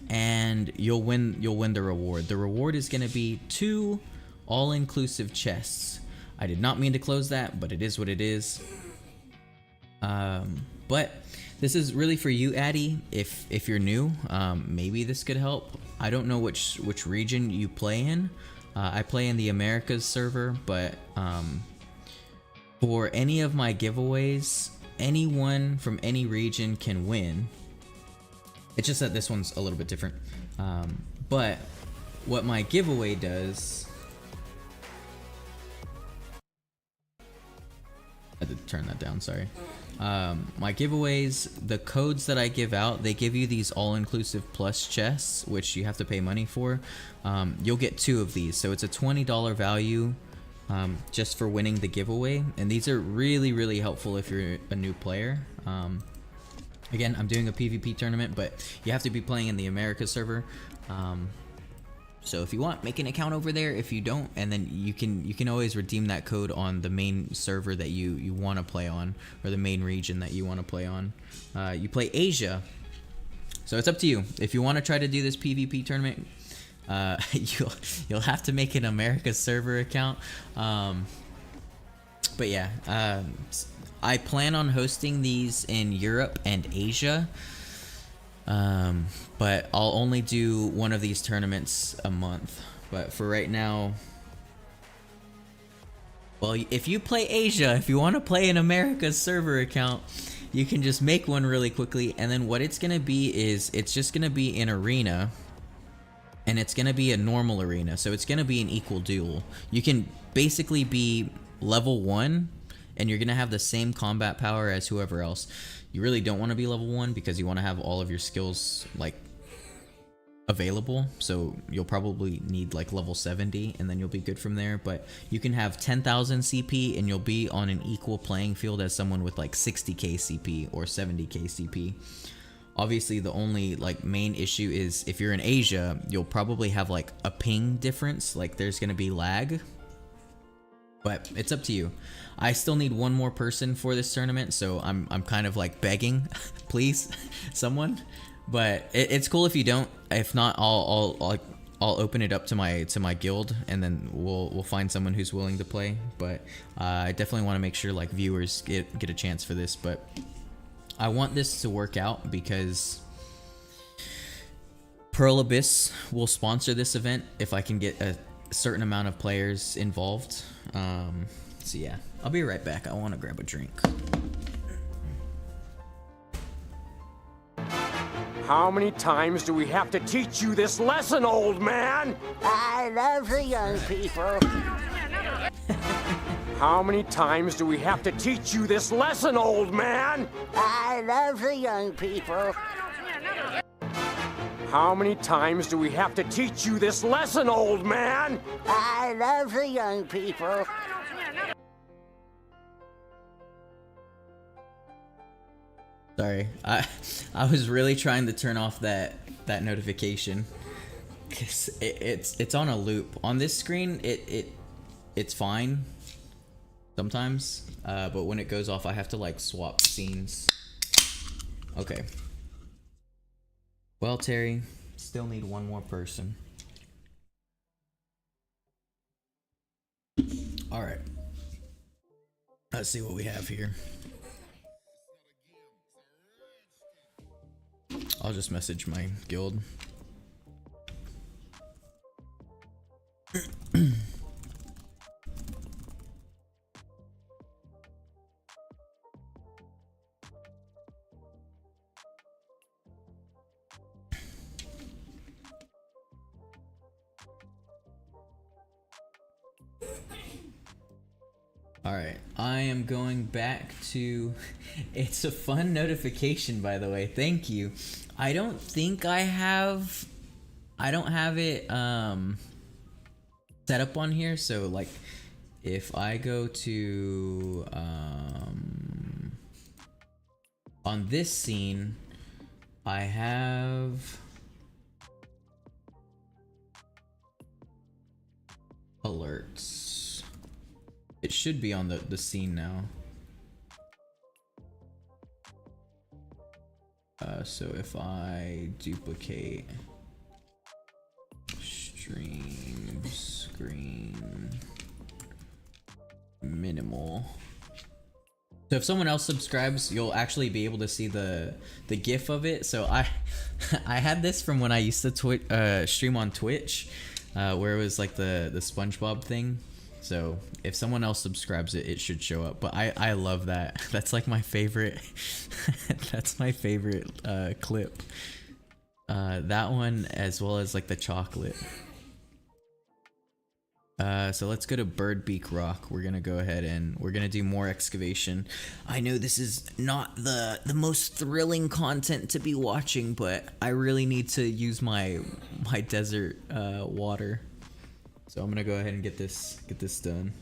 and you'll win the reward. The reward is going to be 2 all-inclusive chests. I did not mean to close that, but it is what it is. But this is really for you, Addy. If you're new, maybe this could help. I don't know which region you play in. I play in the Americas server, but For any of my giveaways, anyone from any region can win. It's just that this one's a little bit different. But what my giveaway does... I had to turn that down, sorry. My giveaways, the codes that I give out, they give you these all-inclusive plus chests, which you have to pay money for. You'll get 2 of these, so it's a $20 value just for winning the giveaway. And these are really, really helpful if you're a new player. Again, I'm doing a PvP tournament, but you have to be playing in the America server. So if you want, make an account over there. If you don't, and then you can always redeem that code on the main server that you want to play on, or the main region that you want to play on. You play Asia, so it's up to you. If you want to try to do this PvP tournament, you'll have to make an America server account. But yeah, I plan on hosting these in Europe and Asia. But I'll only do one of these tournaments a month. But for right now, well, if you play Asia, if you want to play an America server account, you can just make one really quickly. And then what it's going to be is, it's just going to be an arena, and it's going to be a normal arena. So it's going to be an equal duel. You can basically be level 1, and you're going to have the same combat power as whoever else. You really don't want to be level 1 because you want to have all of your skills like available, so you'll probably need like level 70 and then you'll be good from there. But you can have 10,000 CP and you'll be on an equal playing field as someone with like 60k CP or 70k CP. Obviously the only like main issue is if you're in Asia, you'll probably have like a ping difference, like there's gonna be lag. But it's up to you. I still need one more person for this tournament, so I'm kind of like begging, please, someone. But it's cool if you don't. If not, I'll open it up to my guild, and then we'll find someone who's willing to play. But I definitely want to make sure like viewers get a chance for this. But I want this to work out because Pearl Abyss will sponsor this event if I can get a certain amount of players involved. So yeah, I'll be right back. I want to grab a drink. How many times do we have to teach you this lesson, old man? I love the young people. How many times do we have to teach you this lesson, old man? I love the young people. How many times do we have to teach you this lesson, old man? I love the young people. Sorry, I was really trying to turn off that notification because it's on a loop on this screen. It's fine sometimes, but when it goes off, I have to like swap scenes. Okay. Well, Terry, still need one more person. All right. Let's see what we have here. I'll just message my guild. Alright, I am going back to... It's a fun notification, by the way. Thank you. I don't think I have... I don't have it set up on here, so like if I go to on this scene, I have alerts. It should be on the scene now. So if I duplicate stream screen minimal. So if someone else subscribes, you'll actually be able to see the GIF of it. So I had this from when I used to stream on Twitch, where it was like the SpongeBob thing. So if someone else subscribes it should show up. But I love that. That's like my favorite. That's my favorite clip. That one, as well as like the chocolate. So let's go to Birdbeak Rock. We're gonna go ahead and we're gonna do more excavation. I know this is not the most thrilling content to be watching, but I really need to use my desert water. So I'm gonna go ahead and get this done.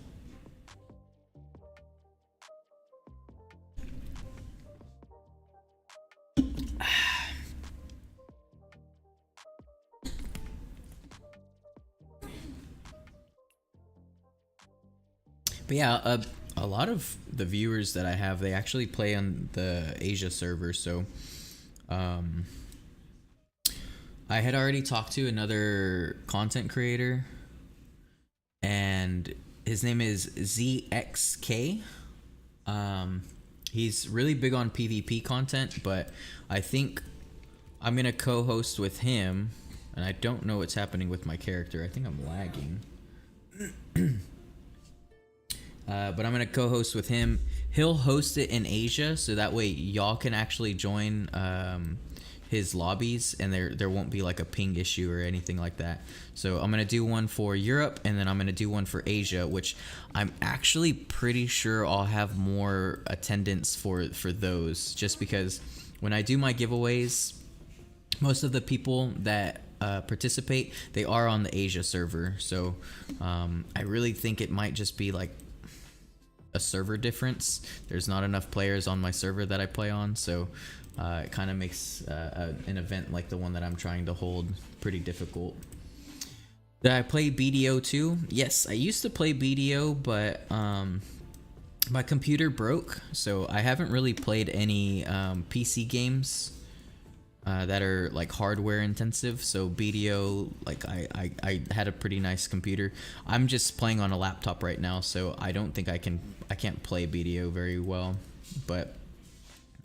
But yeah, a lot of the viewers that I have, they actually play on the Asia server. So I had already talked to another content creator, and his name is ZXK. He's really big on PvP content, but I think I'm gonna co-host with him, and I don't know what's happening with my character. I think I'm lagging. But I'm gonna co-host with him. He'll host it in Asia, so that way y'all can actually join his lobbies, and there won't be like a ping issue or anything like that. So I'm gonna do one for Europe, and then I'm gonna do one for Asia, which I'm actually pretty sure I'll have more attendance for those, just because when I do my giveaways, most of the people that participate, they are on the Asia server. So I really think it might just be like a server difference. There's not enough players on my server that I play on, so it kind of makes an event like the one that I'm trying to hold pretty difficult. Did I play BDO too? Yes, I used to play BDO, but my computer broke, so I haven't really played any PC games that are like hardware intensive. So BDO, like I had a pretty nice computer. I'm just playing on a laptop right now, so I don't think I can't play BDO very well. But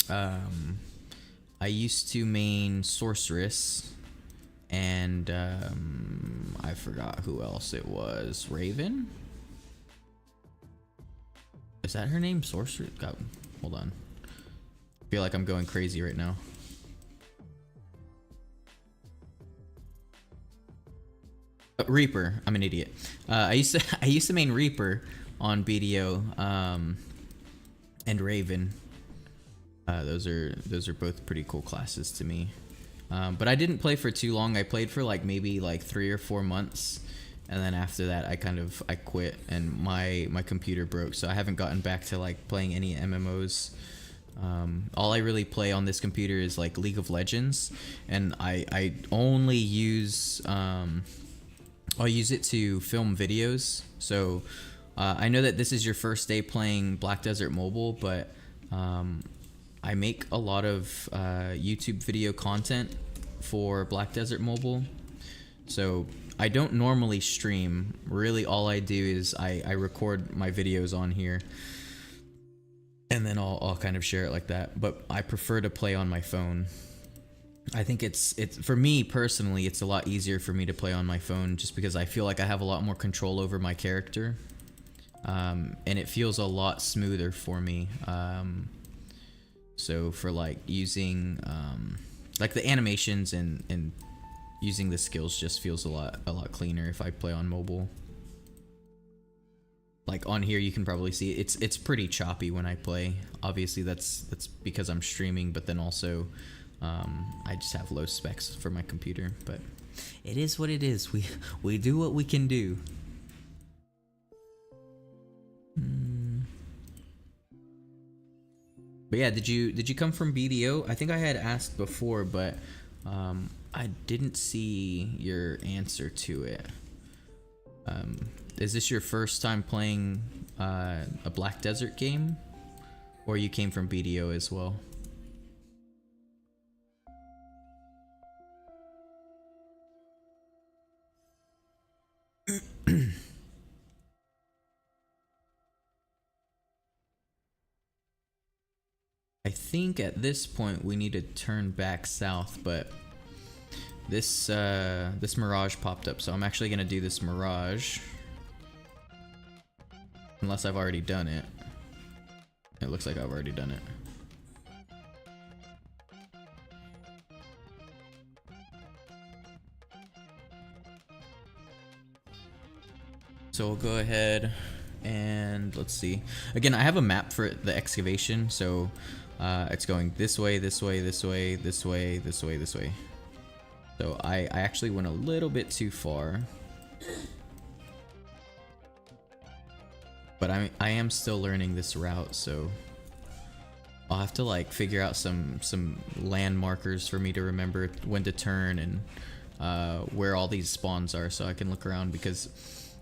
I used to main Sorceress, and I forgot who else it was. Raven? Is that her name? Sorceress? God, hold on. I feel like I'm going crazy right now. Reaper. I'm an idiot. I used to main Reaper on BDO, and Raven. Those are both pretty cool classes to me. But I didn't play for too long. I played for like maybe like 3 or 4 months, and then after that I quit, and my computer broke, so I haven't gotten back to like playing any MMOs. All I really play on this computer is like League of Legends, and I only use I'll use it to film videos. So I know that this is your first day playing Black Desert Mobile, but I make a lot of YouTube video content for Black Desert Mobile. So I don't normally stream. Really, all I do is I record my videos on here, and then I'll kind of share it like that. But I prefer to play on my phone. I think it's for me personally, it's a lot easier for me to play on my phone, just because I feel like I have a lot more control over my character, and it feels a lot smoother for me. So for like using like the animations and using the skills just feels a lot cleaner if I play on mobile. Like on here you can probably see it's pretty choppy when I play. Obviously that's because I'm streaming, but then also I just have low specs for my computer, but it is what it is. We do what we can do. But yeah, did you come from BDO? I think I had asked before, but I didn't see your answer to it. Is this your first time playing a Black Desert game, or you came from BDO as well? I think at this point we need to turn back south, but this mirage popped up, so I'm actually gonna do this mirage. Unless I've already done it. It looks like I've already done it. So we'll go ahead and let's see. Again, I have a map for the excavation, so it's going this way, this way, this way, this way, this way, this way. So I actually went a little bit too far. But I am still learning this route, so I'll have to like figure out some land markers for me to remember when to turn and where all these spawns are, so I can look around, because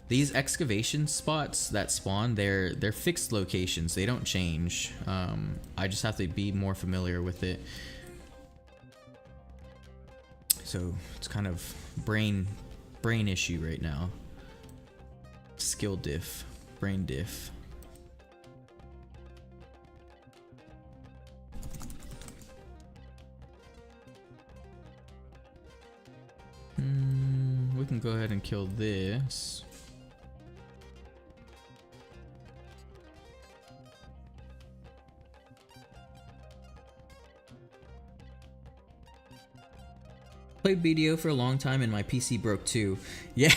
these excavation spots that spawn, they're fixed locations. They don't change. I just have to be more familiar with it. So it's kind of brain issue right now. Skill diff, brain diff. We can go ahead and kill this. Played BDO for a long time and my PC broke too. Yeah.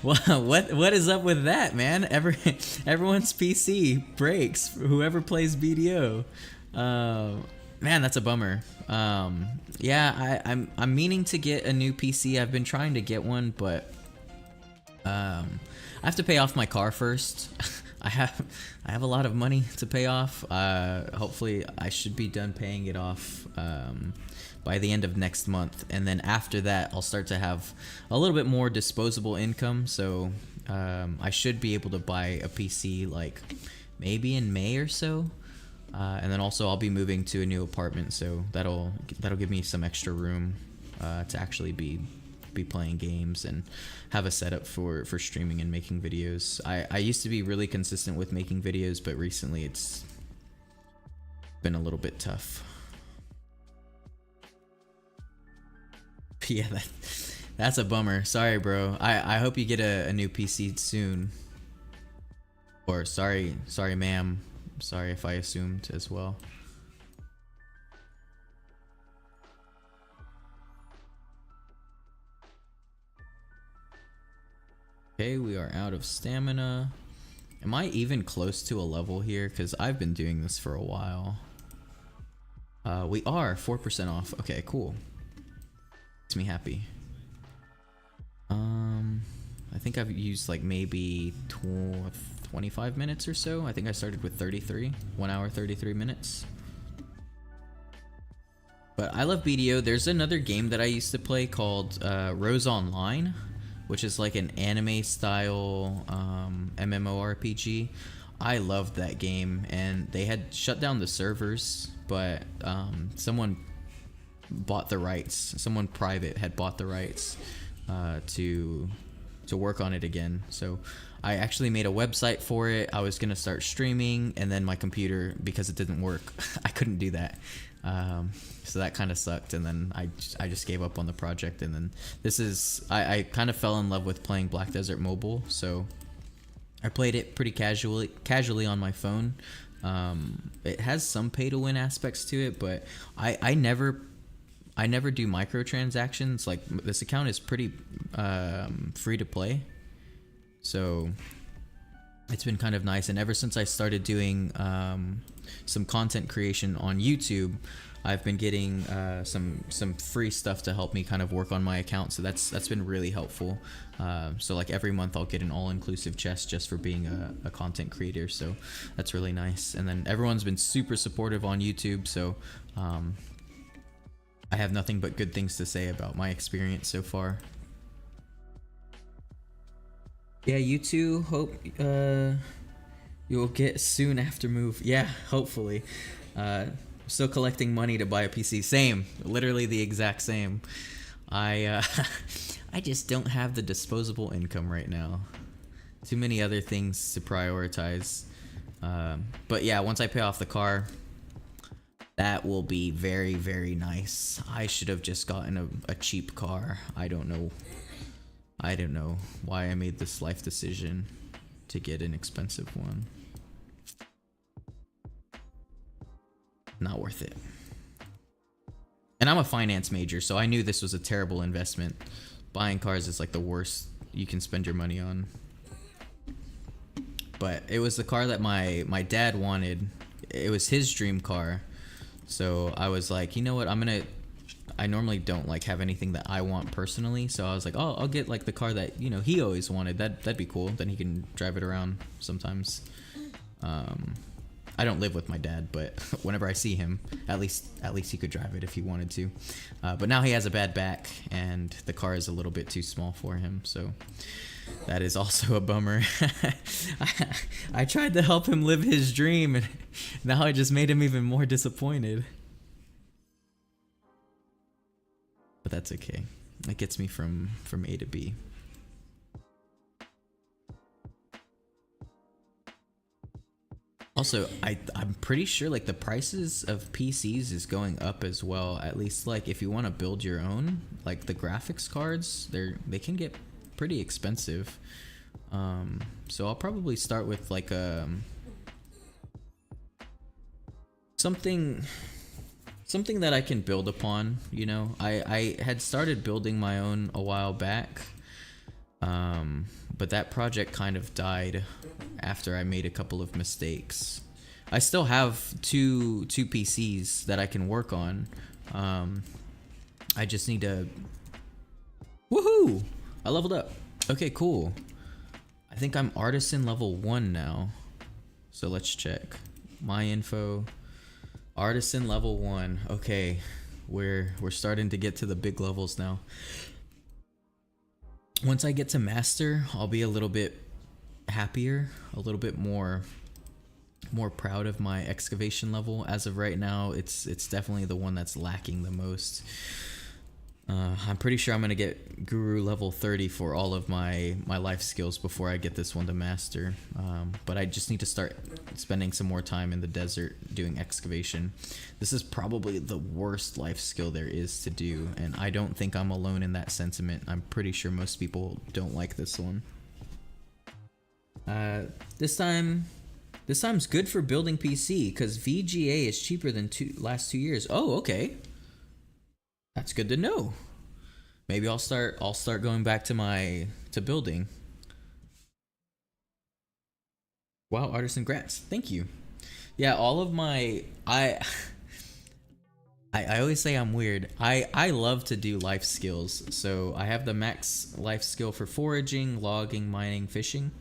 Well, what is up with that, man? Everyone's PC breaks. Whoever plays BDO. Man, that's a bummer. Yeah, I'm meaning to get a new PC. I've been trying to get one, but I have to pay off my car first. I have a lot of money to pay off. Hopefully I should be done paying it off by the end of next month, and then after that I'll start to have a little bit more disposable income, so I should be able to buy a PC like maybe in May or so, and then also I'll be moving to a new apartment, so that'll give me some extra room to actually be playing games and have a setup for streaming and making videos. I used to be really consistent with making videos, but recently it's been a little bit tough. Yeah, that's a bummer. Sorry, bro. I hope you get a new PC soon. Or sorry, ma'am. Sorry if I assumed as well. Okay, we are out of stamina. Am I even close to a level here? Because I've been doing this for a while. We are 4% off. Okay, cool. Makes me happy. I think I've used like maybe 25 minutes or so. I think I started with 33. 1 hour, 33 minutes. But I love BDO. There's another game that I used to play called Rose Online, which is like an anime style MMORPG. I loved that game, and they had shut down the servers, but someone bought the rights. Someone private had bought the rights to work on it again. So I actually made a website for it. I was gonna start streaming, and then my computer, because it didn't work, I couldn't do that. So that kind of sucked, and then I just gave up on the project. And then this is I kind of fell in love with playing Black Desert Mobile, so I played it pretty casually on my phone. It has some pay to win aspects to it, but I never do microtransactions. Like, this account is pretty free to play, so it's been kind of nice. And ever since I started doing some content creation on YouTube, I've been getting some free stuff to help me kind of work on my account, so that's been really helpful. So like every month I'll get an all-inclusive chest just for being a content creator, so that's really nice. And then everyone's been super supportive on YouTube, so I have nothing but good things to say about my experience so far. Yeah, you too. Hope you'll get soon after move. Yeah, hopefully. Still collecting money to buy a PC. Same, literally the exact same. I just don't have the disposable income right now. Too many other things to prioritize. But yeah, once I pay off the car, that will be very, very nice. I should have just gotten a cheap car. I don't know why I made this life decision. to get an expensive one. Not worth it. And I'm a finance major, so I knew this was a terrible investment. Buying cars is like the worst you can spend your money on. But it was the car that my dad wanted. It was his dream car. So I was like, you know what, I normally don't like have anything that I want personally. So I was like, oh, I'll get like the car that, you know, he always wanted. That'd be cool. Then he can drive it around sometimes. I don't live with my dad, but whenever I see him, at least he could drive it if he wanted to. But now he has a bad back, and the car is a little bit too small for him, so that is also a bummer. I tried to help him live his dream, and now I just made him even more disappointed. But that's okay. It gets me from A to B. Also, I'm pretty sure like the prices of PCs is going up as well. At least like if you want to build your own, like the graphics cards, they can get pretty expensive. So I'll probably start with like something that I can build upon. You know, I had started building my own a while back, but that project kind of died after I made a couple of mistakes. I still have two PCs that I can work on. I just need to... Woohoo! I leveled up. Okay, cool. I think I'm artisan level 1 now. So let's check. My info. Artisan level 1. Okay. We're starting to get to the big levels now. Once I get to master, I'll be a little bit happier, a little bit more proud of my excavation level. As of right now, it's definitely the one that's lacking the most. I'm pretty sure I'm gonna get guru level 30 for all of my life skills before I get this one to master. But I just need to start spending some more time in the desert doing excavation. This is probably the worst life skill there is to do, and I don't think I'm alone in that sentiment. I'm pretty sure most people don't like this one. This time's good for building PC because VGA is cheaper than last 2 years. Oh, okay. That's good to know. Maybe I'll start going back to building. Wow, artisan grats. Thank you. Yeah, all of my I always say I'm weird. I love to do life skills. So I have the max life skill for foraging, logging, mining, fishing,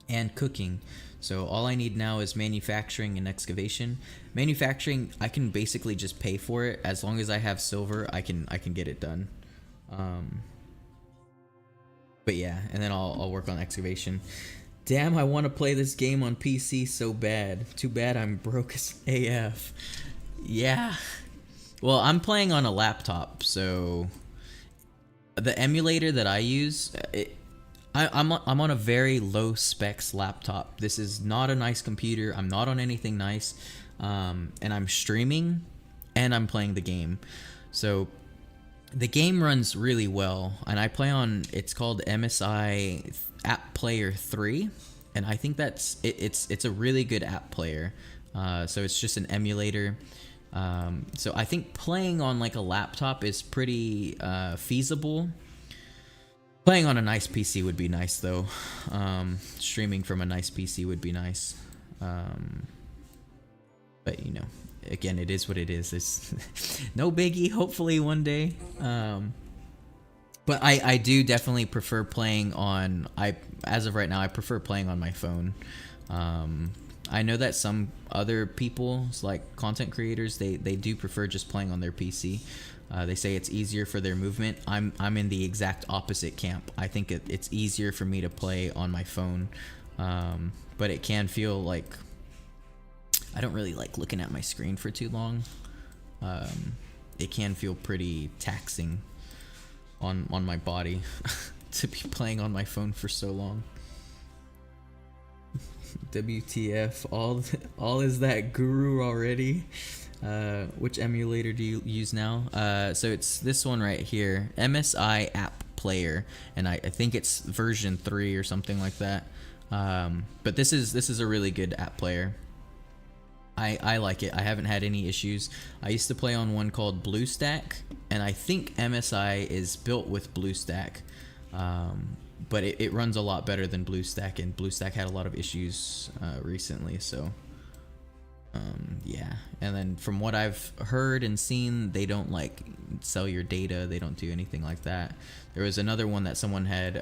and cooking. So all I need now is manufacturing and excavation. Manufacturing, I can basically just pay for it. As long as I have silver, I can get it done. But yeah, and then I'll work on excavation. Damn, I want to play this game on PC so bad. Too bad I'm broke as AF. Yeah. Well, I'm playing on a laptop, so the emulator that I use, I'm on a very low specs laptop. This is not a nice computer. I'm not on anything nice, and I'm streaming and I'm playing the game. So the game runs really well, and I play on, it's called MSI App Player 3, and I think that's it's a really good app player. So it's just an emulator. So I think playing on like a laptop is pretty feasible. Playing on a nice PC would be nice though. Streaming from a nice PC would be nice. But you know, again, it is what it is. It's no biggie, hopefully one day. But I do definitely prefer playing on, as of right now, I prefer playing on my phone. I know that some other people, like content creators, they do prefer just playing on their PC. They say it's easier for their movement. I'm in the exact opposite camp. I think it's easier for me to play on my phone, but it can feel like I don't really like looking at my screen for too long. It can feel pretty taxing on my body to be playing on my phone for so long. WTF, all is that guru already? Which emulator do you use now? So it's this one right here, MSI App player, and I think it's version 3 or something like that. But this is a really good app player. I like it. I haven't had any issues. I used to play on one called BlueStack, and I think MSI is built with BlueStack, but it runs a lot better than BlueStack, and BlueStack had a lot of issues recently, so yeah. And then from what I've heard and seen, they don't like sell your data. They don't do anything like that. There was another one that someone had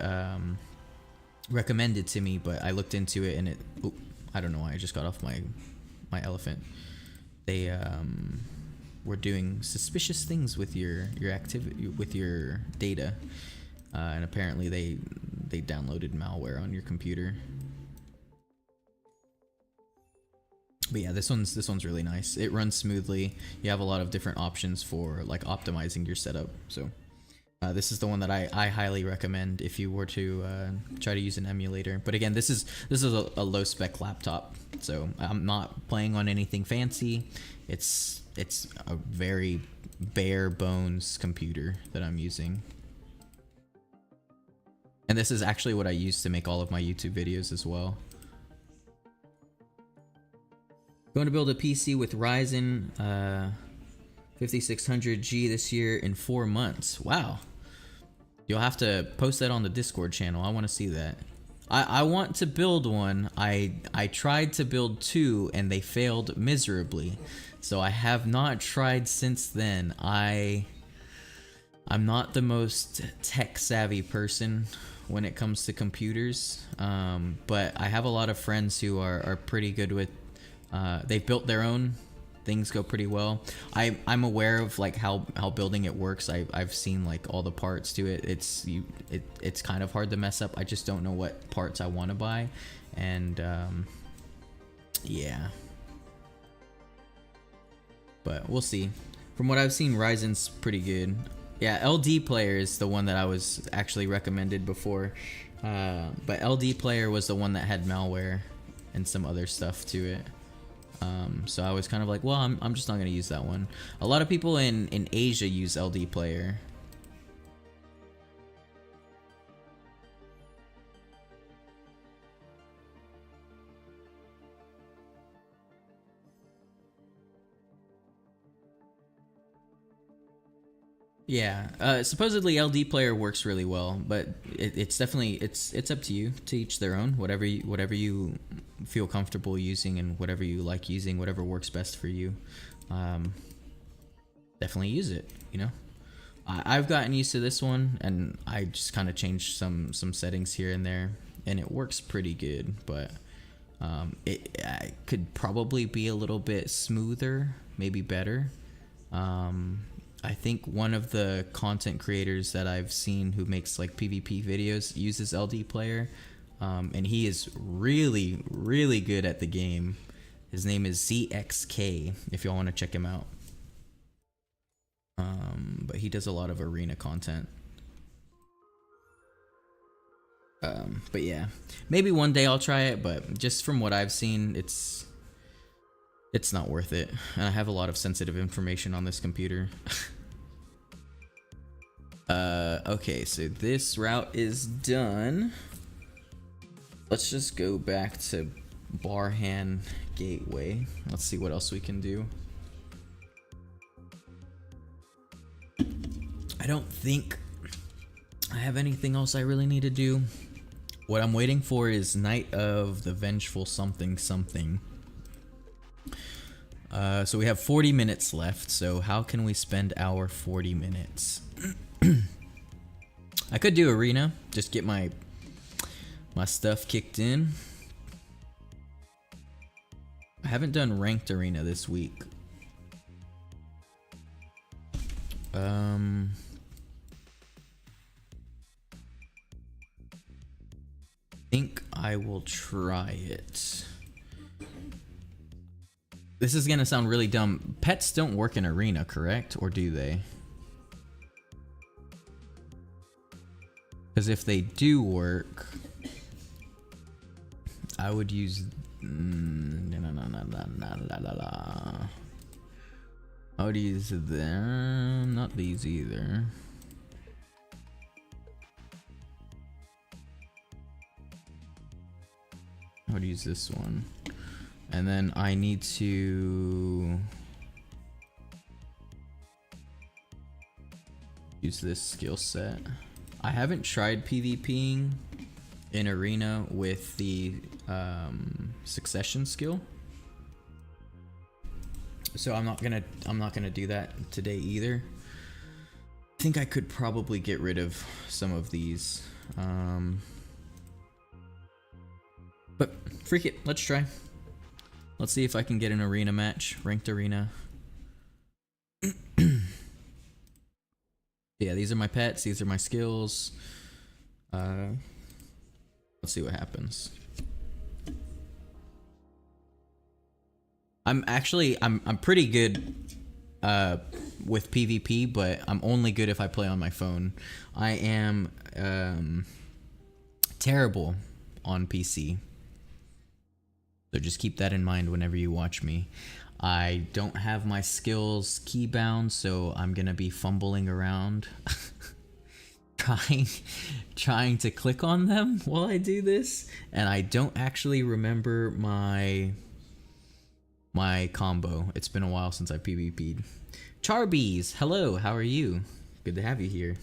recommended to me, but I looked into it, and it, I don't know why I just got off my elephant. They were doing suspicious things with your activity, with your data, and apparently they downloaded malware on your computer. But yeah, this one's really nice. It runs smoothly. You have a lot of different options for like optimizing your setup. So this is the one that I highly recommend if you were to try to use an emulator. But again, this is a low spec laptop, so I'm not playing on anything fancy. It's a very bare bones computer that I'm using. And this is actually what I use to make all of my YouTube videos as well. Going to build a PC with Ryzen 5600G this year in 4 months. Wow. You'll have to post that on the Discord channel. I want to see that. I want to build one. I tried to build 2 and they failed miserably. So I have not tried since then. I'm not the most tech savvy person when it comes to computers. But I have a lot of friends who are pretty good with, they've built their own. Things go pretty well. I'm aware of like how building it works. I've seen like all the parts to it. It's kind of hard to mess up. I just don't know what parts I want to buy, and yeah. But we'll see. From what I've seen, Ryzen's pretty good. Yeah, LD Player is the one that I was actually recommended before, but LD Player was the one that had malware and some other stuff to it. So I was kind of like, well, I'm just not going to use that one. A lot of people in Asia use LD Player. Yeah, supposedly LD Player works really well, but it's definitely it's up to you, to each their own. Whatever you feel comfortable using and whatever you like using, whatever works best for you, definitely use it. You know, I've gotten used to this one, and I just kind of changed some settings here and there, and it works pretty good. But it could probably be a little bit smoother, maybe better. I think one of the content creators that I've seen who makes like PvP videos uses LD Player, and he is really, really good at the game. His name is ZXK, if y'all want to check him out. But he does a lot of arena content. But yeah, maybe one day I'll try it, but just from what I've seen, it's not worth it. And I have a lot of sensitive information on this computer. Okay, so this route is done. Let's just go back to Barhan Gateway. Let's see what else we can do. I don't think I have anything else I really need to do. What I'm waiting for is Night of the Vengeful something something. So we have 40 minutes left, so how can we spend our 40 minutes? I could do arena, just get my stuff kicked in. I haven't done ranked arena this week. I think I will try it. This is gonna sound really dumb. Pets don't work in arena, correct? Or do they? Because if they do work, I would use... I would use them, not these either. I would use this one. And then I need to use this skill set. I haven't tried PvPing in arena with the succession skill, so I'm not gonna do that today either. I think I could probably get rid of some of these, but freak it, let's try. Let's see if I can get an arena match, ranked arena. Yeah, these are my pets, these are my skills. Let's see what happens. I'm pretty good with PvP, but I'm only good if I play on my phone. I am terrible on PC. So just keep that in mind whenever you watch me. I don't have my skills keybound, so I'm gonna be fumbling around trying to click on them while I do this, and I don't actually remember my combo. It's been a while since I PvP'd. Charbees, hello, how are you? Good to have you here.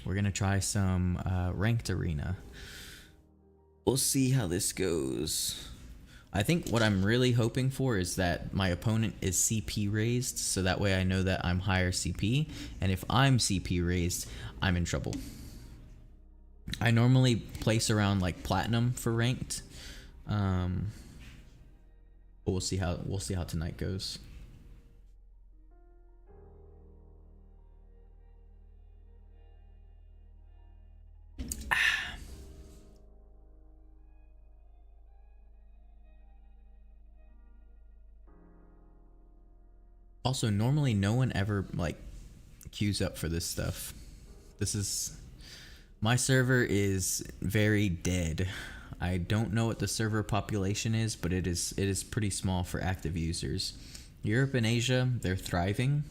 We're gonna try some ranked arena. We'll see how this goes. I think what I'm really hoping for is that my opponent is CP raised, so that way I know that I'm higher CP, and if I'm CP raised, I'm in trouble. I normally place around like platinum for ranked, but we'll see how tonight goes. Also, normally no one ever like queues up for this stuff. My server is very dead. I don't know what the server population is, but it is pretty small for active users. Europe and Asia, they're thriving.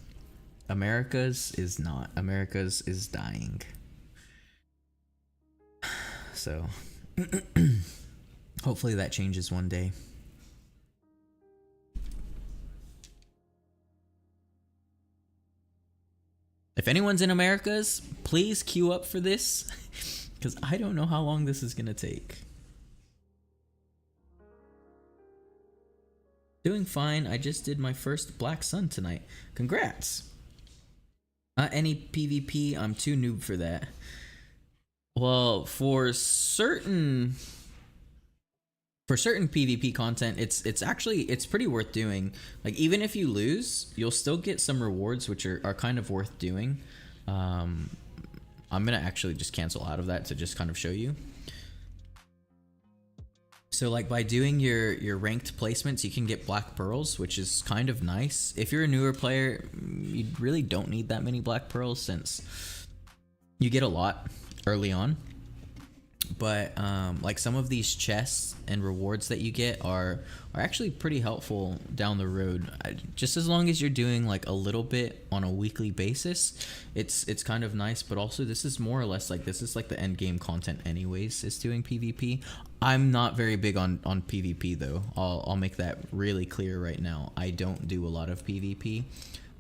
America's is not. America's is dying. So hopefully that changes one day. If anyone's in Americas, please queue up for this, because I don't know how long this is gonna take. Doing fine. I just did my first Black Sun tonight. Congrats. Any PvP? I'm too noob for that. Well, for certain PvP content, it's pretty worth doing. Like, even if you lose, you'll still get some rewards, which are kind of worth doing. I'm gonna actually just cancel out of that to just kind of show you. So like by doing your ranked placements, you can get black pearls, which is kind of nice. If you're a newer player, you really don't need that many black pearls since you get a lot early on. But like some of these chests and rewards that you get are actually pretty helpful down the road. Just as long as you're doing like a little bit on a weekly basis, it's kind of nice. But also this is more or less like, this is like the end game content anyways, is doing PvP. I'm not very big on PvP though. I'll make that really clear right now. I don't do a lot of PvP,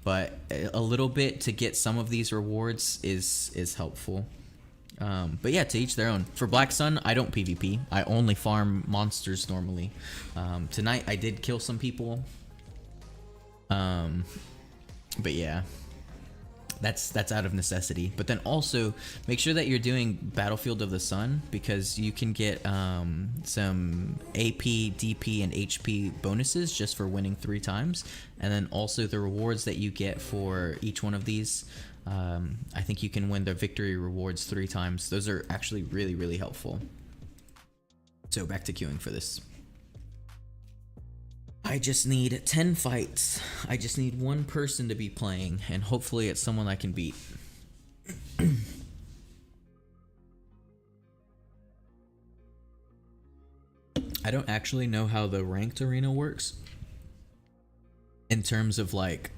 but a little bit to get some of these rewards is helpful. But yeah, to each their own. For Black Sun, I don't PvP. I only farm monsters normally. Tonight I did kill some people. But yeah, that's out of necessity. But then also make sure that you're doing Battlefield of the Sun, because you can get some AP, DP, and HP bonuses just for winning 3 times. And then also the rewards that you get for each one of these. I think you can win the victory rewards 3 times. Those are actually really, really helpful. So back to queuing for this. I just need 10 fights. I just need one person to be playing, and hopefully it's someone I can beat. I don't actually know how the ranked arena works in terms of like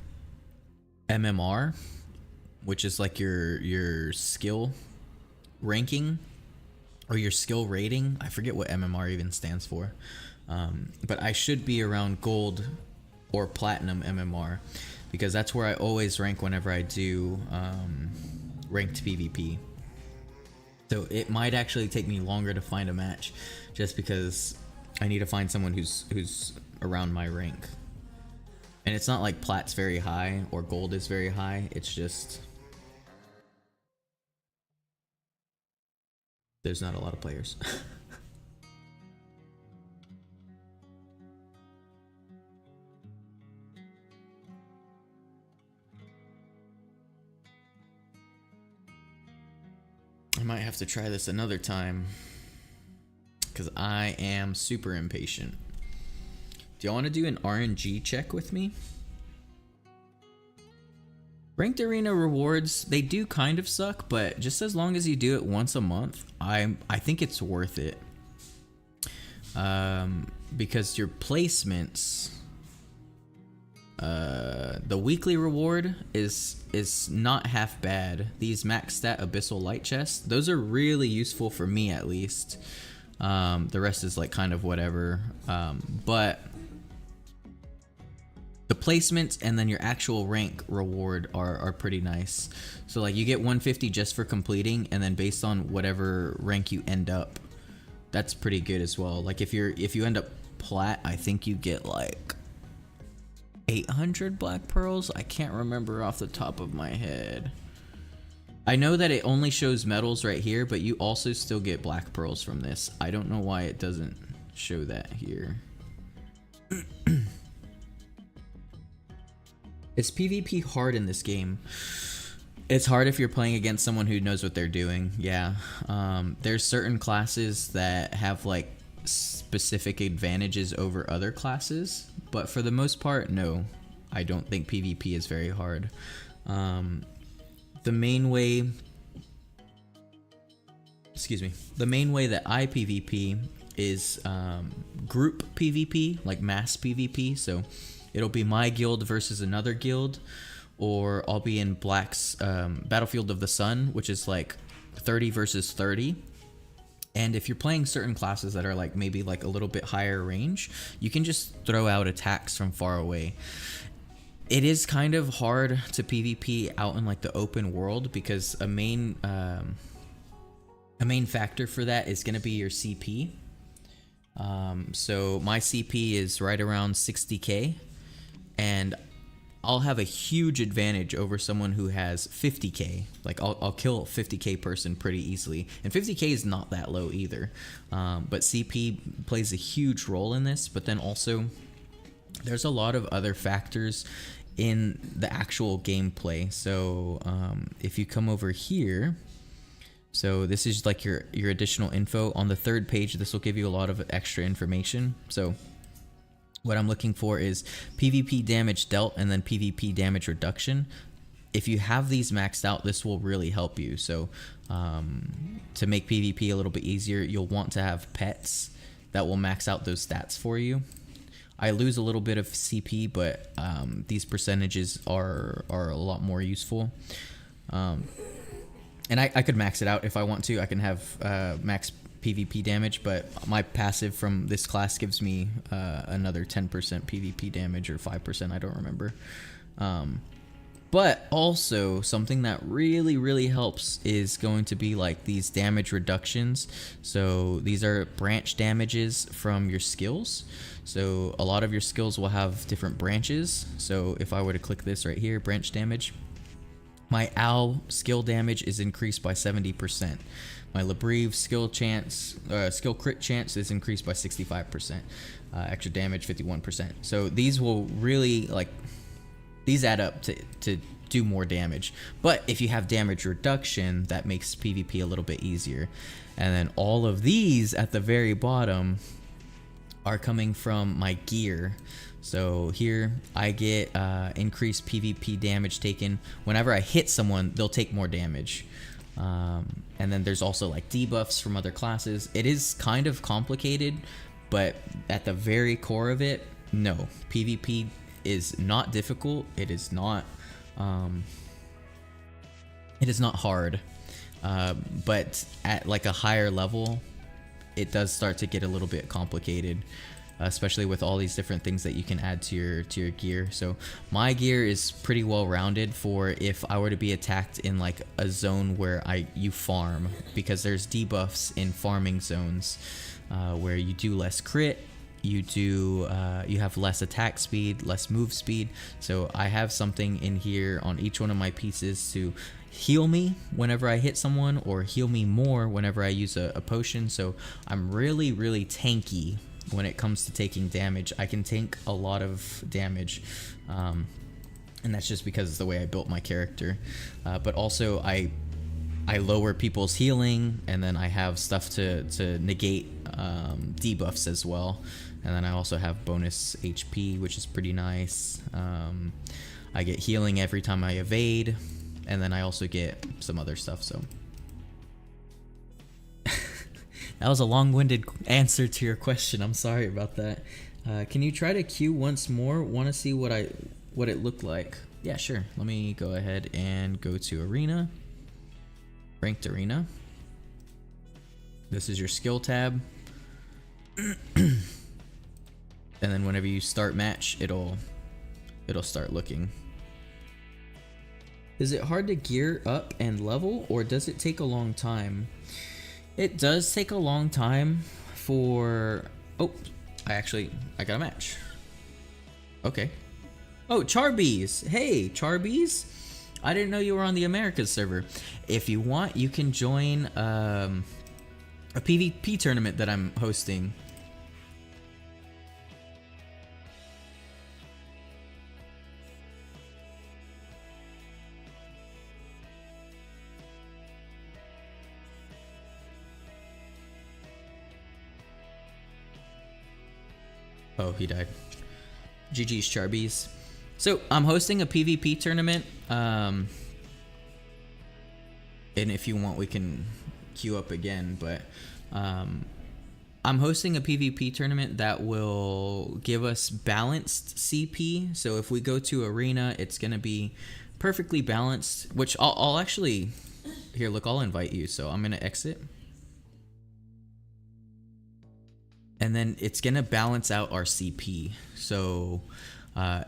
MMR, which is like your skill ranking. or your skill rating. I forget what MMR even stands for, but I should be around gold or platinum MMR, because that's where I always rank whenever I do ranked PvP. So it might actually take me longer to find a match, just because I need to find someone who's around my rank. And it's not like plat's very high or gold is very high, it's just there's not a lot of players. I might have to try this another time, because I am super impatient. Do y'all want to do an RNG check with me? Ranked Arena rewards, they do kind of suck, but just as long as you do it once a month, I think it's worth it. Because your placements, the weekly reward is not half bad. These max stat abyssal light chests, those are really useful for me at least. The rest is like kind of whatever, but the placements and then your actual rank reward are pretty nice. So like you get 150 just for completing, and then based on whatever rank you end up, that's pretty good as well. Like if you end up plat, I think you get like 800 black pearls. I can't remember off the top of my head. I know that it only shows medals right here, but you also still get black pearls from this. I don't know why it doesn't show that here. Is PvP hard in this game? It's hard if you're playing against someone who knows what they're doing, yeah. There's certain classes that have like specific advantages over other classes, but for the most part, no. I don't think PvP is very hard. The main way that I PvP is group PvP, like mass PvP. So it'll be my guild versus another guild, or I'll be in Black's Battlefield of the Sun, which is like 30 versus 30. And if you're playing certain classes that are like maybe like a little bit higher range, you can just throw out attacks from far away. It is kind of hard to PvP out in like the open world, because a main factor for that is going to be your CP. So my CP is right around 60k, and I'll have a huge advantage over someone who has 50k. Like I'll kill a 50k person pretty easily, and 50k is not that low either. But CP plays a huge role in this, but then also there's a lot of other factors in the actual gameplay. So if you come over here, so this is like your additional info on the third page. This will give you a lot of extra information. So what I'm looking for is PvP damage dealt and then PvP damage reduction. If you have these maxed out, this will really help you. So to make PvP a little bit easier, you'll want to have pets that will max out those stats for you. I lose a little bit of CP, but these percentages are a lot more useful. And I could max it out if I want to. I can have max PvP damage, but my passive from this class gives me another 10% PvP damage, or 5%, I don't remember. But also something that really helps is going to be like these damage reductions. So these are branch damages from your skills. So a lot of your skills will have different branches. So if I were to click this right here, branch damage, my Owl skill damage is increased by 70%. My Labreve skill crit chance is increased by 65%. Extra damage 51%. So these will really these add up to do more damage. But if you have damage reduction, that makes PvP a little bit easier. And then all of these at the very bottom are coming from my gear. So here I get increased PvP damage taken. Whenever I hit someone, they'll take more damage. And then there's also like debuffs from other classes. It is kind of complicated, but at the very core of it, no. PvP is not difficult. It is not hard. But at like a higher level, it does start to get a little bit complicated, especially with all these different things that you can add to your gear. So my gear is pretty well rounded for if I were to be attacked in like a zone where you farm, because there's debuffs in farming zones where you do less crit, you have less attack speed, less move speed. So I have something in here on each one of my pieces to heal me whenever I hit someone, or heal me more whenever I use a potion. So I'm really tanky when it comes to taking damage. I can tank a lot of damage, and that's just because of the way I built my character. But also I lower people's healing, and then I have stuff to negate debuffs as well. And then I also have bonus HP, which is pretty nice. I get healing every time I evade, and then I also get some other stuff. So that was a long-winded answer to your question. I'm sorry about that. Can you try to queue once more? Want to see what it looked like? Yeah, sure. Let me go ahead and go to arena, ranked arena. This is your skill tab. And then whenever you start match, it'll start looking. Is it hard to gear up and level, or does it take a long time? It does take a long time for... Oh, I got a match. Okay. Oh, Charbees. Hey, Charbees. I didn't know you were on the Americas server. If you want, you can join a PvP tournament that I'm hosting. Oh, he died. GG's Charbees. So I'm hosting a PvP tournament, and if you want, we can queue up again, but I'm hosting a PvP tournament that will give us balanced CP. So if we go to arena, it's gonna be perfectly balanced, which I'll actually, here, look, I'll invite you. So I'm gonna exit. And then it's gonna balance out our CP. So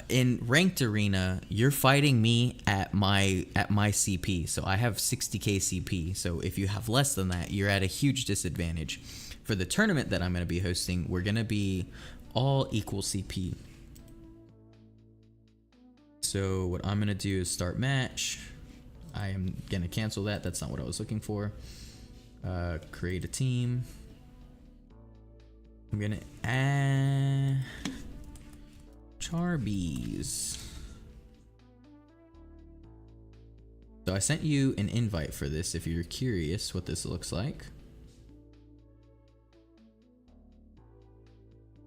in ranked arena, you're fighting me at my CP. So I have 60k CP. So if you have less than that, you're at a huge disadvantage. For the tournament that I'm gonna be hosting, we're gonna be all equal CP. So what I'm gonna do is start match. I am gonna cancel that. That's not what I was looking for. Create a team. I'm gonna add Charbees. So I sent you an invite for this if you're curious what this looks like.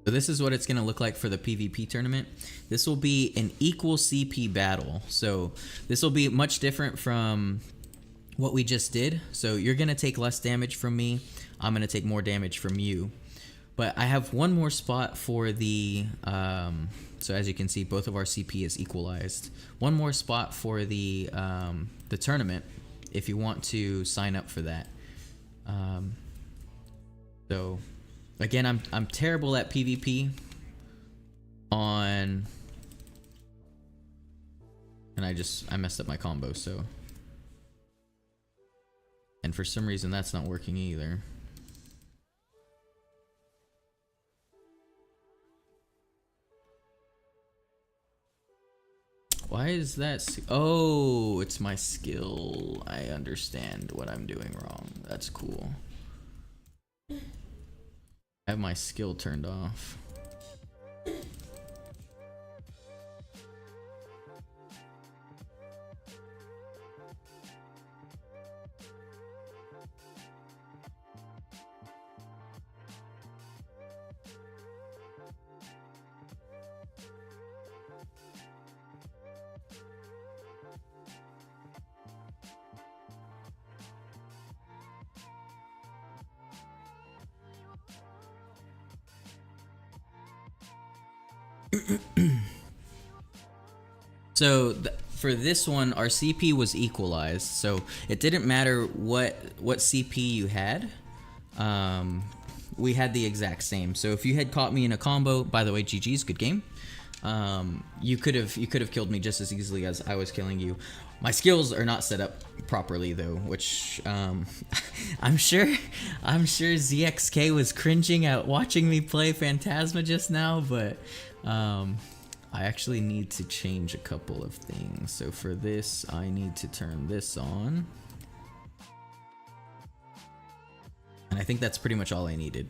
So this is what it's gonna look like for the PvP tournament. This will be an equal CP battle. So this will be much different from what we just did. So you're gonna take less damage from me. I'm gonna take more damage from you. But I have one more spot for the, so as you can see, both of our CP is equalized. One more spot for the tournament, if you want to sign up for that. So, again, I'm terrible at PvP and I messed up my combo, so. And for some reason, that's not working either. Why is that? Oh, it's my skill. I understand what I'm doing wrong. That's cool. I have my skill turned off. So for this one, our CP was equalized, so it didn't matter what CP you had. We had the exact same. So if you had caught me in a combo, by the way, GG's, good game. You could have killed me just as easily as I was killing you. My skills are not set up properly though, which I'm sure ZXK was cringing at watching me play Phantasma just now, but I actually need to change a couple of things. So for this, I need to turn this on. And I think that's pretty much all I needed.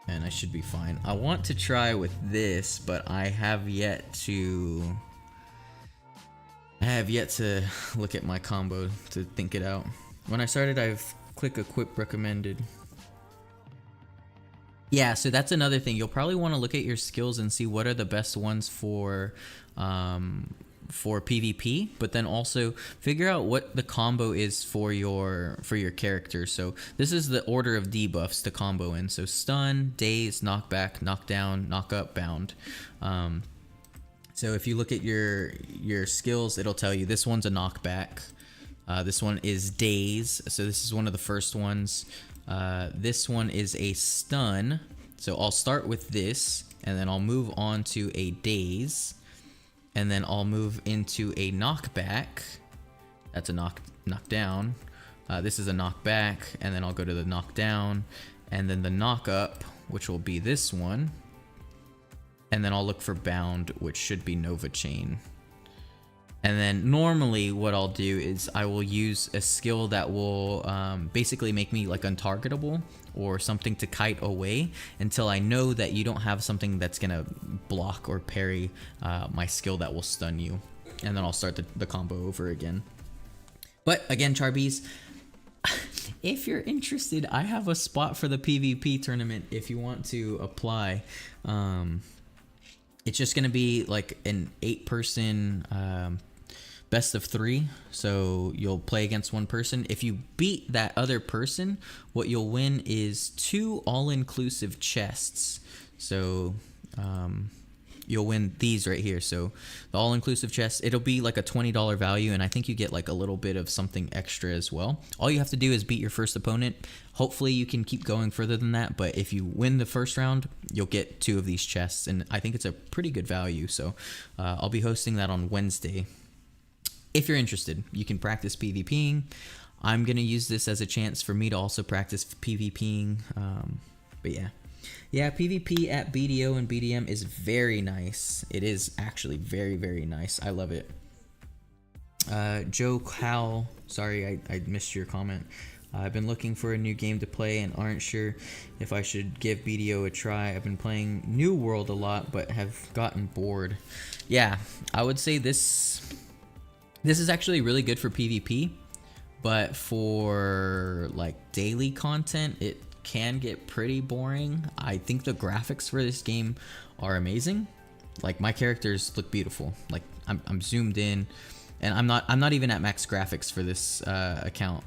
And I should be fine. I want to try with this, but I have yet to look at my combo to think it out. When I started, I've clicked equip recommended. Yeah, so that's another thing. You'll probably want to look at your skills and see what are the best ones for PvP, but then also figure out what the combo is for your character. So this is the order of debuffs to combo in. So stun, daze, knockback, knockdown, knock up, bound. So if you look at your skills, it'll tell you this one's a knockback. This one is daze. So this is one of the first ones. This one is a stun. So I'll start with this, and then I'll move on to a daze. And then I'll move into a knockback. That's a knockdown. This is a knockback, and then I'll go to the knockdown, and then the knock up, which will be this one. And then I'll look for bound, which should be Nova Chain. And then normally what I'll do is I will use a skill that will basically make me like untargetable, or something to kite away until I know that you don't have something that's gonna block or parry my skill that will stun you. And then I'll start the combo over again. But again, Charbies, if you're interested, I have a spot for the PvP tournament if you want to apply. It's just gonna be like an 8-person best of 3, so you'll play against one person. If you beat that other person, what you'll win is 2 all-inclusive chests. So you'll win these right here. So the all-inclusive chest, it'll be like a $20 value, and I think you get like a little bit of something extra as well. All you have to do is beat your first opponent. Hopefully you can keep going further than that, but if you win the first round, you'll get 2 of these chests, and I think it's a pretty good value. So I'll be hosting that on Wednesday. If you're interested, you can practice PvPing. I'm going to use this as a chance for me to also practice PvPing. But yeah, PvP at BDO and BDM is very nice. It is actually very, very nice. I love it. Joe Howell, sorry I missed your comment. I've been looking for a new game to play and aren't sure if I should give BDO a try. I've been playing New World a lot, but have gotten bored. Yeah, I would say this is actually really good for PvP, but for like daily content, it can get pretty boring. I think the graphics for this game are amazing. Like, my characters look beautiful. Like, I'm zoomed in, and I'm not even at max graphics for this account.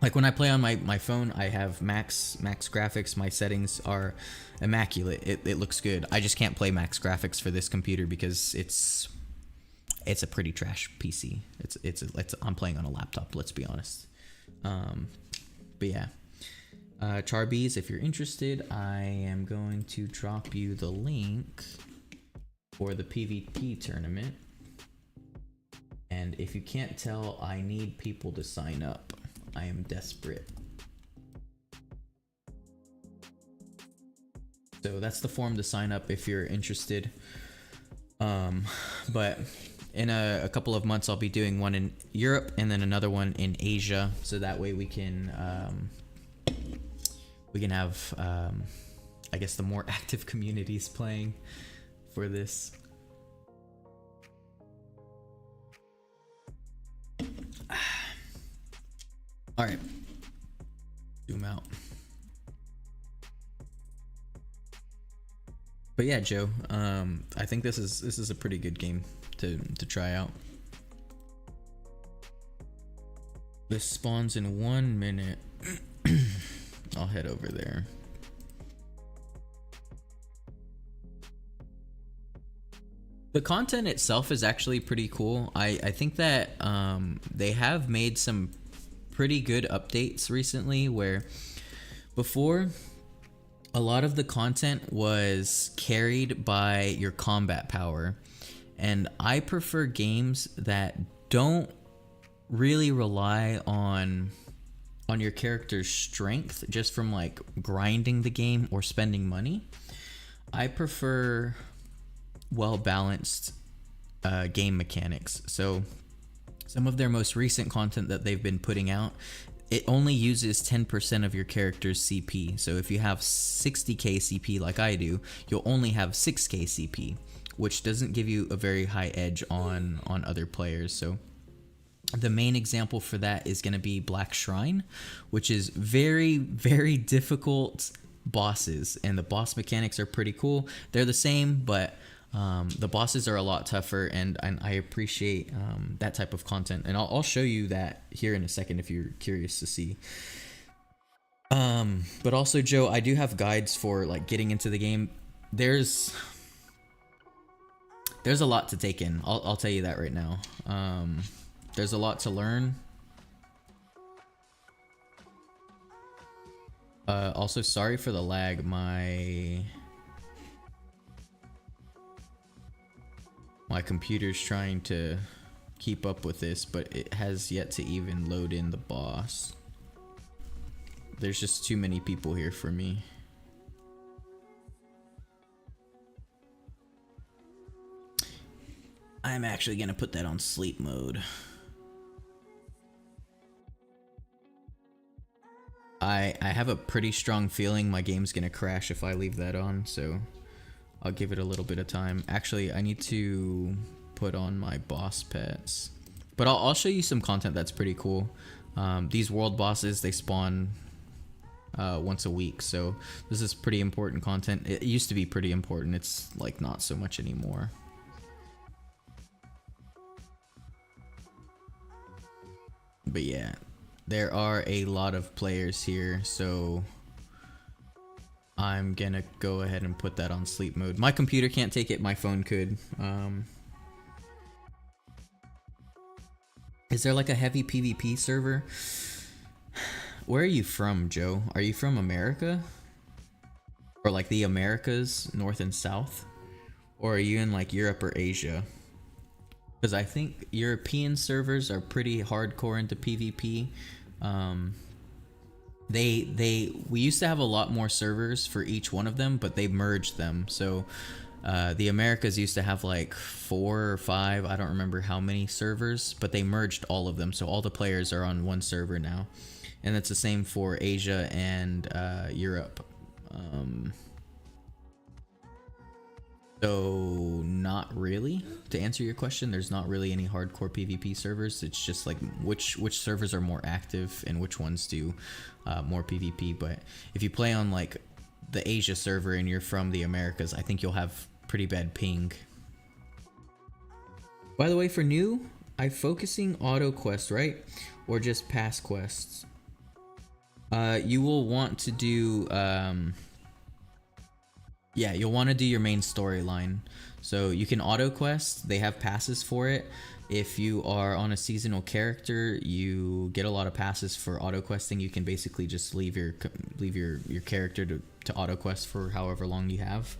Like, when I play on my phone, I have max graphics. My settings are immaculate. It looks good. I just can't play max graphics for this computer because it's a pretty trash PC. I'm playing on a laptop, let's be honest. But yeah, Charbies, if you're interested, I am going to drop you the link for the PvP tournament. And if you can't tell, I need people to sign up. I am desperate. So that's the form to sign up if you're interested. But in a couple of months, I'll be doing one in Europe and then another one in Asia. So that way we can have, I guess, the more active communities playing for this. All right, zoom out. But yeah, Joe, I think this is a pretty good game to try out. This spawns in 1 minute. I'll head over there. The content itself is actually pretty cool. I think that they have made some pretty good updates recently, where before a lot of the content was carried by your combat power, and I prefer games that don't really rely on your character's strength just from like grinding the game or spending money. I prefer well balanced game mechanics. So some of their most recent content that they've been putting out, it only uses 10% of your character's CP. So if you have 60k CP like I do, you'll only have 6k CP, which doesn't give you a very high edge on other players. So the main example for that is going to be Black Shrine, which is very, very difficult bosses, and the boss mechanics are pretty cool. They're the same, but the bosses are a lot tougher, and I appreciate that type of content, and I'll show you that here in a second if you're curious to see. But also, Joe, I do have guides for like getting into the game. There's a lot to take in. I'll tell you that right now. There's a lot to learn. Also, sorry for the lag. My computer's trying to keep up with this, but it has yet to even load in the boss. There's just too many people here for me. I'm actually gonna put that on sleep mode. I have a pretty strong feeling my game's gonna crash if I leave that on, so I'll give it a little bit of time. Actually, I need to put on my boss pets, but I'll show you some content that's pretty cool. These world bosses, they spawn once a week, so this is pretty important content. It used to be pretty important. It's like not so much anymore. But yeah, there are a lot of players here, so I'm gonna go ahead and put that on sleep mode. My computer can't take it, my phone could. Is there like a heavy PvP server? Where are you from, Joe? Are you from America? Or like the Americas, North and South? Or are you in like Europe or Asia? Because I think European servers are pretty hardcore into PvP. We used to have a lot more servers for each one of them, but they merged them. So the Americas used to have like 4 or 5, I don't remember how many servers, but they merged all of them, so all the players are on one server now. And it's the same for Asia and Europe. So not really. To answer your question, there's not really any hardcore PvP servers. It's just like which servers are more active and which ones do more PvP. But if you play on like the Asia server and you're from the Americas, I think you'll have pretty bad ping. By the way, for new, I'm focusing auto quest, right? Or just past quests. You will want to do yeah, you'll want to do your main storyline. So you can auto quest, they have passes for it. If you are on a seasonal character, you get a lot of passes for auto questing. You can basically just leave your character to auto quest for however long you have.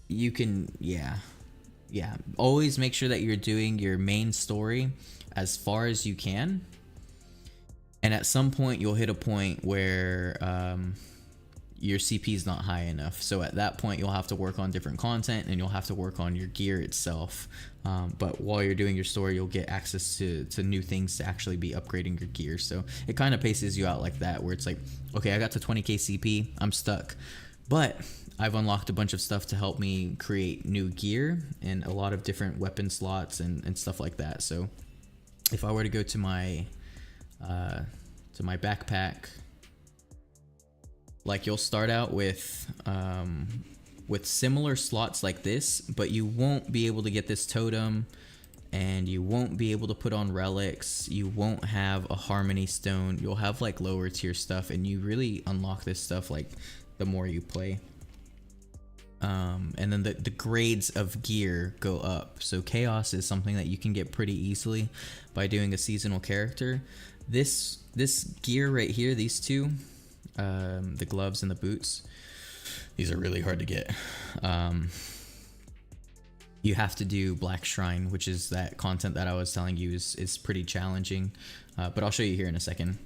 You can, yeah, always make sure that you're doing your main story as far as you can. And at some point you'll hit a point where your CP is not high enough, so at that point you'll have to work on different content and you'll have to work on your gear itself. But while you're doing your story, you'll get access to new things to actually be upgrading your gear. So it kind of paces you out like that, where it's like, okay, I got to 20k CP, I'm stuck, but I've unlocked a bunch of stuff to help me create new gear and a lot of different weapon slots and stuff like that. So if I were to go to my backpack, like you'll start out with similar slots like this, but you won't be able to get this totem, and you won't be able to put on relics. You won't have a harmony stone. You'll have like lower tier stuff, and you really unlock this stuff like the more you play. And then the grades of gear go up. So chaos is something that you can get pretty easily by doing a seasonal character. This gear right here, these two, the gloves and the boots, these are really hard to get. You have to do Black Shrine, which is that content that I was telling you is pretty challenging, but I'll show you here in a second.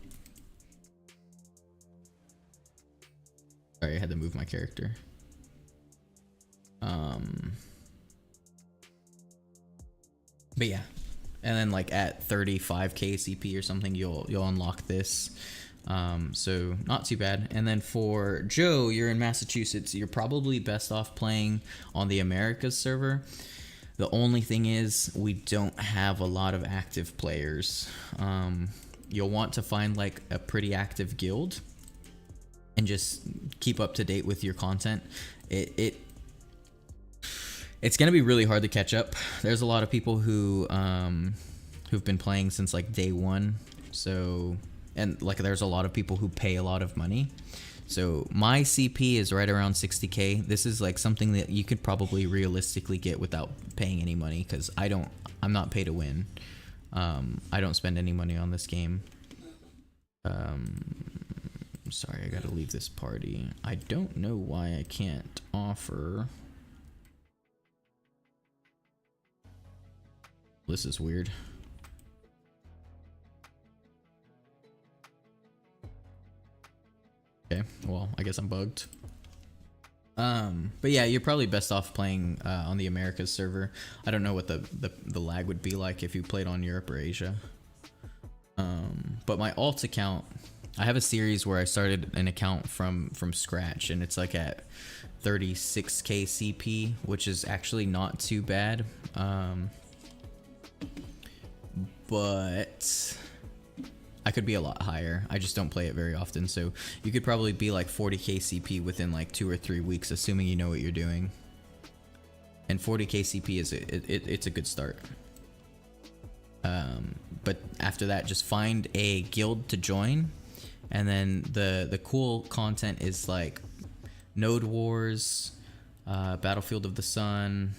Sorry, I had to move my character. But yeah, and then like at 35k CP or something, you'll unlock this. So not too bad. And then for Joe, you're in Massachusetts, you're probably best off playing on the Americas server. The only thing is we don't have a lot of active players. You'll want to find like a pretty active guild and just keep up to date with your content. It's gonna be really hard to catch up. There's a lot of people who've been playing since like day one. So, and like there's a lot of people who pay a lot of money. So my CP is right around 60k. This is like something that you could probably realistically get without paying any money, because I'm not pay to win. I don't spend any money on this game. Sorry, I gotta leave this party. I don't know why I can't offer. This is weird. Okay, well, I guess I'm bugged. But yeah, you're probably best off playing on the Americas server. I don't know what the lag would be like if you played on Europe or Asia. But my alt account, I have a series where I started an account from scratch, and it's like at 36k CP, which is actually not too bad. But I could be a lot higher. I just don't play it very often, so you could probably be like 40k CP within like 2 or 3 weeks, assuming you know what you're doing. And 40k CP is it's a good start. But after that, just find a guild to join, and then the cool content is like Node Wars, Battlefield of the Sun,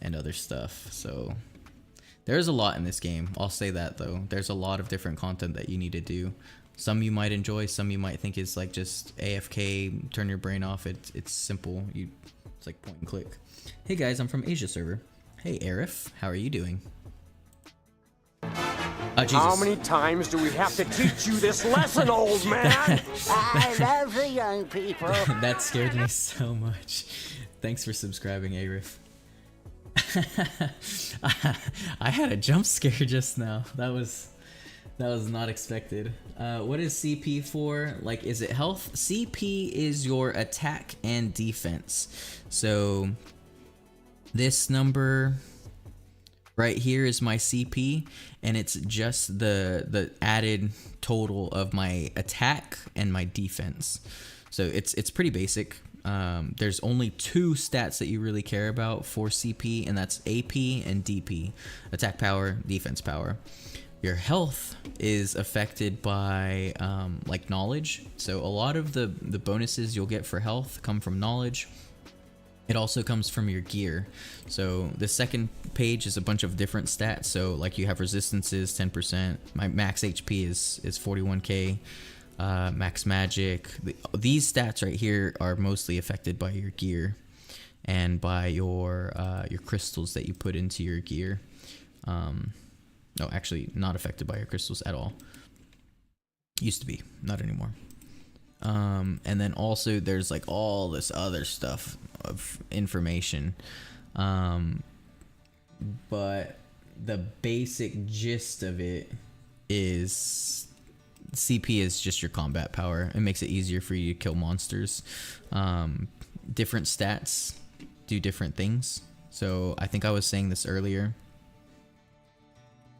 and other stuff. So there's a lot in this game. I'll say that though. There's a lot of different content that you need to do. Some you might enjoy, some you might think is like just AFK, turn your brain off. It's simple. It's like point and click. Hey guys, I'm from Asia server. Hey Arif, how are you doing? Jesus. How many times do we have to teach you this lesson, old man? I love the young people. That scared me so much. Thanks for subscribing, Arif. I had a jump scare just now. That was not expected. What is CP for? Like, is it health? CP is your attack and defense. So this number right here is my CP, and it's just the added total of my attack and my defense. So it's pretty basic. There's only 2 stats that you really care about for CP, and that's AP and DP, attack power, defense power. Your health is affected by like knowledge. So a lot of the bonuses you'll get for health come from knowledge. It also comes from your gear. So the second page is a bunch of different stats. So like you have resistances 10%. My max HP is 41k. Max magic. These stats right here are mostly affected by your gear and by your crystals that you put into your gear. No, actually not affected by your crystals at all. Used to be, not anymore. And then also there's like all this other stuff of information. But the basic gist of it is CP is just your combat power. It makes it easier for you to kill monsters. Different stats do different things. So I think I was saying this earlier.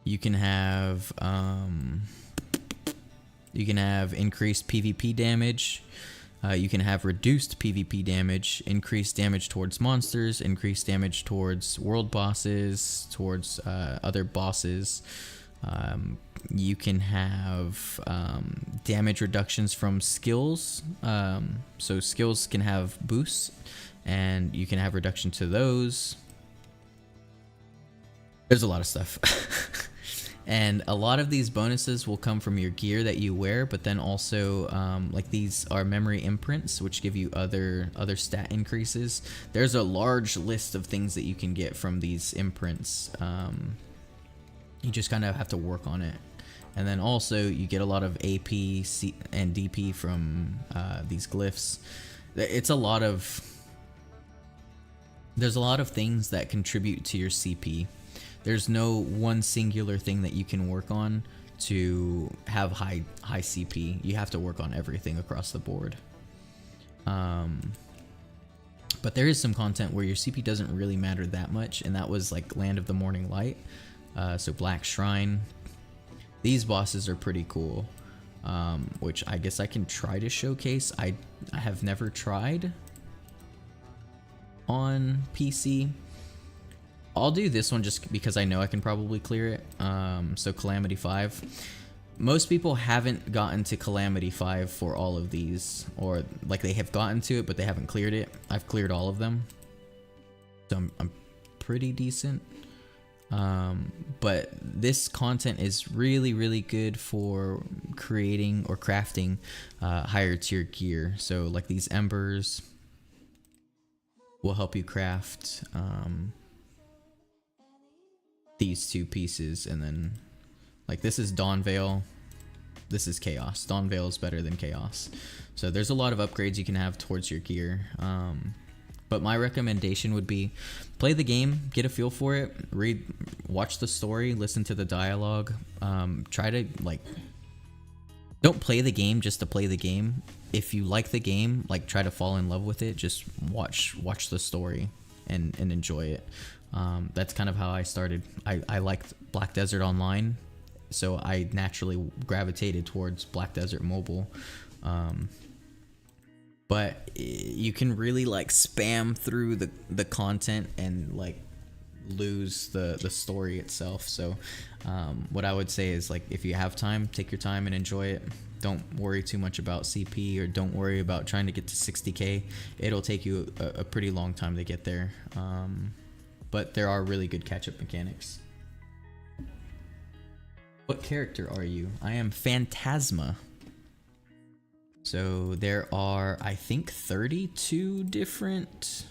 You can have increased PvP damage. You can have reduced PvP damage, increased damage towards monsters, increased damage towards world bosses, towards other bosses. you can have damage reductions from skills. So skills can have boosts, and you can have reduction to those. There's a lot of stuff. And a lot of these bonuses will come from your gear that you wear, but then also like these are memory imprints, which give you other stat increases. There's a large list of things that you can get from these imprints. You just kind of have to work on it. And then also you get a lot of AP and DP from these glyphs. There's a lot of things that contribute to your CP. There's no one singular thing that you can work on to have high CP. You have to work on everything across the board. But there is some content where your CP doesn't really matter that much, and that was like Land of the Morning Light. So Black Shrine. These bosses are pretty cool, which I guess I can try to showcase. I have never tried on PC. I'll do this one just because I know I can probably clear it. So Calamity 5. Most people haven't gotten to Calamity 5 for all of these, or like they have gotten to it but they haven't cleared it. I've cleared all of them, so I'm pretty decent. But this content is really good for creating or crafting higher tier gear. So like these embers will help you craft these two pieces, and then like this is Dawn Veil, this is Chaos. Dawn Veil is better than Chaos. So there's a lot of upgrades you can have towards your gear. But my recommendation would be play the game, get a feel for it, watch the story, listen to the dialogue. Try to like, don't play the game just to play the game. If you like the game, like try to fall in love with it. Just watch the story and enjoy it. That's kind of how I started. I liked Black Desert Online, so I naturally gravitated towards Black Desert Mobile. But you can really like spam through the content and like lose the story itself. So what I would say is, like, if you have time, take your time and enjoy it. Don't worry too much about CP, or don't worry about trying to get to 60k. It'll take you a pretty long time to get there. But there are really good catch-up mechanics. What character are you? I am Phantasma. So there are, I think, 32 different.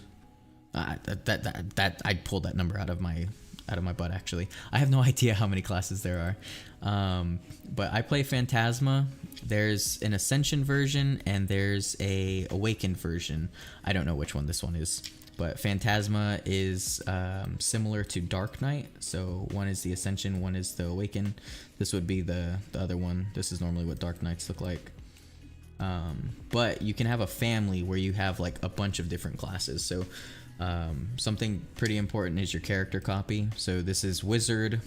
I pulled that number out of my butt. Actually, I have no idea how many classes there are. But I play Phantasma. There's an Ascension version and there's a Awakened version. I don't know which one this one is. But Phantasma is similar to Dark Knight. So one is the Ascension, one is the Awakened. This would be the other one. This is normally what Dark Knights look like. But you can have a family where you have like a bunch of different classes. So something pretty important is your character copy. So this is Wizard.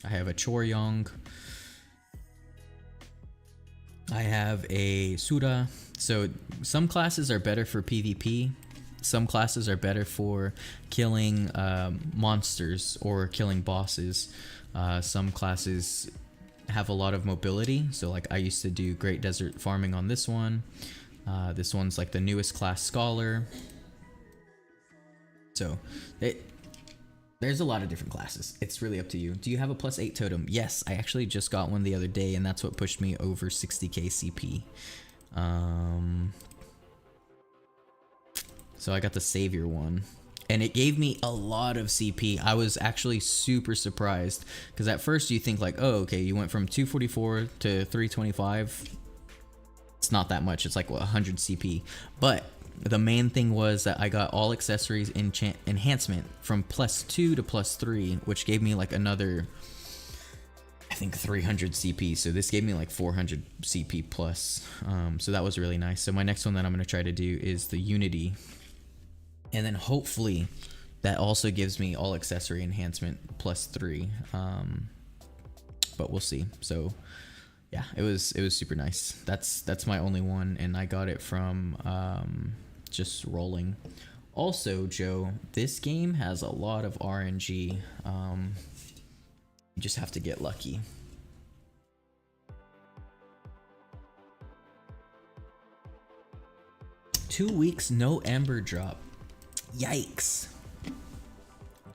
I have a Choryong. I have a Sura. So some classes are better for PvP. Some classes are better for killing monsters or killing bosses. Some classes have a lot of mobility. So like I used to do Great Desert farming on this one. This one's like the newest class, Scholar. So there's a lot of different classes. It's really up to you. Do you have a +8 totem? Yes, I actually just got one the other day, and that's what pushed me over 60k CP. So I got the Savior one, and it gave me a lot of CP. I was actually super surprised, because at first you think like, oh, okay, you went from 244 to 325. It's not that much. It's like 100 CP. But the main thing was that I got all accessories enhancement from +2 to +3, which gave me like another, I think, 300 CP. So this gave me like 400 CP plus. So that was really nice. So my next one that I'm going to try to do is the Unity. And then hopefully that also gives me all accessory enhancement +3. But we'll see. So yeah, it was super nice. That's my only one, and I got it from just rolling. Also, Joe, this game has a lot of RNG. You just have to get lucky. 2 weeks, no ember drop. Yikes.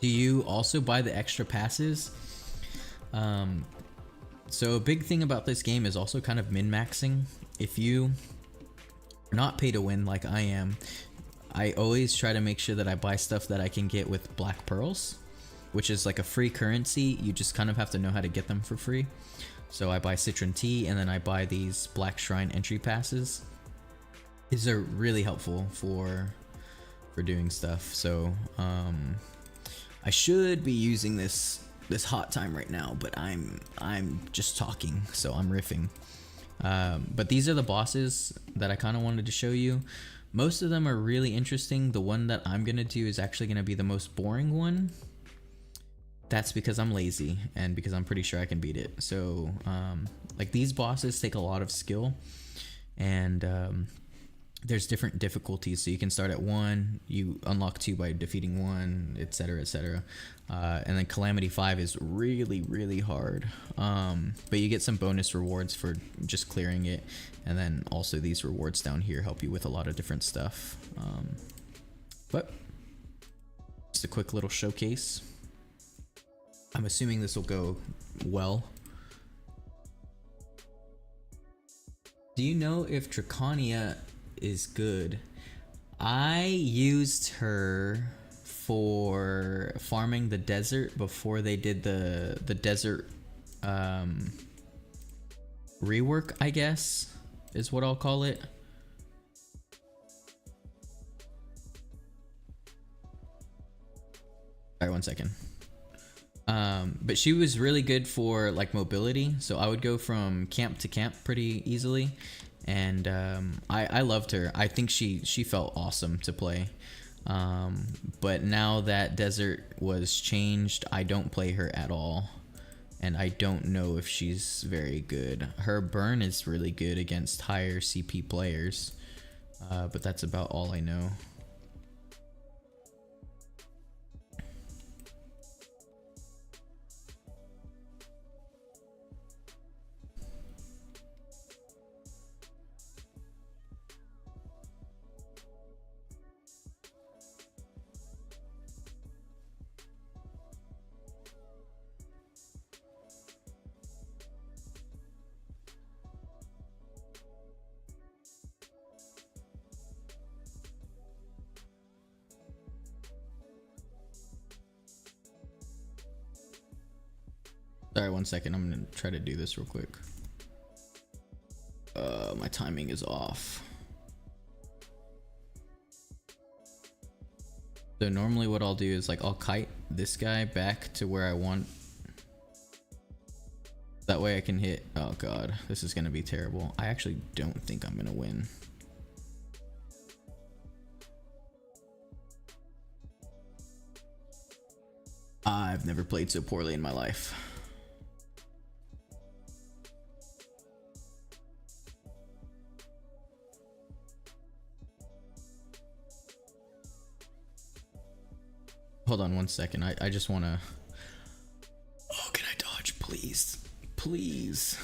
Do you also buy the extra passes? So a big thing about this game is also kind of min-maxing. If you are not pay to win like I am, I always try to make sure that I buy stuff that I can get with black pearls, which is like a free currency. You just kind of have to know how to get them for free. So I buy citron tea, and then I buy these black shrine entry passes. These are really helpful for doing stuff. So I should be using this hot time right now, but I'm just talking, so I'm riffing. But these are the bosses that I kind of wanted to show you. Most of them are really interesting. The one that I'm gonna do is actually gonna be the most boring one. That's because I'm lazy and because I'm pretty sure I can beat it. So like these bosses take a lot of skill, and there's different difficulties. So you can start at 1, you unlock 2 by defeating 1, etc, etc. And then Calamity 5 is really hard, but you get some bonus rewards for just clearing it, and then also these rewards down here help you with a lot of different stuff. But just a quick little showcase. I'm assuming this will go well. Do you know if Draconia is good? I used her for farming the desert before they did the desert rework, I guess is what I'll call it. Alright, 1 second. But she was really good for like mobility, so I would go from camp to camp pretty easily, and I loved her. I think she felt awesome to play. But now that desert was changed, I don't play her at all, and I don't know if she's very good. Her burn is really good against higher CP players, but that's about all I know. Sorry, 1 second. I'm gonna try to do this real quick. My timing is off. So normally what I'll do is like I'll kite this guy back to where I want. That way I can hit. Oh god, this is gonna be terrible. I actually don't think I'm gonna win. I've never played so poorly in my life. Hold on 1 second. I just want to... Oh, can I dodge, please? Please.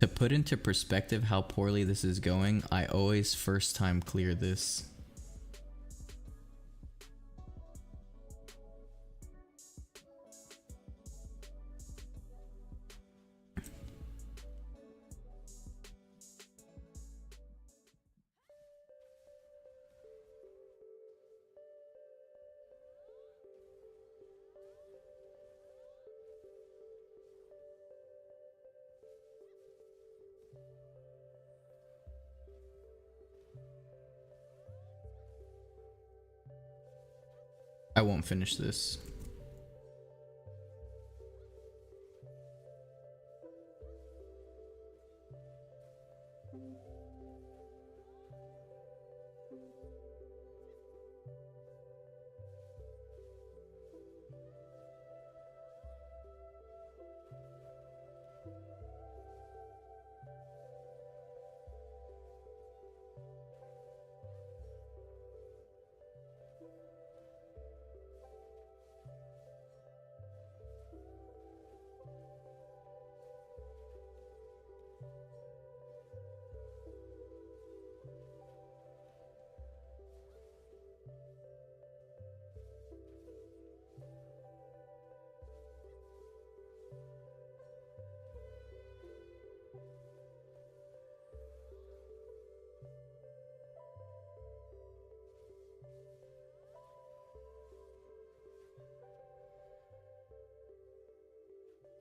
To put into perspective how poorly this is going, I always first time clear this. I won't finish this.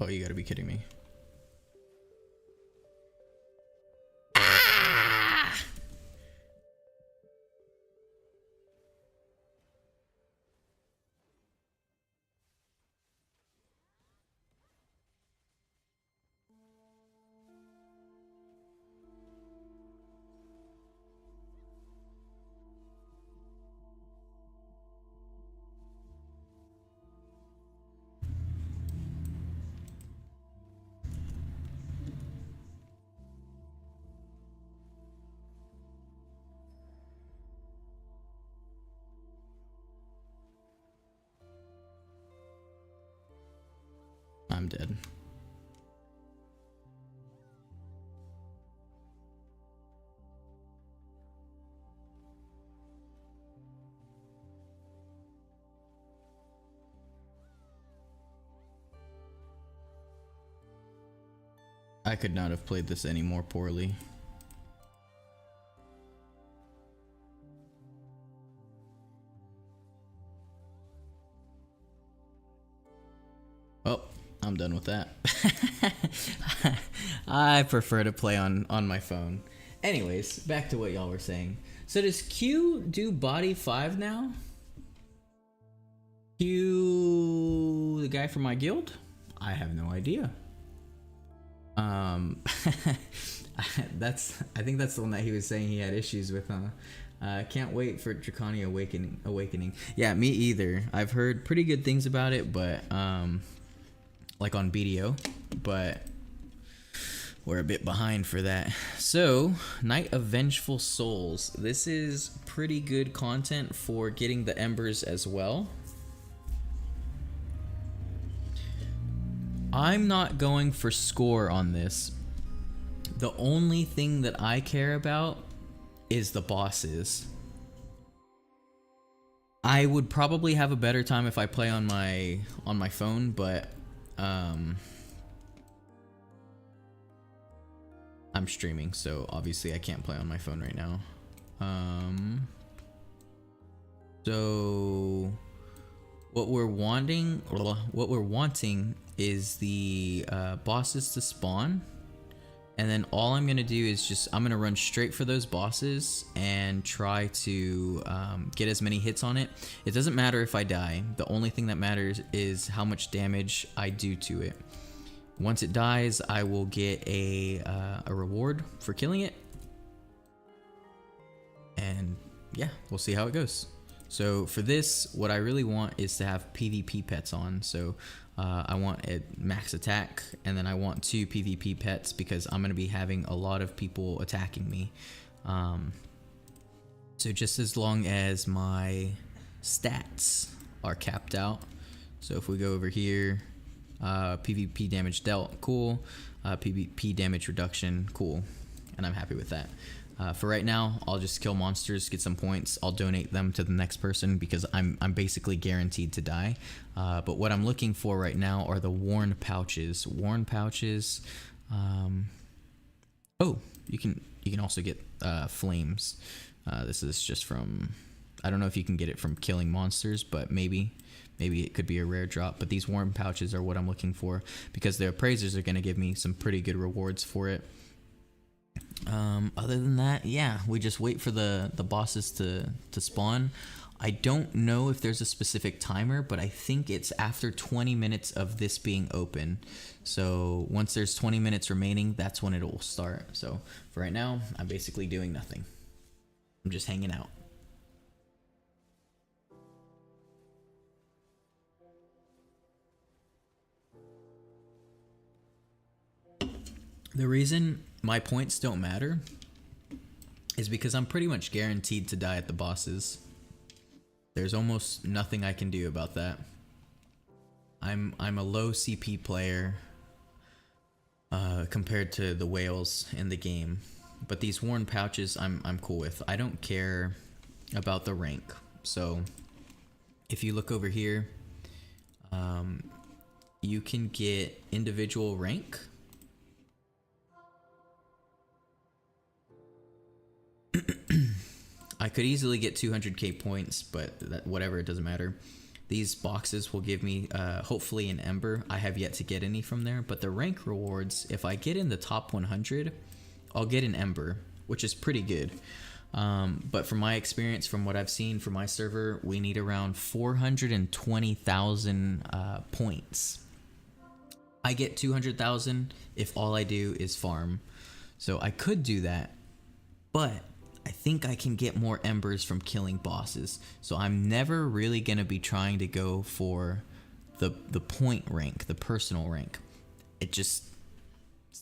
Oh, you gotta be kidding me. I'm dead. I could not have played this any more poorly. Oh, I'm done with that. I prefer to play on my phone. Anyways, back to what y'all were saying. So does Q do body 5 now? Q, the guy from my guild? I have no idea. I think that's the one that he was saying he had issues with, huh? Can't wait for Draconian Awakening. Yeah, me either. I've heard pretty good things about it, but like on BDO, but we're a bit behind for that. So, Night of Vengeful Souls. This is pretty good content for getting the embers as well. I'm not going for score on this. The only thing that I care about is the bosses. I would probably have a better time if I play on my phone, but I'm streaming, so obviously I can't play on my phone right now. So what we're wanting is the bosses to spawn, and then all I'm gonna do is I'm gonna run straight for those bosses and try to get as many hits on it. It doesn't matter if I die. The only thing that matters is how much damage I do to it. Once it dies, I will get a reward for killing it, and yeah, we'll see how it goes. So for this, what I really want is to have PvP pets on. So I want a max attack, and then I want 2 PvP pets because I'm going to be having a lot of people attacking me. So just as long as my stats are capped out. So if we go over here, PvP damage dealt, cool. PvP damage reduction, cool. And I'm happy with that. For right now, I'll just kill monsters, get some points. I'll donate them to the next person because I'm basically guaranteed to die. But what I'm looking for right now are the worn pouches. Worn pouches. Oh, you can also get flames. This is just from, I don't know if you can get it from killing monsters, but maybe it could be a rare drop. But these worn pouches are what I'm looking for because the appraisers are going to give me some pretty good rewards for it. Other than that, yeah, we just wait for the bosses to spawn. I don't know if there's a specific timer, but I think it's after 20 minutes of this being open. So once there's 20 minutes remaining, that's when it will start. So for right now, I'm basically doing nothing. I'm just hanging out. The reason my points don't matter is because I'm pretty much guaranteed to die at the bosses. There's almost nothing I can do about that. I'm a low CP player compared to the whales in the game, but these worn pouches I'm cool with. I don't care about the rank. So if you look over here, you can get individual rank. I could easily get 200k points, but whatever, it doesn't matter. these boxes will give me hopefully an ember. I have yet to get any from there, but the rank rewards, if I get in the top 100, I'll get an ember, which is pretty good. But from my experience, from what I've seen for my server, we need around 420,000 points. I get 200,000 if all I do is farm. So I could do that, but I think I can get more embers from killing bosses. So I'm never really going to be trying to go for the point rank, the personal rank. It's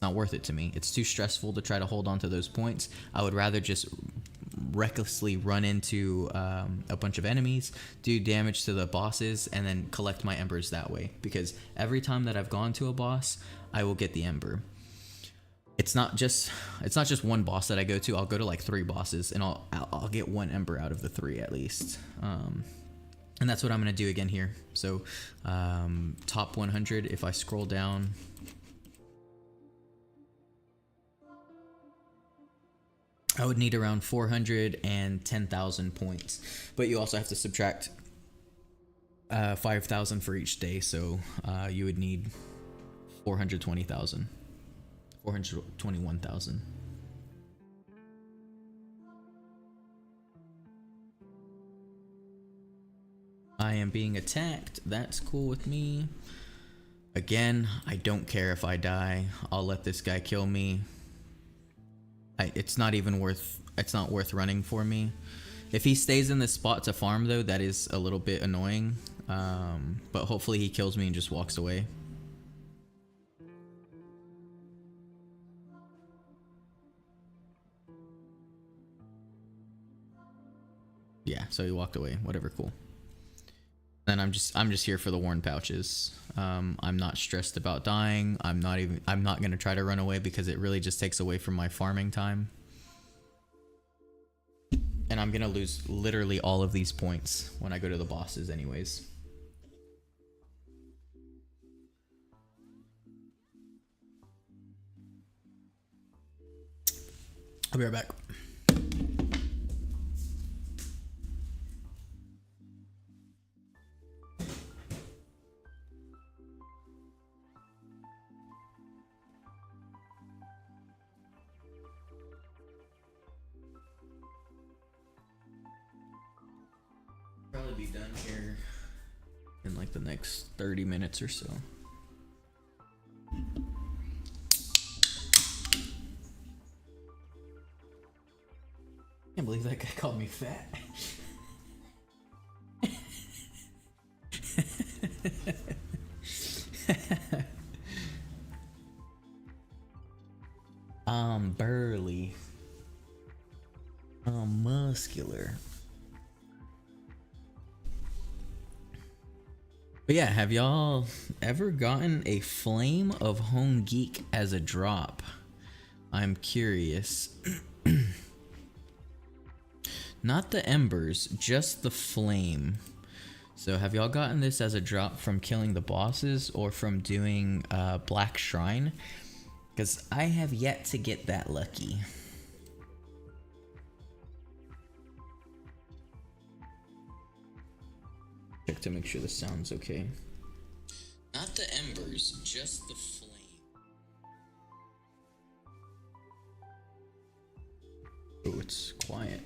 not worth it to me. It's too stressful to try to hold on to those points. I would rather just recklessly run into a bunch of enemies, do damage to the bosses, and then collect my embers that way. Because every time that I've gone to a boss, I will get the ember. It's not just one boss that I go to. I'll go to like 3 bosses, and I'll get 1 ember out of the 3 at least. And that's what I'm gonna do again here. So top 100. If I scroll down. I would need around 410,000 points, but you also have to subtract 5,000 for each day, so you would need 421,000. I am being attacked. That's cool with me. Again, I don't care if I die. I'll let this guy kill me. It's not worth running for me. If he stays in this spot to farm though, that is a little bit annoying. But hopefully he kills me and just walks away. Yeah, so he walked away. Whatever, cool. Then I'm just here for the worn pouches. I'm not stressed about dying. I'm not gonna try to run away because it really just takes away from my farming time. And I'm gonna lose literally all of these points when I go to the bosses anyways. I'll be right back. Probably be done here in like the next 30 minutes or so. Can't believe that guy called me fat. I'm burly. I'm muscular. But yeah, have y'all ever gotten a Flame of Home Geek as a drop? I'm curious. Not the embers, just the flame. So have y'all gotten this as a drop from killing the bosses or from doing Black Shrine? Because I have yet to get that lucky. Check to make sure the sound's okay. Not the embers, just the flame. Oh, it's quiet.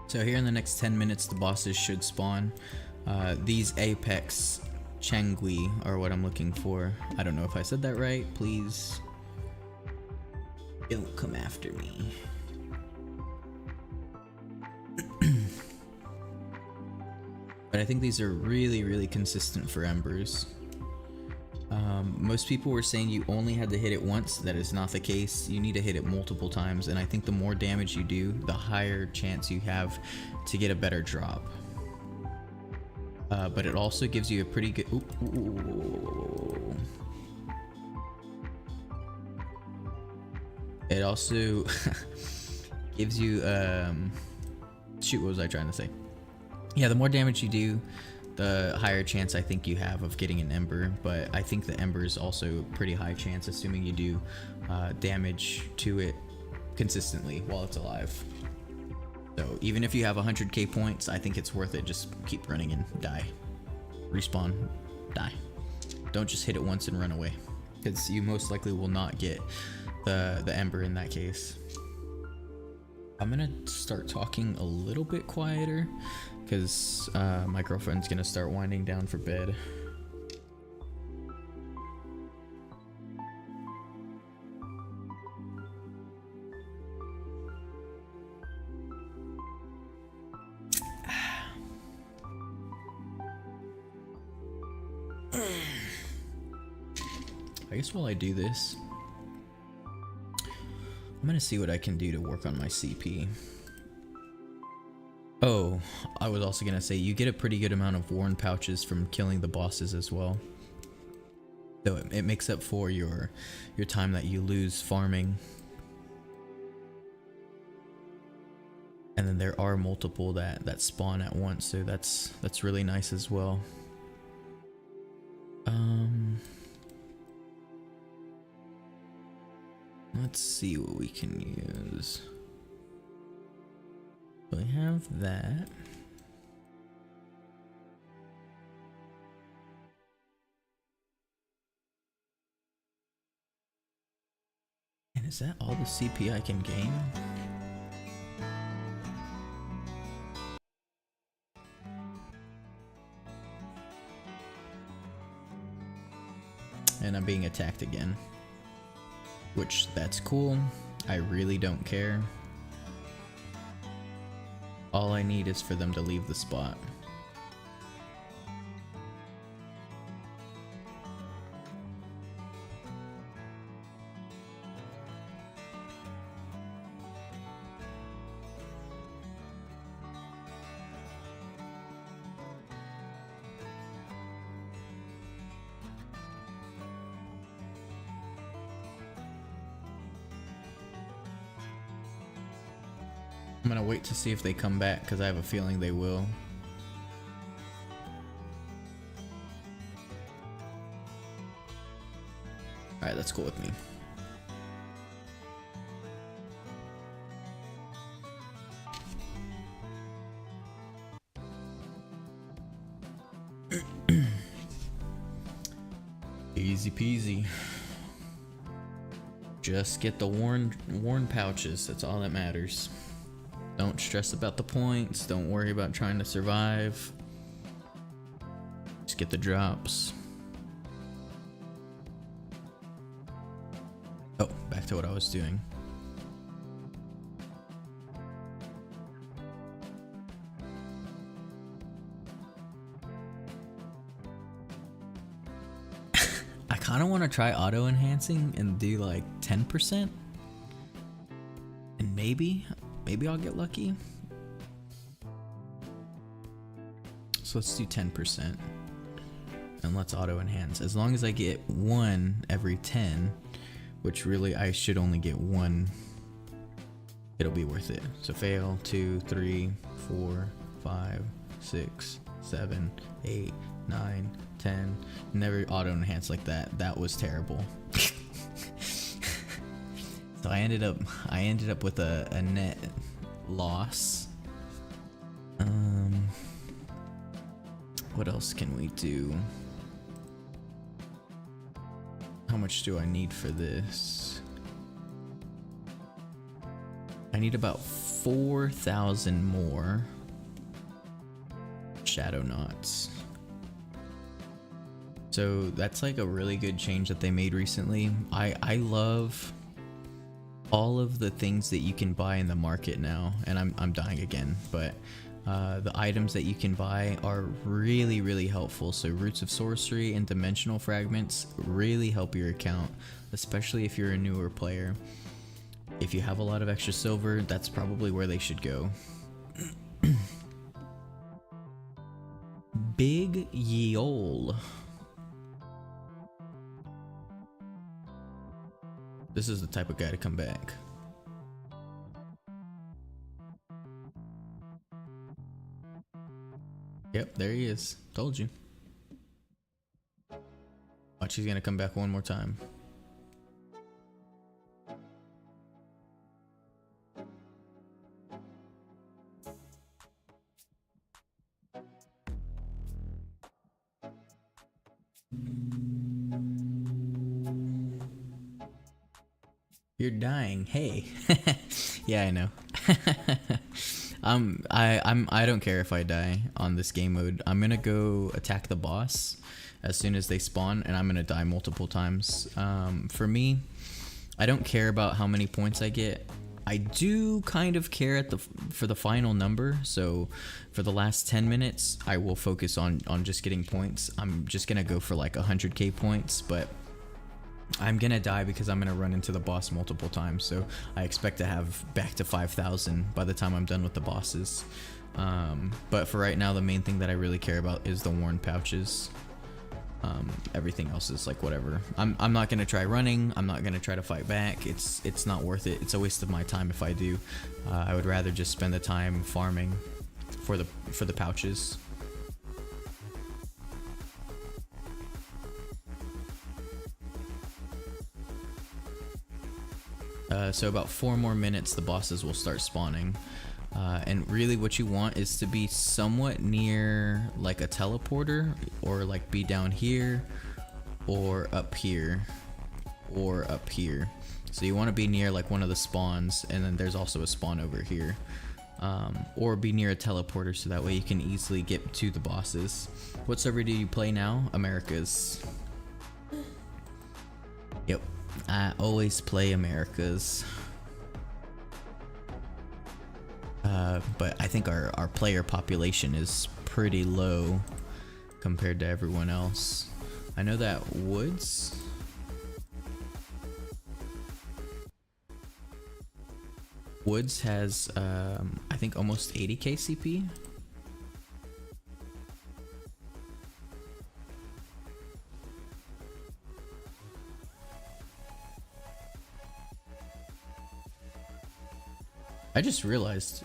So here in the next 10 minutes, the bosses should spawn. These Apex Changui are what I'm looking for. I don't know if I said that right. Please don't come after me. But I think these are really, really consistent for embers. Most people were saying you only had to hit it once. That is not the case. You need to hit it multiple times, and I think the more damage you do, the higher chance you have to get a better drop. But it also gives you a pretty good... It also gives you shoot, what was I trying to say? Yeah, the more damage you do, the higher chance I think you have of getting an ember, but I think the ember is also pretty high chance, assuming you do damage to it consistently while it's alive. So even if you have 100k points, I think it's worth it. Just keep running and die. Respawn, die. Don't just hit it once and run away, because you most likely will not get the ember in that case. I'm gonna start talking a little bit quieter because my girlfriend's gonna start winding down for bed. I guess while I do this, I'm gonna see what I can do to work on my CP. Oh, I was also gonna say, you get a pretty good amount of worn pouches from killing the bosses as well. So it makes up for your time that you lose farming. And then there are multiple that spawn at once, so that's really nice as well. Let's see what we can use. So we have that. And is that all the CP I can gain? And I'm being attacked again. Which, that's cool. I really don't care. All I need is for them to leave the spot. I'm gonna wait to see if they come back, because I have a feeling they will. Alright, that's cool with me. Easy peasy. Just get the worn pouches, that's all that matters. Don't stress about the points, don't worry about trying to survive. Just get the drops. Oh, back to what I was doing. I kind of want to try auto enhancing and do like 10%. And maybe I'll get lucky. So let's do 10%. And let's auto enhance. As long as I get one every 10, which really I should only get one, it'll be worth it. So fail, 2, 3, 4, 5, 6, 7, 8, 9, 10. Never auto enhance like that. That was terrible. So I ended up with a net loss. What else can we do? How much do I need for this? I need about 4,000 more shadow knots. So that's like a really good change that they made recently. I love all of the things that you can buy in the market now, and I'm dying again, but the items that you can buy are really helpful. So roots of sorcery and dimensional fragments really help your account, especially if you're a newer player. If you have a lot of extra silver, that's probably where they should go. Big Yeol. This is the type of guy to come back. Yep, there he is. Told you. Watch, he's gonna come back one more time. You're dying. Hey. Yeah, I know. I don't care if I die on this game mode. I'm gonna go attack the boss as soon as they spawn, and I'm gonna die multiple times. For me, I don't care about how many points I get. I do kind of care for the final number. So for the last 10 minutes, I will focus on just getting points. I'm just gonna go for like 100k points, but I'm gonna die because I'm gonna run into the boss multiple times, so I expect to have back to 5,000 by the time I'm done with the bosses. But for right now, the main thing that I really care about is the worn pouches. Everything else is like whatever. I'm not gonna try running. I'm not gonna try to fight back. It's not worth it. It's a waste of my time if I do. I would rather just spend the time farming for the pouches. So about 4 more minutes, the bosses will start spawning. And really what you want is to be somewhat near like a teleporter, or like be down here, or up here, or up here. So you want to be near like one of the spawns, and then there's also a spawn over here. Or be near a teleporter so that way you can easily get to the bosses. What server do you play now? Americas. Yep. I always play Americas. But I think our player population is pretty low compared to everyone else. I know that Woods has I think almost 80k CP. I just realized.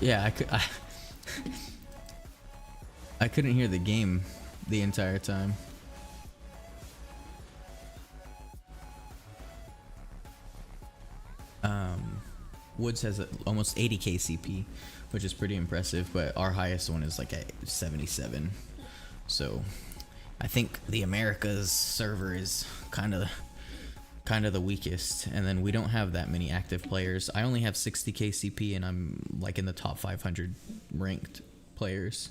Yeah, I couldn't hear the game the entire time. Woods has almost 80k CP, which is pretty impressive, but our highest one is like at 77. So I think the Americas server is kind of the weakest, and then we don't have that many active players. I only have 60k CP, and I'm like in the top 500 ranked players.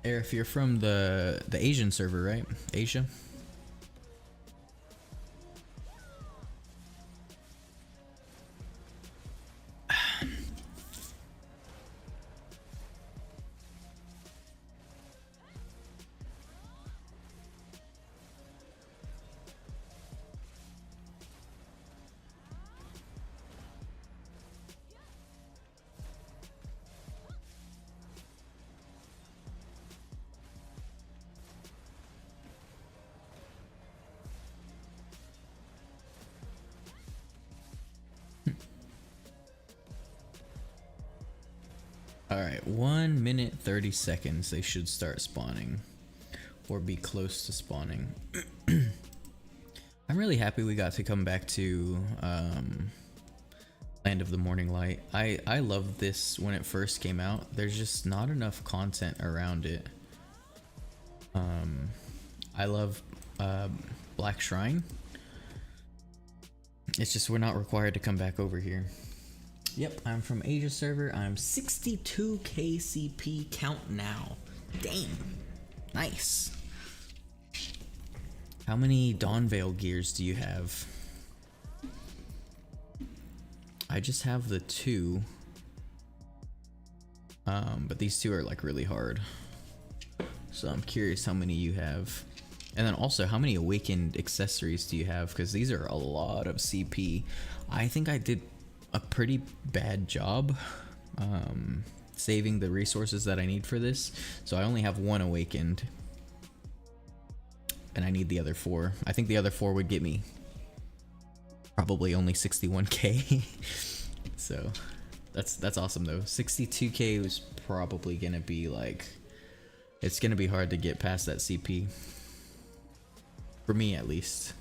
If you're from the Asian server, right? Asia. Alright, 1 minute 30 seconds they should start spawning, or be close to spawning. I'm really happy we got to come back to Land of the Morning Light. I loved this when it first came out. There's just not enough content around it. I love Black Shrine. It's just we're not required to come back over here. Yep, I'm from Asia server. I'm 62k CP. Count now. Damn. Nice. How many Dawnveil gears do you have? I just have the 2. But these 2 are like really hard. So I'm curious how many you have. And then also, how many awakened accessories do you have? Because these are a lot of CP. I think I did a pretty bad job saving the resources that I need for this, so I only have 1 awakened. and I need the other 4. I think the other 4 would get me probably only 61k. So that's awesome though. 62k was probably gonna be like, it's gonna be hard to get past that CP for me at least.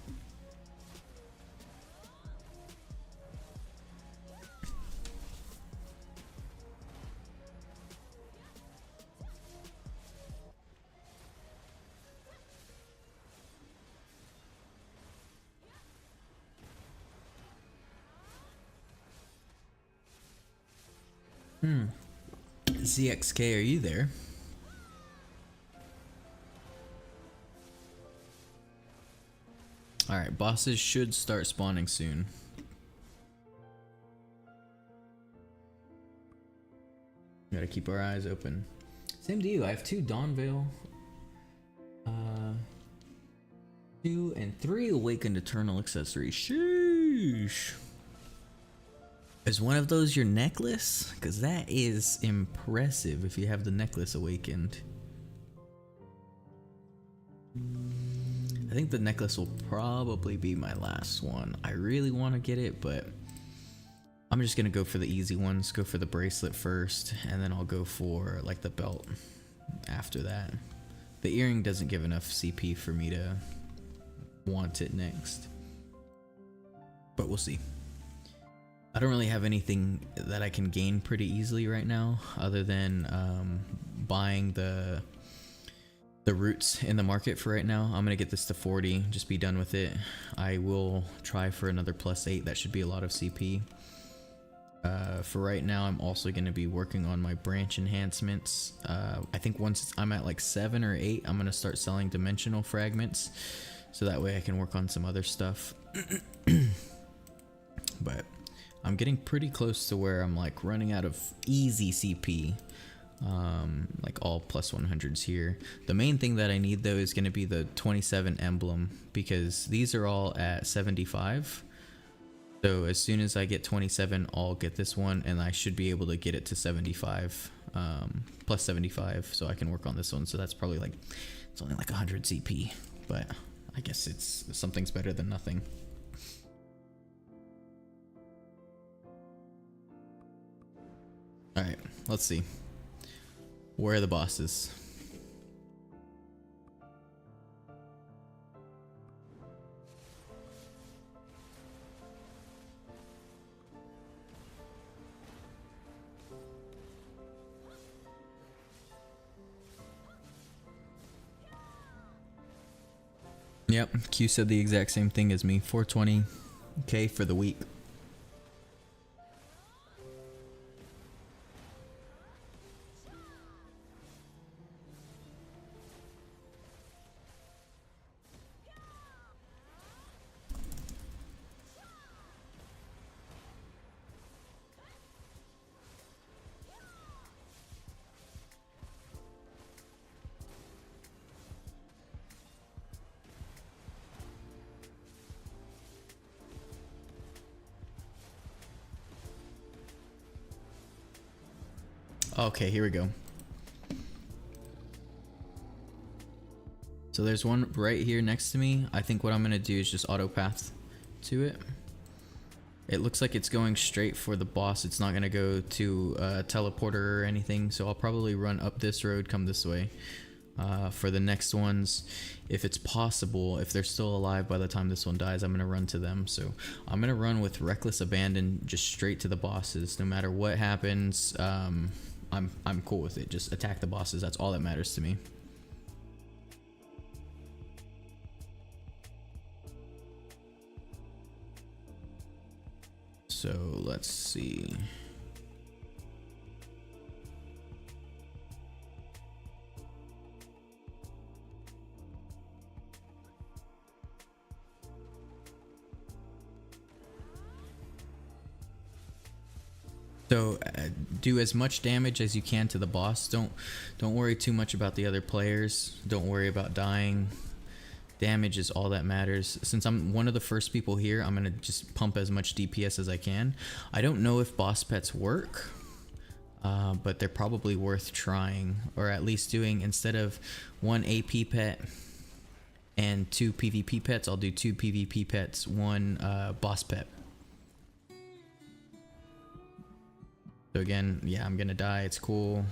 ZXK, are you there? Alright, bosses should start spawning soon. Gotta keep our eyes open. Same to you, I have 2 Dawnveil, 2 and 3 Awakened Eternal accessories. Sheesh. Is one of those your necklace? Because that is impressive if you have the necklace awakened. I think the necklace will probably be my last one. I really want to get it, but I'm just going to go for the easy ones. Go for the bracelet first, and then I'll go for like the belt after that. The earring doesn't give enough CP for me to want it next. But we'll see. I don't really have anything that I can gain pretty easily right now, other than buying the roots in the market for right now. I'm gonna get this to 40, just be done with it. I will try for another +8. That should be a lot of CP. For right now, I'm also gonna be working on my branch enhancements. I think once I'm at like 7 or 8, I'm gonna start selling dimensional fragments, so that way I can work on some other stuff. But I'm getting pretty close to where I'm like running out of easy CP, like all +100s here. The main thing that I need though is going to be the 27 emblem, because these are all at 75. So as soon as I get 27, I'll get this one, and I should be able to get it to 75, +75, so I can work on this one. So that's probably like, it's only like 100 CP, but I guess it's something's better than nothing. Alright, let's see. Where are the bosses? Yep, Q said the exact same thing as me. 420k for the week. Okay, here we go. So there's one right here next to me. I think what I'm gonna do is just auto path to it. It looks like it's going straight for the boss. It's not gonna go to a teleporter or anything, so I'll probably run up this road, come this way. For the next ones, if it's possible, if they're still alive by the time this one dies, I'm gonna run to them. So I'm gonna run with reckless abandon just straight to the bosses. No matter what happens, I'm cool with it. Just attack the bosses. That's all that matters to me. So let's see. So do as much damage as you can to the boss. Don't worry too much about the other players. Don't worry about dying. Damage is all that matters. Since I'm one of the first people here, I'm gonna just pump as much DPS as I can. I don't know if boss pets work, but they're probably worth trying, or at least doing, instead of one AP pet, and 2 PvP pets. I'll do 2 PvP pets, 1 boss pet. So again, yeah, I'm gonna die. It's cool.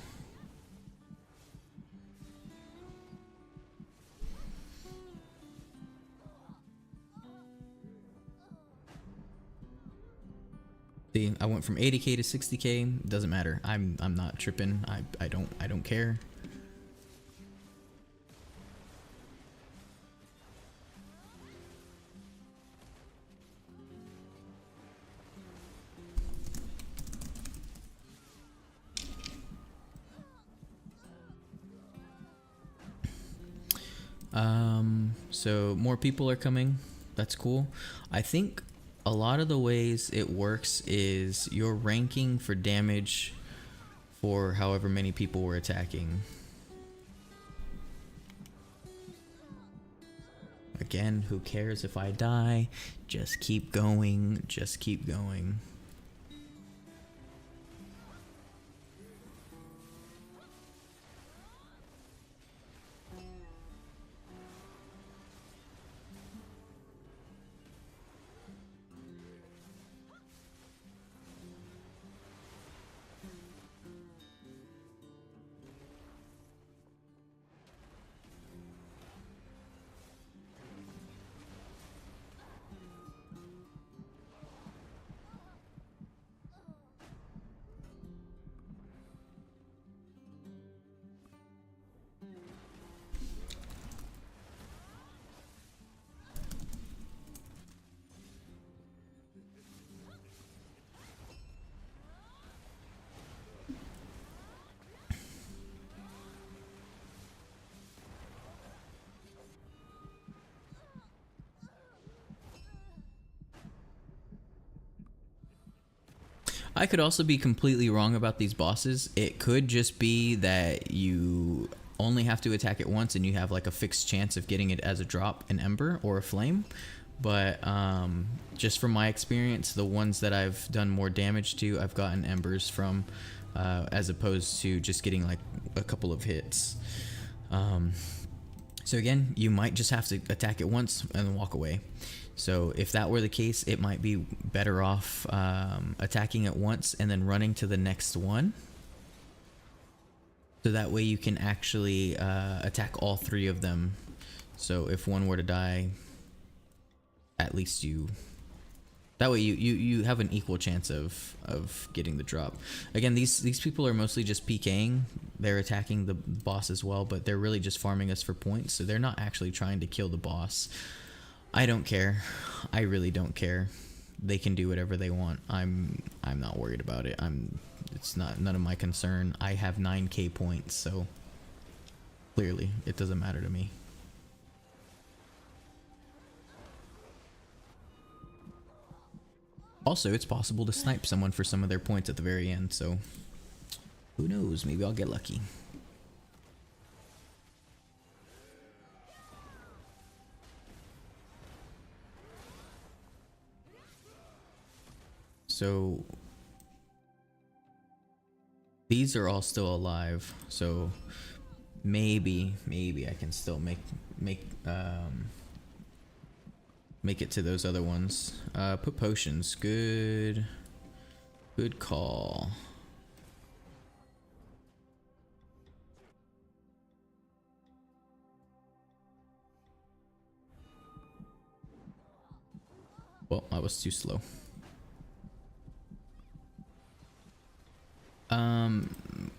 See, I went from 80k to 60k. Doesn't matter. I'm not tripping. I don't care. So more people are coming. That's cool. I think a lot of the ways it works is you're ranking for damage for however many people were attacking. Again, who cares if I die? Just keep going. Just keep going. I could also be completely wrong about these bosses. It could just be that you only have to attack it once and you have like a fixed chance of getting it as a drop, an ember or a flame. But just from my experience, the ones that I've done more damage to, I've gotten embers from, as opposed to just getting like a couple of hits. So again, you might just have to attack it once and then walk away. So if that were the case, it might be better off attacking it once and then running to the next one. So that way you can actually attack all 3 of them. So if one were to die, at least you... That way you have an equal chance of getting the drop. Again, these people are mostly just PKing. They're attacking the boss as well, but they're really just farming us for points. So they're not actually trying to kill the boss. I don't care. I really don't care. They can do whatever they want. I'm not worried about it. It's none of my concern. I have 9k points, so clearly it doesn't matter to me. Also, it's possible to snipe someone for some of their points at the very end, so who knows? Maybe I'll get lucky. So these are all still alive, so maybe I can still make it to those other ones. Put potions. Good call. Well, I was too slow.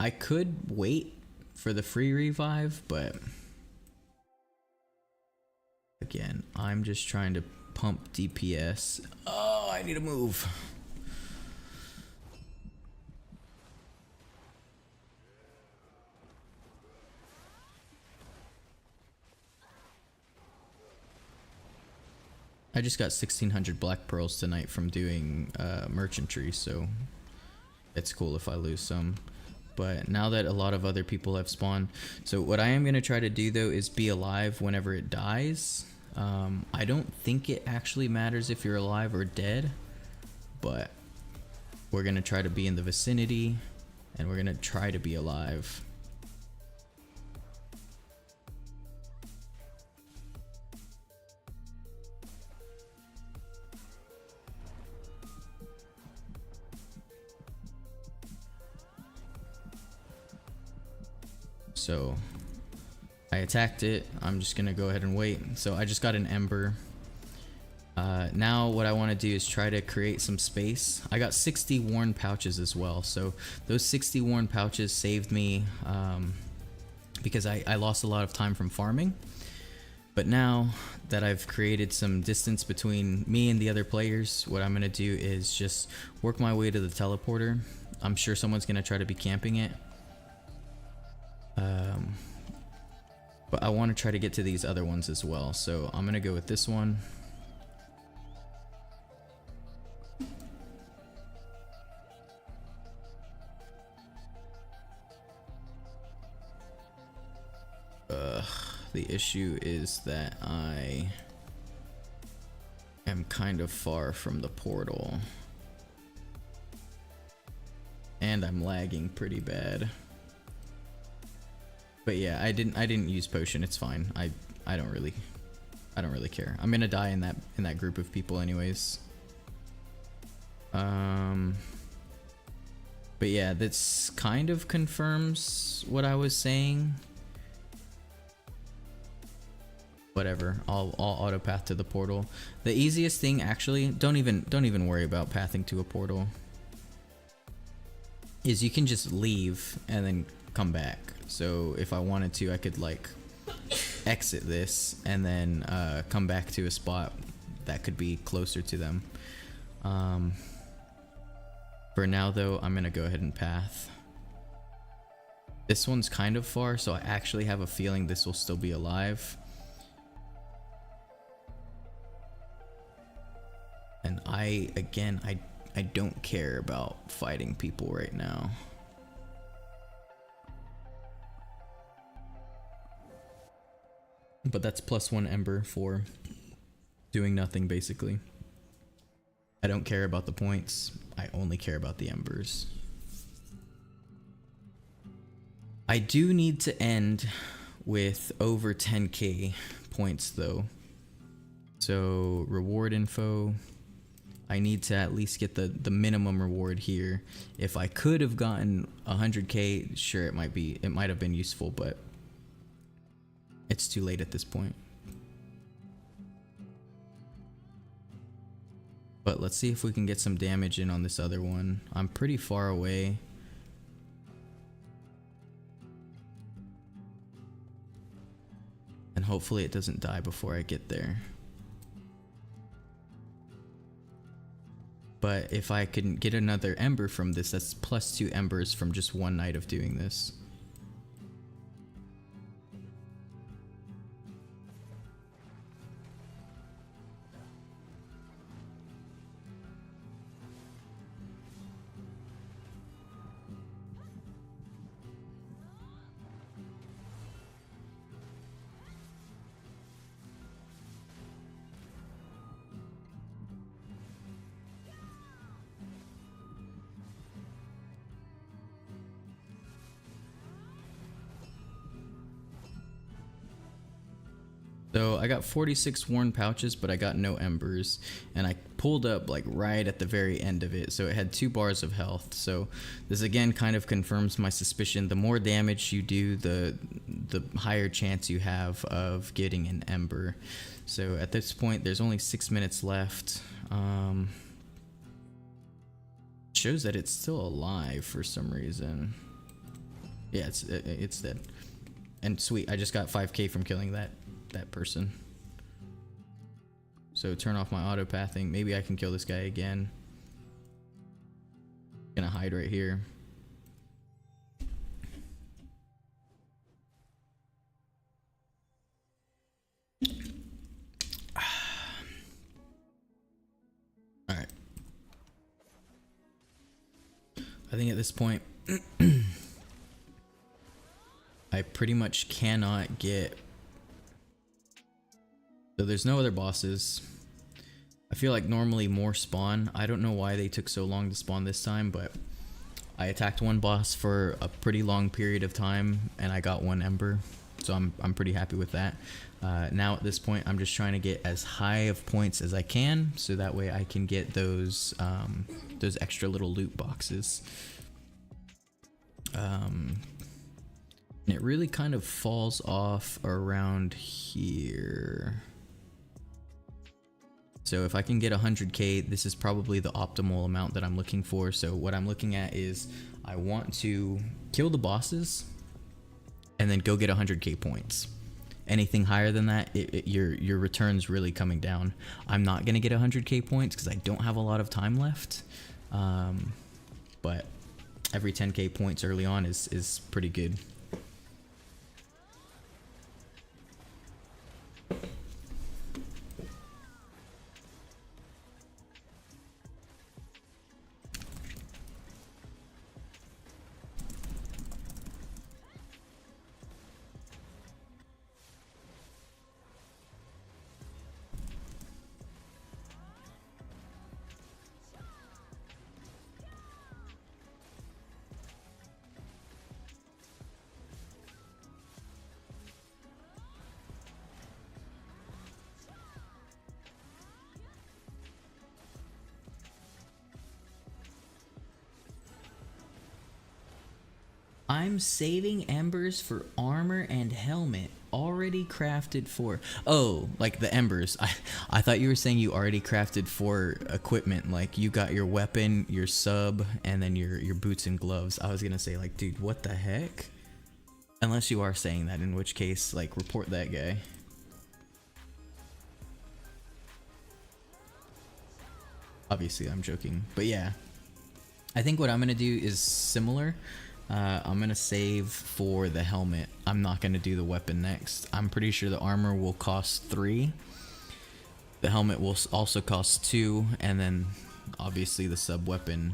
I could wait for the free revive, but again, I'm just trying to pump DPS. Oh, I need to move. I just got 1600 black pearls tonight from doing merchantry, so it's cool if I lose some. But now that a lot of other people have spawned, so what I am going to try to do though is be alive whenever it dies. I don't think it actually matters if you're alive or dead, but we're going to try to be in the vicinity and we're going to try to be alive. So I attacked it. I'm just gonna go ahead and wait. So I just got an ember. Now what I want to do is try to create some space. I got 60 worn pouches as well, so those 60 worn pouches saved me because I lost a lot of time from farming. But now that I've created some distance between me and the other players, what I'm gonna do is just work my way to the teleporter. I'm sure someone's gonna try to be camping it, but I want to try to get to these other ones as well, so I'm gonna go with this one. The issue is that I am kind of far from the portal. And I'm lagging pretty bad. But yeah, I didn't use potion, it's fine. I don't really care. I'm gonna die in that group of people anyways. But yeah, this kind of confirms what I was saying. Whatever, I'll auto path to the portal. The easiest thing, actually, don't even worry about pathing to a portal, is you can just leave and then come back. So if I wanted to, I could like exit this and then come back to a spot that could be closer to them. For now though, I'm gonna go ahead and path. This one's kind of far, so I actually have a feeling this will still be alive. And I don't care about fighting people right now. But that's +1 ember for doing nothing, basically. I don't care about the points. I only care about the embers. I do need to end with over 10k points though. So reward info. I need to at least get the minimum reward here. If I could have gotten 100k, sure, it might have been useful, but it's too late at this point. But let's see if we can get some damage in on this other one. I'm pretty far away. And hopefully it doesn't die before I get there. But if I can get another ember from this, that's +2 embers from just one night of doing this. So I got 46 worn pouches, but I got no embers, and I pulled up like right at the very end of it, so it had 2 bars of health. So this again kind of confirms my suspicion. The more damage you do, the higher chance you have of getting an ember. So at this point, there's only 6 minutes left. Shows that it's still alive for some reason. Yeah, it's dead. And sweet, I just got 5k from killing that person. So turn off my auto pathing. Maybe I can kill this guy again. Gonna hide right here. All right. I think at this point I pretty much cannot get. So there's no other bosses. I feel like normally more spawn. I don't know why they took so long to spawn this time, but I attacked one boss for a pretty long period of time and I got 1 ember. So I'm pretty happy with that. Now at this point, I'm just trying to get as high of points as I can, so that way I can get those extra little loot boxes. And it really kind of falls off around here. So if I can get 100k, this is probably the optimal amount that I'm looking for. So what I'm looking at is I want to kill the bosses and then go get 100k points. Anything higher than that, your return's really coming down. I'm not gonna get 100k points because I don't have a lot of time left. But every 10k points early on is pretty good. I'm saving embers for armor and helmet already crafted for. Oh, like the embers. I thought you were saying you already crafted for equipment, like you got your weapon, your sub, and then your boots and gloves. I was gonna say, like, dude, what the heck? Unless you are saying that, in which case, like, report that guy. Obviously I'm joking, but yeah, I think what I'm gonna do is similar. I'm gonna save for the helmet. I'm not gonna do the weapon next. I'm pretty sure the armor will cost 3. The helmet will also cost 2, and then obviously the sub weapon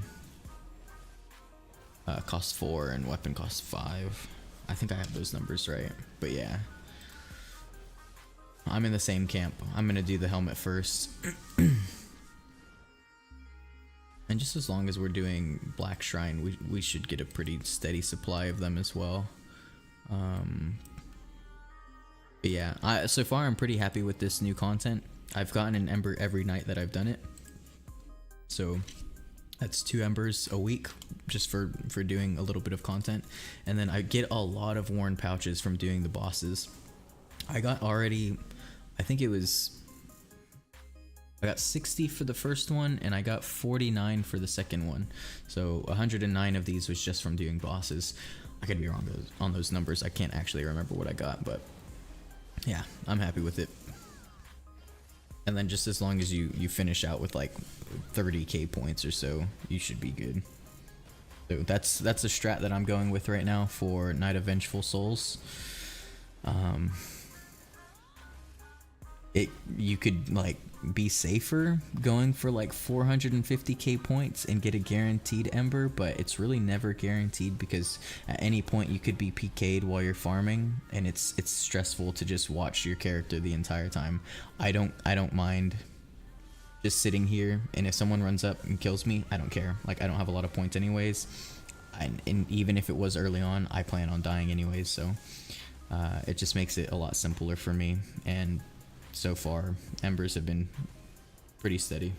costs 4, and weapon costs 5. I think I have those numbers right, but yeah. I'm in the same camp. I'm gonna do the helmet first. And just as long as we're doing Black Shrine, we should get a pretty steady supply of them as well. But yeah, so far I'm pretty happy with this new content. I've gotten an ember every night that I've done it. So that's 2 embers a week just for doing a little bit of content. And then I get a lot of worn pouches from doing the bosses. I got already, I think it was, I got 60 for the first one, and I got 49 for the second one. So 109 of these was just from doing bosses. I could be wrong on those numbers. I can't actually remember what I got, but yeah, I'm happy with it. And then just as long as you finish out with like 30k points or so, you should be good. So that's a strat that I'm going with right now for Night of Vengeful Souls. You could like be safer going for like 450k points and get a guaranteed ember, but it's really never guaranteed because at any point you could be PK'd while you're farming, and it's stressful to just watch your character the entire time. I don't mind just sitting here, and if someone runs up and kills me, I don't care. Like, I don't have a lot of points anyways, and even if it was early on, I plan on dying anyways, so it just makes it a lot simpler for me. And so far, embers have been pretty steady.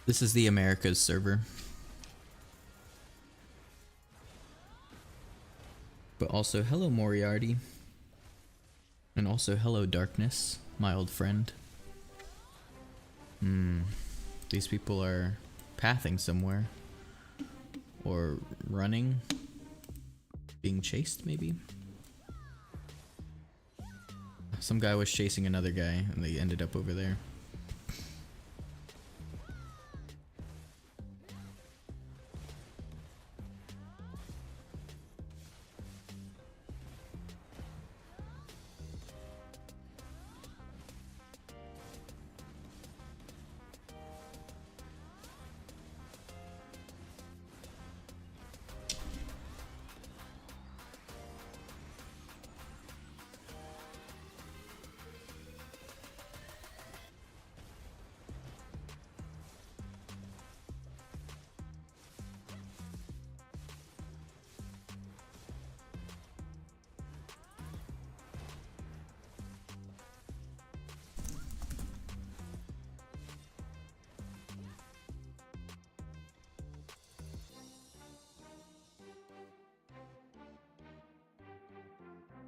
This is the Americas server. But also, hello Moriarty. And also, hello Darkness, my old friend. These people are pathing somewhere. Or running. Being chased, maybe? Some guy was chasing another guy, and they ended up over there.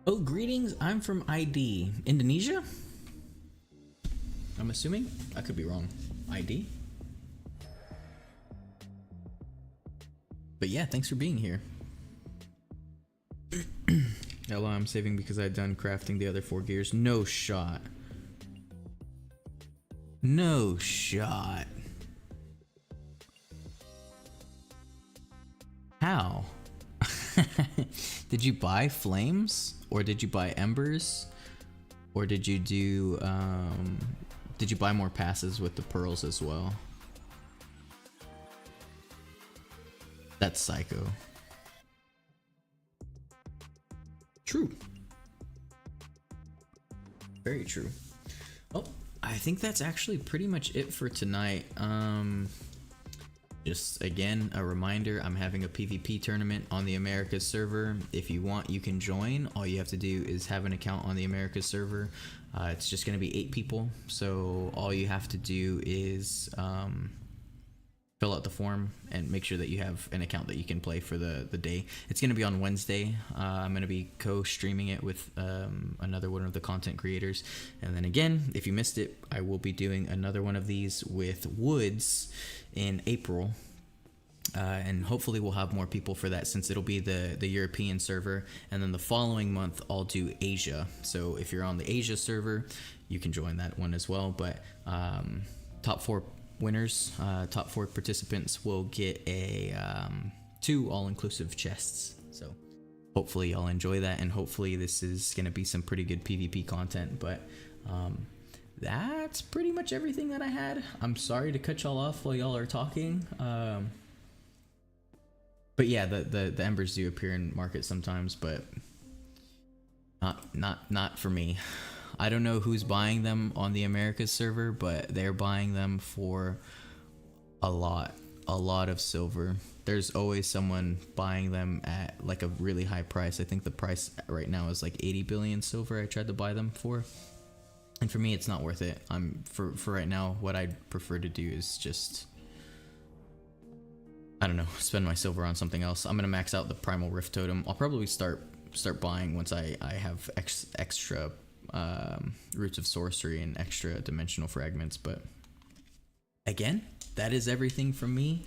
Oh, greetings. I'm from ID. Indonesia? I'm assuming? I could be wrong. ID? But yeah, thanks for being here. Hello, I'm saving because I've done crafting the other 4 gears. No shot. No shot. How? Did you buy flames? Or did you buy embers? Or did you do, did you buy more passes with the pearls as well? That's psycho. True. Very true. Oh, I think that's actually pretty much it for tonight. Just again, a reminder, I'm having a PvP tournament on the Americas server. If you want, you can join. All you have to do is have an account on the Americas server. It's just going to be 8 people. So all you have to do is fill out the form and make sure that you have an account that you can play for the day. It's going to be on Wednesday. I'm going to be co-streaming it with another one of the content creators. And then again, if you missed it, I will be doing another one of these with Woods in April. And hopefully we'll have more people for that, since it'll be the European server. And then the following month, I'll do Asia. So if you're on the Asia server, you can join that one as well. But top 4 winners, top 4 participants will get a 2 all-inclusive chests. So hopefully y'all enjoy that, and hopefully this is gonna be some pretty good PvP content. But that's pretty much everything that I had. I'm sorry to cut y'all off while y'all are talking. But yeah, the embers do appear in market sometimes, but not for me. I don't know who's buying them on the Americas server, but they're buying them for a lot of silver. There's always someone buying them at like a really high price. I think the price right now is like 80 billion silver I tried to buy them for. And for me, it's not worth it. For right now, what I'd prefer to do is just, I don't know, spend my silver on something else. I'm gonna max out the Primal Rift Totem. I'll probably start buying once I have extra Roots of Sorcery and extra dimensional fragments. But again, that is everything from me.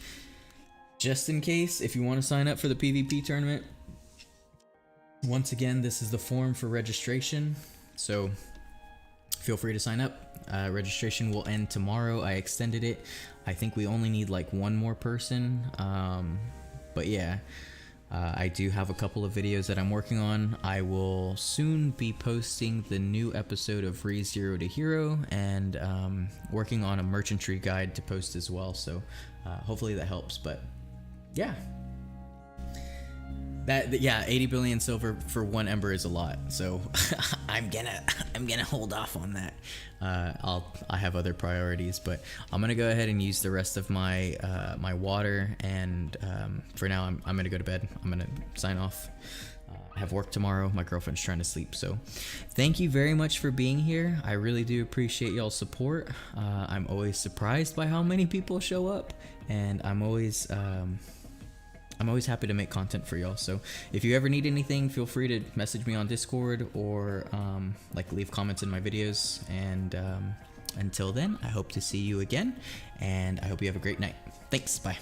Just in case, if you want to sign up for the PvP tournament, once again, this is the form for registration, so feel free to sign up. Registration will end tomorrow. I extended it. I think we only need like 1 more person, but yeah, I do have a couple of videos that I'm working on. I will soon be posting the new episode of ReZero to Hero, and working on a merchantry guide to post as well, so hopefully that helps. But yeah, yeah, 80 billion silver for 1 ember is a lot, so I'm gonna hold off on that. I have other priorities, but I'm gonna go ahead and use the rest of my my water, and for now I'm gonna go to bed. I'm gonna sign off. I have work tomorrow. My girlfriend's trying to sleep, so thank you very much for being here. I really do appreciate y'all's support. I'm always surprised by how many people show up, and I'm always happy to make content for y'all. So if you ever need anything, feel free to message me on Discord, or like leave comments in my videos. And until then, I hope to see you again, and I hope you have a great night. Thanks. Bye.